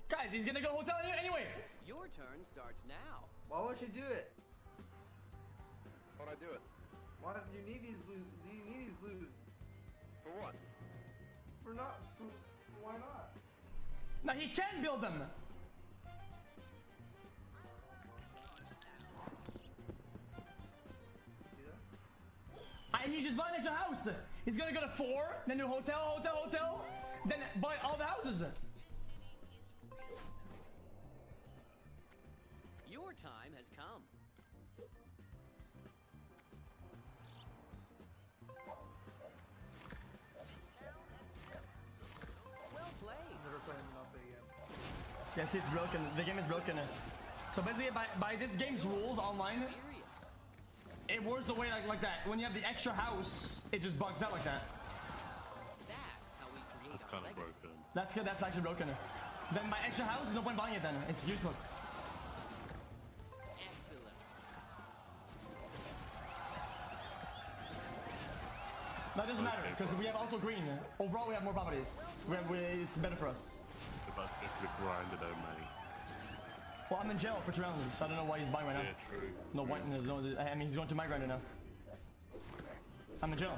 S5: Guys, he's gonna go hotel anyway.
S24: Your turn starts now.
S23: Why won't you do it?
S7: Why'd I do it?
S23: Why do you need these blues? Do you need these blues?
S7: For what?
S23: For not. For, why not?
S5: Now he can build them. He just bought an extra house. He's gonna go to 4, then do hotel, then buy all the houses.
S24: Your time has come. Well played.
S23: Never playing Monopoly again.
S5: Yes, it's broken. The game is broken. So basically, by this game's rules online, it works the way like that. When you have the extra house, it just bugs out like that.
S24: That's how we create
S25: That's
S24: our
S25: kind of
S24: legacy.
S25: broken.
S5: That's good. That's actually broken. Then my extra house, there's no point buying it. Then it's useless.
S24: Excellent.
S5: That doesn't matter because we have also green. Overall, we have more properties. It's better for us.
S25: About to go for the grinder though, mate.
S5: Well, I'm in jail for 2 rounds, so I don't know why he's buying right now.
S25: Yeah, true.
S5: No point. There's no. I mean, he's going to my grinder now. I'm in jail.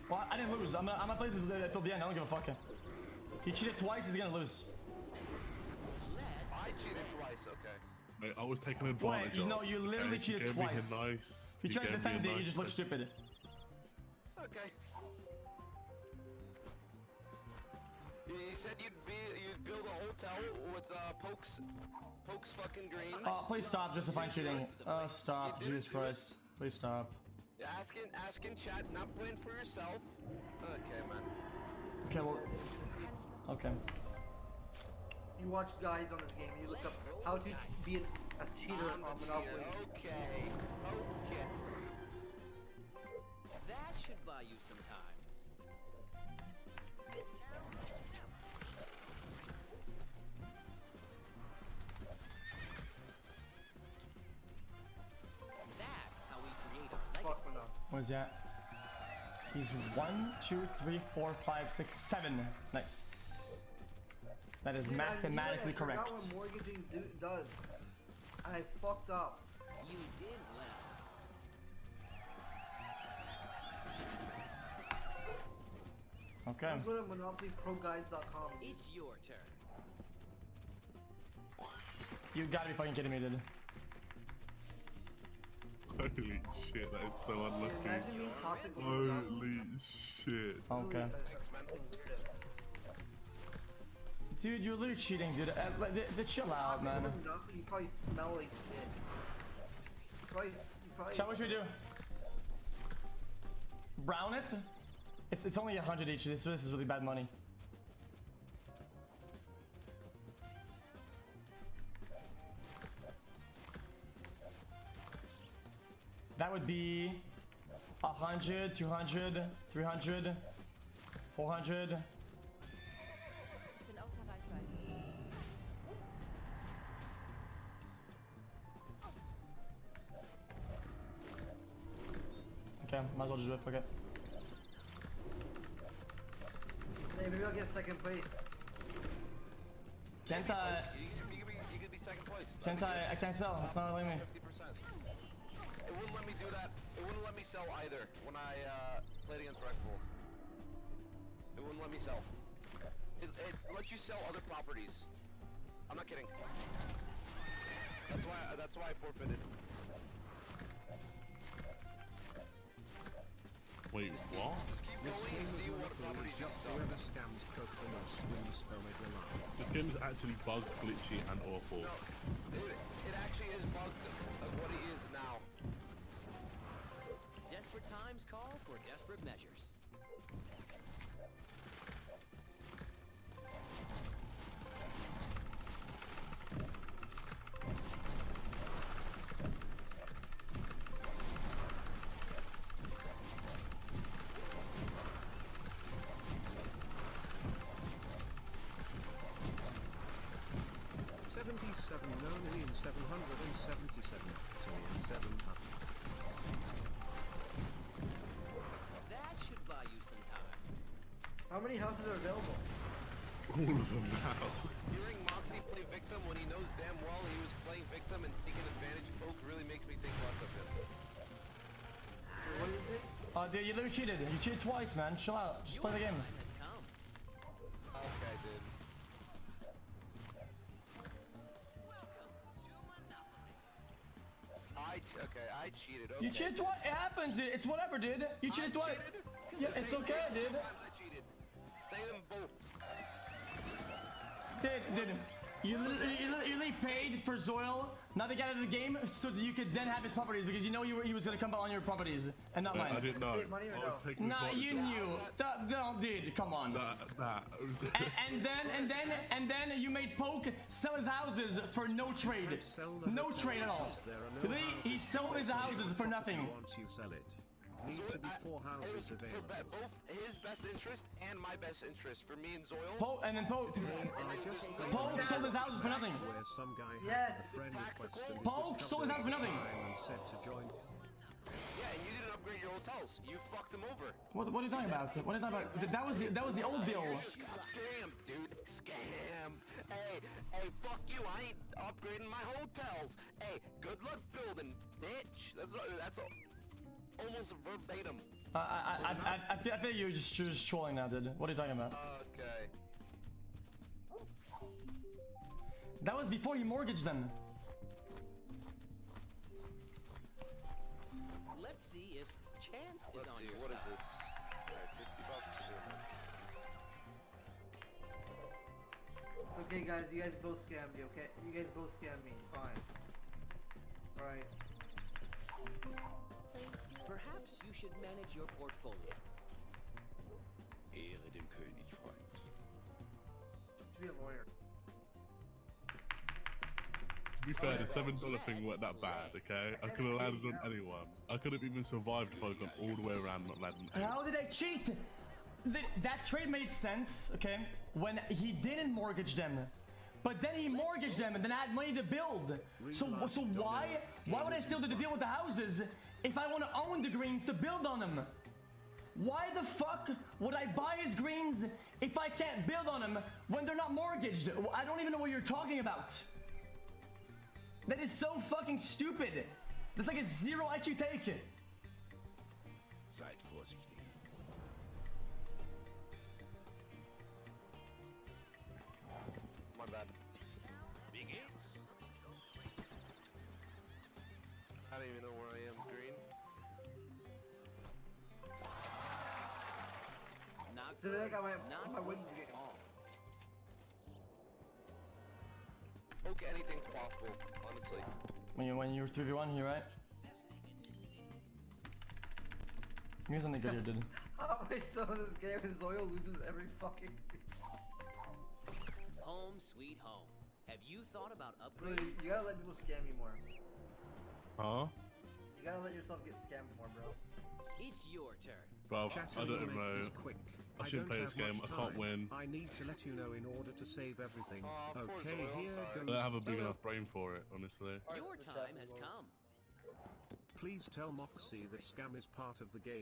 S5: Well, I didn't lose. I'm gonna play till the end. I don't give a fuck. He cheated twice. He's gonna lose.
S7: I cheated twice, okay.
S25: Mate, I was taking advantage
S5: Wait,
S25: of.
S5: no, you literally
S25: okay?
S5: cheated
S25: He gave me
S5: twice.
S25: a nice.
S5: If you try to defend it, you just look stupid.
S7: Okay. You said you'd build a hotel with pokes fucking greens.
S5: Oh, please stop justifying cheating. Oh, stop. Jesus Christ. Please stop.
S7: Yeah, asking chat, not playing for yourself. Okay, man.
S5: Okay, well. Okay.
S23: You watch guides on this game. You look up how to be a cheater on Monopoly.
S7: Okay.
S24: That should buy you some time. That's how we create our legacy.
S5: What is that? He's 1, 2, 3, 4, 5, 6, 7. Nice. That is mathematically correct.
S23: I forgot what mortgaging does. And I fucked up.
S24: You did well.
S5: Okay.
S23: Go to MonopolyProGuides.com.
S24: It's your turn.
S5: You gotta be fucking kidding me, dude.
S25: Holy shit, that is so unlucky.
S23: Imagine being toxic.
S25: Holy shit.
S5: Okay. Dude, you're literally cheating, dude. Chill out, man.
S23: You probably smell like shit. Probably.
S5: Chat, what should we do? Brown it? It's only 100 each, so this is really bad money. That would be 100, 200, 300, 400. Okay, might as well just do it, fuck it.
S23: Hey, maybe I'll get second place.
S5: Can't I?
S7: You could be second place.
S5: Can't I can't sell, it's not letting me.
S7: 50%. It wouldn't let me do that. It wouldn't let me sell either when I played against Redfall. It wouldn't let me sell. It lets you sell other properties. I'm not kidding. That's why I forfeited.
S25: Wait, what?
S7: Just keep going and see what properties you sell.
S21: Whoever scams coke the most wins the life.
S25: This game is actually bugged, glitchy, and awful.
S7: No, it actually is bugged of what it is now.
S24: Times call for desperate measures. That should buy you some time.
S23: How many houses are available?
S25: All of them now.
S7: Hearing Moxie play victim when he knows damn well he was playing victim and taking advantage of Oak really makes me think lots of him.
S23: What is it?
S5: Dude, you literally cheated. You cheated twice, man. Chill out. Just play the game.
S7: Okay, dude. I cheated. Okay.
S5: You cheated twice. It happens, dude. It's whatever, dude. You cheated twice. Yeah, it's okay, dude.
S7: I cheated. Say them both.
S5: Dude, you literally paid for Zoil not to get out of the game so that you could then have his properties because you know he was gonna come on your properties and not mine.
S25: I didn't know.
S5: Nah, you knew. No, dude, come on. And then you made Poke sell his houses for no trade. No trade at all. He sold his houses for nothing.
S21: Once you sell it. Need to be 4 houses available.
S7: For both his best interest and my best interest. For me and Zoil.
S5: Poke sold his houses for nothing.
S21: Where some guy
S23: yes.
S21: had a friend request and
S5: Poke sold his house for nothing.
S21: And said to join.
S7: Yeah, and you didn't upgrade your hotels. You fucked them over.
S5: What are you talking about? What are you talking about? That was the old deal.
S7: Scam, dude. Scam. Hey, fuck you. I ain't upgrading my hotels. Hey, good luck building, bitch. That's almost verbatim.
S5: I think you're just trolling now, dude. What are you talking about?
S7: Okay.
S5: That was before he mortgaged them.
S24: Let's see if chance is on your
S7: What
S24: side.
S7: is this?
S23: It's okay, guys. You guys both scammed me, okay? You guys both scammed me. Fine. Alright.
S24: Perhaps you should manage your portfolio.
S1: Ehre dem König, Freund.
S23: To be a lawyer.
S25: To be fair, the $7 thing weren't that bad, okay? I could have landed on anyone. I could have even survived if I'd gone all the way around and not landed on anyone.
S5: How did I cheat? That trade made sense, okay? When he didn't mortgage them. But then he mortgaged them and then I had money to build. So why would I still do the deal with the houses if I want to own the greens to build on them? Why the fuck would I buy his greens if I can't build on them when they're not mortgaged? I don't even know what you're talking about. That is so fucking stupid. That's like a 0 IQ take.
S1: Seid vorsichtig.
S7: My bad.
S1: Begins.
S7: I don't even know where I am. Green.
S24: Not
S23: Dude, I
S24: good.
S23: got
S24: Not
S23: my
S24: good
S23: wins
S24: at
S23: game.
S24: all.
S7: Okay, anything's possible, honestly.
S5: When you were 3v1, you right? Here's something good you did.
S23: How am I still in this game and Zoil loses every fucking
S24: Home sweet home. Have you thought about
S23: So
S24: upgrading?
S23: you gotta let people scam you more.
S25: Huh?
S23: You gotta let yourself get scammed more, bro.
S24: It's your turn.
S25: Bro, I don't
S21: Chatting
S25: know.
S21: is quick.
S25: I shouldn't play this
S21: don't have
S25: game. I
S21: much
S25: can't
S21: time.
S25: win.
S21: I need to let you know in order to save everything.
S7: poor
S21: Okay,
S7: Zoil, I'm
S21: here
S7: sorry.
S21: goes.
S25: I don't have a big enough brain for it, honestly.
S24: Your time has come.
S21: Please tell Moxie that scam is part of the game.